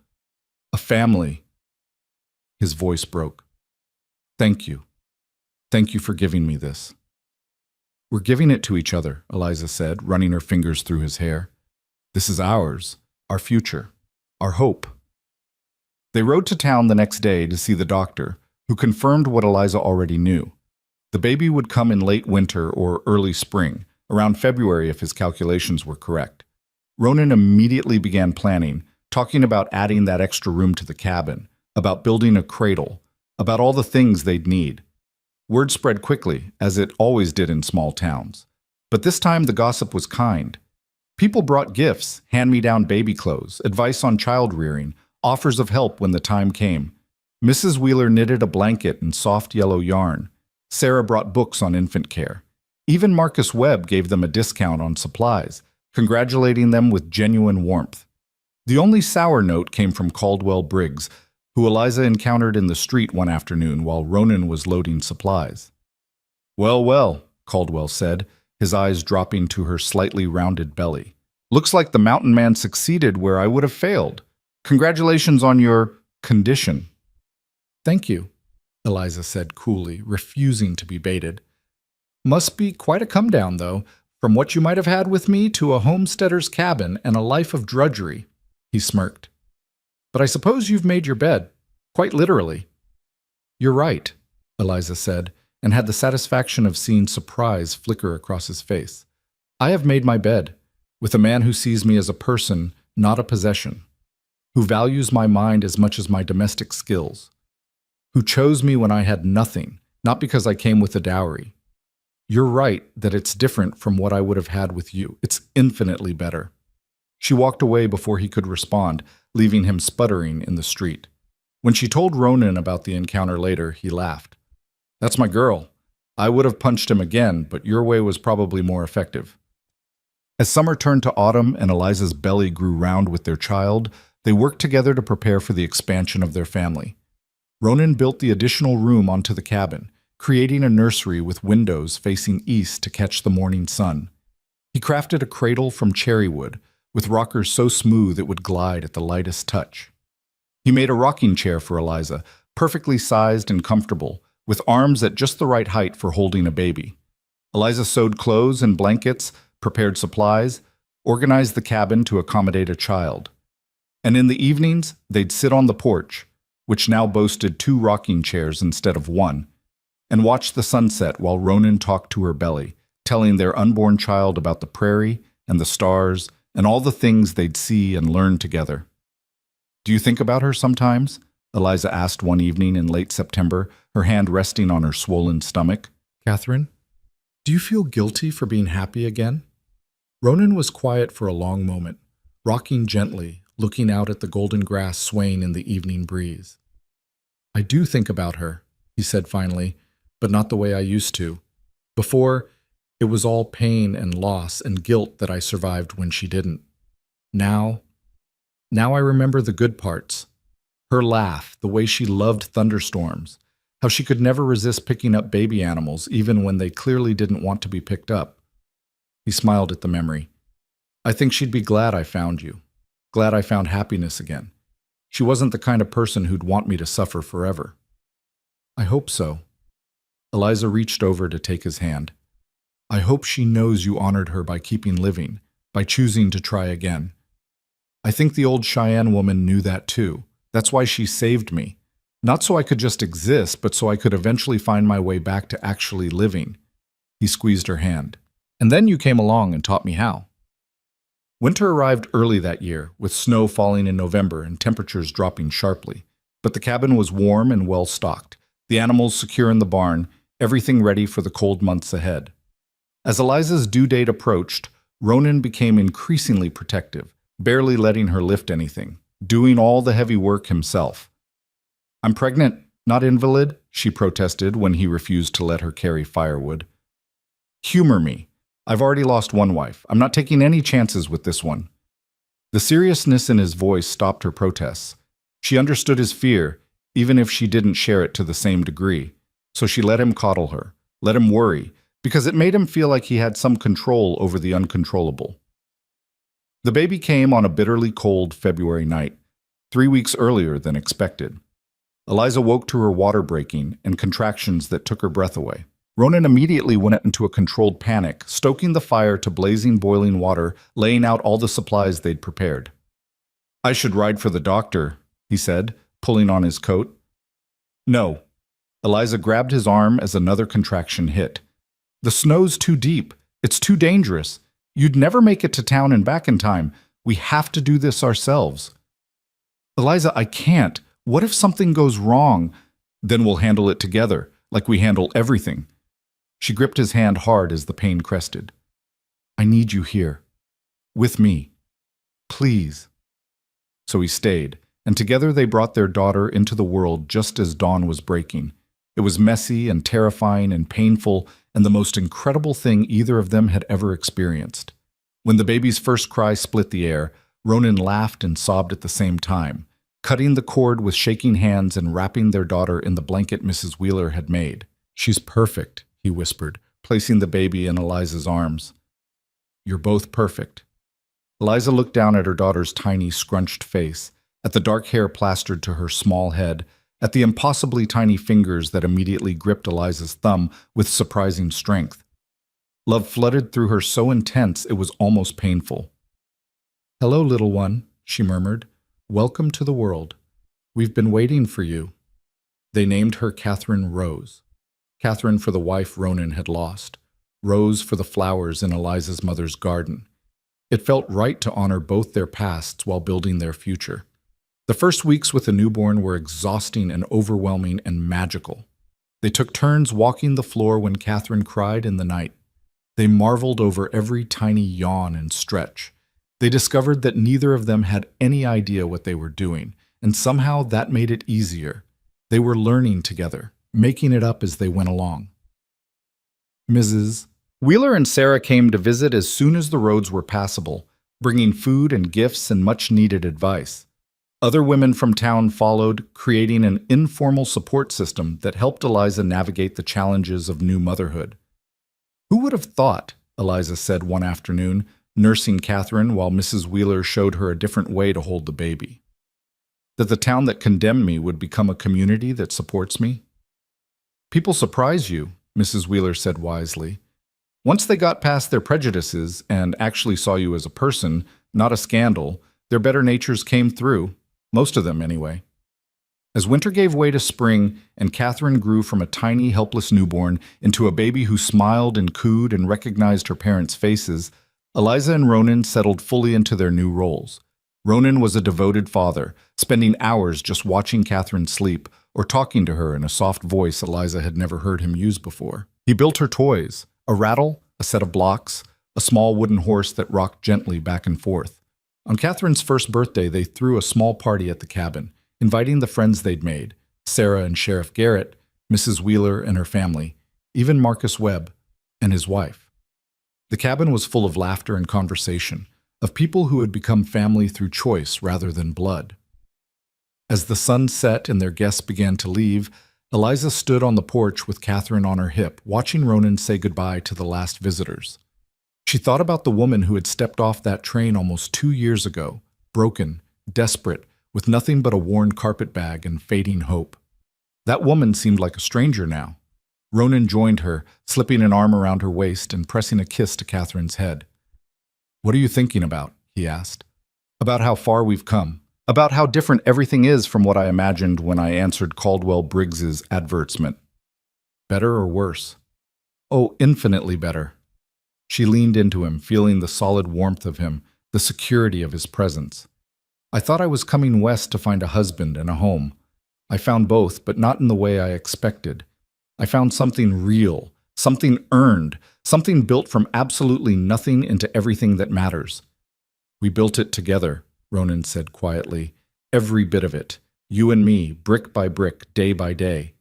a family. His voice broke. Thank you. Thank you for giving me this. We're giving it to each other, Eliza said, running her fingers through his hair. This is ours, our future, our hope. They rode to town the next day to see the doctor, who confirmed what Eliza already knew. The baby would come in late winter or early spring, around February if his calculations were correct. Ronan immediately began planning, talking about adding that extra room to the cabin, about building a cradle, about all the things they'd need. Word spread quickly, as it always did in small towns. But this time the gossip was kind. People brought gifts, hand-me-down baby clothes, advice on child rearing, offers of help when the time came. Mrs. Wheeler knitted a blanket in soft yellow yarn. Sarah brought books on infant care. Even Marcus Webb gave them a discount on supplies, congratulating them with genuine warmth. The only sour note came from Caldwell Briggs, who Eliza encountered in the street one afternoon while Ronan was loading supplies. Well, well, Caldwell said, his eyes dropping to her slightly rounded belly. Looks like the mountain man succeeded where I would have failed. Congratulations on your condition. Thank you, Eliza said coolly, refusing to be baited. Must be quite a come-down, though, from what you might have had with me to a homesteader's cabin and a life of drudgery, he smirked. But I suppose you've made your bed, quite literally. You're right, Eliza said, and had the satisfaction of seeing surprise flicker across his face. I have made my bed, with a man who sees me as a person, not a possession, who values my mind as much as my domestic skills, who chose me when I had nothing, not because I came with a dowry. You're right that it's different from what I would have had with you. It's infinitely better. She walked away before he could respond, leaving him sputtering in the street. When she told Ronan about the encounter later, he laughed. That's my girl. I would have punched him again, but your way was probably more effective. As summer turned to autumn and Eliza's belly grew round with their child, they worked together to prepare for the expansion of their family. Ronan built the additional room onto the cabin, creating a nursery with windows facing east to catch the morning sun. He crafted a cradle from cherry wood, with rockers so smooth it would glide at the lightest touch. He made a rocking chair for Eliza, perfectly sized and comfortable, with arms at just the right height for holding a baby. Eliza sewed clothes and blankets, prepared supplies, organized the cabin to accommodate a child. And in the evenings, they'd sit on the porch, which now boasted 2 rocking chairs instead of 1, and watch the sunset while Ronan talked to her belly, telling their unborn child about the prairie and the stars and all the things they'd see and learn together. Do you think about her sometimes? Eliza asked one evening in late September, her hand resting on her swollen stomach. Catherine, do you feel guilty for being happy again? Ronan was quiet for a long moment, rocking gently, looking out at the golden grass swaying in the evening breeze. I do think about her, he said finally, but not the way I used to. Before, it was all pain and loss and guilt that I survived when she didn't. Now I remember the good parts. Her laugh, the way she loved thunderstorms, how she could never resist picking up baby animals even when they clearly didn't want to be picked up. He smiled at the memory. I think she'd be glad I found you. Glad I found happiness again. She wasn't the kind of person who'd want me to suffer forever. I hope so. Eliza reached over to take his hand. I hope she knows you honored her by keeping living, by choosing to try again. I think the old Cheyenne woman knew that too. That's why she saved me. Not so I could just exist, but so I could eventually find my way back to actually living. He squeezed her hand. And then you came along and taught me how. Winter arrived early that year, with snow falling in November and temperatures dropping sharply. But the cabin was warm and well stocked, the animals secure in the barn, everything ready for the cold months ahead. As Eliza's due date approached, Ronan became increasingly protective, barely letting her lift anything, doing all the heavy work himself. "I'm pregnant, not invalid," she protested when he refused to let her carry firewood. "Humor me. I've already lost one wife. I'm not taking any chances with this one." The seriousness in his voice stopped her protests. She understood his fear, even if she didn't share it to the same degree. So she let him coddle her, let him worry, because it made him feel like he had some control over the uncontrollable. The baby came on a bitterly cold February night, 3 weeks earlier than expected. Eliza woke to her water breaking and contractions that took her breath away. Ronan immediately went into a controlled panic, stoking the fire to blazing boiling water, laying out all the supplies they'd prepared. "I should ride for the doctor," he said, pulling on his coat. "No." Eliza grabbed his arm as another contraction hit. "The snow's too deep. It's too dangerous. You'd never make it to town and back in time. We have to do this ourselves." "Eliza, I can't. What if something goes wrong? Then we'll handle it together, like we handle everything." She gripped his hand hard as the pain crested. "I need you here. With me. Please." So he stayed, and together they brought their daughter into the world just as dawn was breaking. It was messy and terrifying and painful, and the most incredible thing either of them had ever experienced. When the baby's first cry split the air, Ronan laughed and sobbed at the same time, cutting the cord with shaking hands and wrapping their daughter in the blanket Mrs. Wheeler had made. "She's perfect," he whispered, placing the baby in Eliza's arms. "You're both perfect." Eliza looked down at her daughter's tiny, scrunched face, at the dark hair plastered to her small head, at the impossibly tiny fingers that immediately gripped Eliza's thumb with surprising strength. Love flooded through her so intense it was almost painful. "Hello, little one," she murmured. "Welcome to the world. We've been waiting for you." They named her Catherine Rose. Catherine for the wife Ronan had lost. Rose for the flowers in Eliza's mother's garden. It felt right to honor both their pasts while building their future. The first weeks with the newborn were exhausting and overwhelming and magical. They took turns walking the floor when Catherine cried in the night. They marveled over every tiny yawn and stretch. They discovered that neither of them had any idea what they were doing, and somehow that made it easier. They were learning together, making it up as they went along. Mrs. Wheeler and Sarah came to visit as soon as the roads were passable, bringing food and gifts and much-needed advice. Other women from town followed, creating an informal support system that helped Eliza navigate the challenges of new motherhood. "Who would have thought," Eliza said one afternoon, nursing Catherine while Mrs. Wheeler showed her a different way to hold the baby, "that the town that condemned me would become a community that supports me?" "People surprise you," Mrs. Wheeler said wisely. "Once they got past their prejudices and actually saw you as a person, not a scandal, their better natures came through. Most of them, anyway." As winter gave way to spring and Catherine grew from a tiny, helpless newborn into a baby who smiled and cooed and recognized her parents' faces, Eliza and Ronan settled fully into their new roles. Ronan was a devoted father, spending hours just watching Catherine sleep or talking to her in a soft voice Eliza had never heard him use before. He built her toys, a rattle, a set of blocks, a small wooden horse that rocked gently back and forth. On Catherine's first birthday, they threw a small party at the cabin, inviting the friends they'd made, Sarah and Sheriff Garrett, Mrs. Wheeler and her family, even Marcus Webb and his wife. The cabin was full of laughter and conversation, of people who had become family through choice rather than blood. As the sun set and their guests began to leave, Eliza stood on the porch with Catherine on her hip, watching Ronan say goodbye to the last visitors. She thought about the woman who had stepped off that train almost 2 years ago, broken, desperate, with nothing but a worn carpet bag and fading hope. That woman seemed like a stranger now. Ronan joined her, slipping an arm around her waist and pressing a kiss to Catherine's head. "What are you thinking about?" he asked. "About how far we've come. About how different everything is from what I imagined when I answered Caldwell Briggs's advertisement. Better or worse?" "Oh, infinitely better." She leaned into him, feeling the solid warmth of him, the security of his presence. "I thought I was coming west to find a husband and a home. I found both, but not in the way I expected. I found something real, something earned, something built from absolutely nothing into everything that matters. We built it together, Ronan said quietly. Every bit of it. You and me, brick by brick, day by day.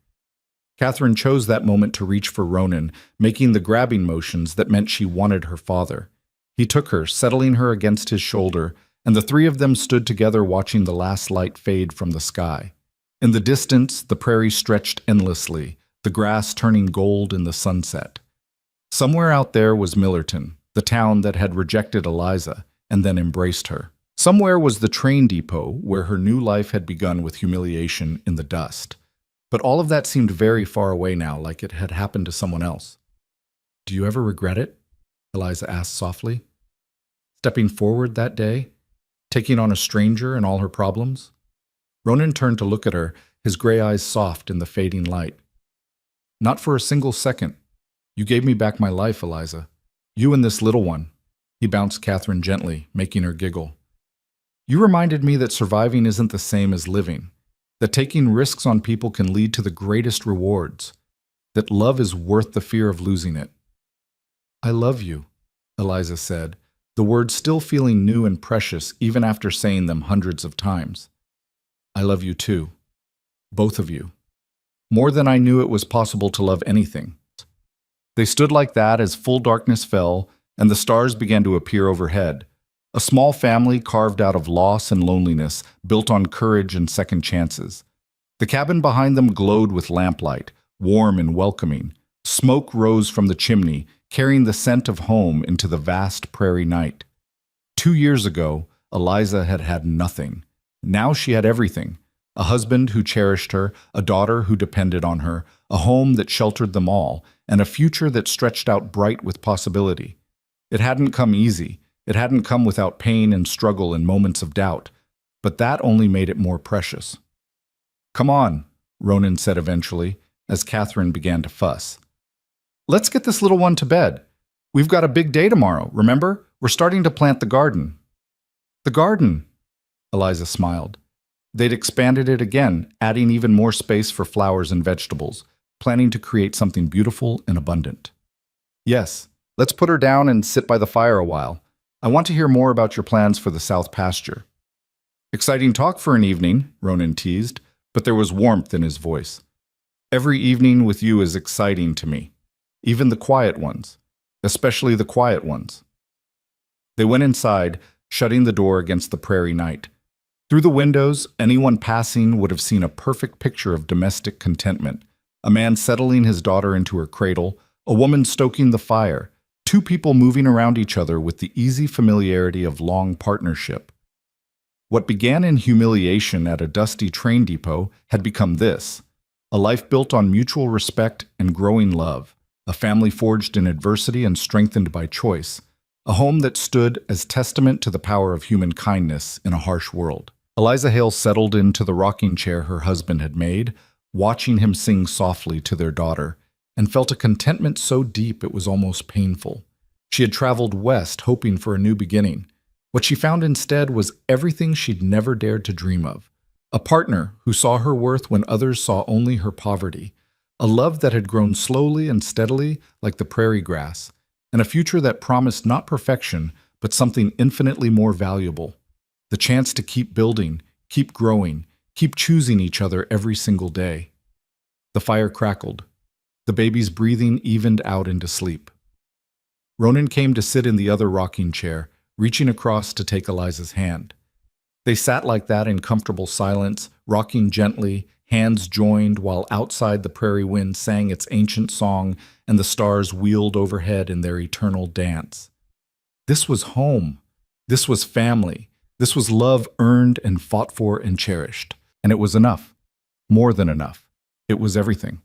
Catherine chose that moment to reach for Ronan, making the grabbing motions that meant she wanted her father. He took her, settling her against his shoulder, and the three of them stood together watching the last light fade from the sky. In the distance, the prairie stretched endlessly, the grass turning gold in the sunset. Somewhere out there was Millerton, the town that had rejected Eliza and then embraced her. Somewhere was the train depot where her new life had begun with humiliation in the dust. But all of that seemed very far away now, like it had happened to someone else. "Do you ever regret it?" Eliza asked softly. "Stepping forward that day? Taking on a stranger and all her problems?" Ronan turned to look at her, his gray eyes soft in the fading light. "Not for a single second. You gave me back my life, Eliza. You and this little one." He bounced Catherine gently, making her giggle. "You reminded me that surviving isn't the same as living, that taking risks on people can lead to the greatest rewards, that love is worth the fear of losing it." "I love you," Eliza said, the words still feeling new and precious even after saying them hundreds of times. "I love you too. Both of you. More than I knew it was possible to love anything." They stood like that as full darkness fell and the stars began to appear overhead. A small family carved out of loss and loneliness, built on courage and second chances. The cabin behind them glowed with lamplight, warm and welcoming. Smoke rose from the chimney, carrying the scent of home into the vast prairie night. 2 years ago, Eliza had had nothing. Now she had everything. A husband who cherished her, a daughter who depended on her, a home that sheltered them all, and a future that stretched out bright with possibility. It hadn't come easy. It hadn't come without pain and struggle and moments of doubt, but that only made it more precious. "Come on," Ronan said eventually, as Catherine began to fuss. "Let's get this little one to bed. We've got a big day tomorrow, remember? We're starting to plant the garden." "The garden?" Eliza smiled. They'd expanded it again, adding even more space for flowers and vegetables, planning to create something beautiful and abundant. "Yes, let's put her down and sit by the fire a while. I want to hear more about your plans for the south pasture." "Exciting talk for an evening," Ronan teased, but there was warmth in his voice. "Every evening with you is exciting to me, even the quiet ones, especially the quiet ones." They went inside, shutting the door against the prairie night. Through the windows, anyone passing would have seen a perfect picture of domestic contentment. A man settling his daughter into her cradle, a woman stoking the fire, two people moving around each other with the easy familiarity of long partnership. What began in humiliation at a dusty train depot had become this: a life built on mutual respect and growing love, a family forged in adversity and strengthened by choice, a home that stood as testament to the power of human kindness in a harsh world. Eliza Hale settled into the rocking chair her husband had made, watching him sing softly to their daughter, and felt a contentment so deep it was almost painful. She had traveled west hoping for a new beginning. What she found instead was everything she'd never dared to dream of. A partner who saw her worth when others saw only her poverty. A love that had grown slowly and steadily like the prairie grass. And a future that promised not perfection, but something infinitely more valuable. The chance to keep building, keep growing, keep choosing each other every single day. The fire crackled. The baby's breathing evened out into sleep. Ronan came to sit in the other rocking chair, reaching across to take Eliza's hand. They sat like that in comfortable silence, rocking gently, hands joined, while outside the prairie wind sang its ancient song and the stars wheeled overhead in their eternal dance. This was home. This was family. This was love earned and fought for and cherished. And it was enough. More than enough. It was everything.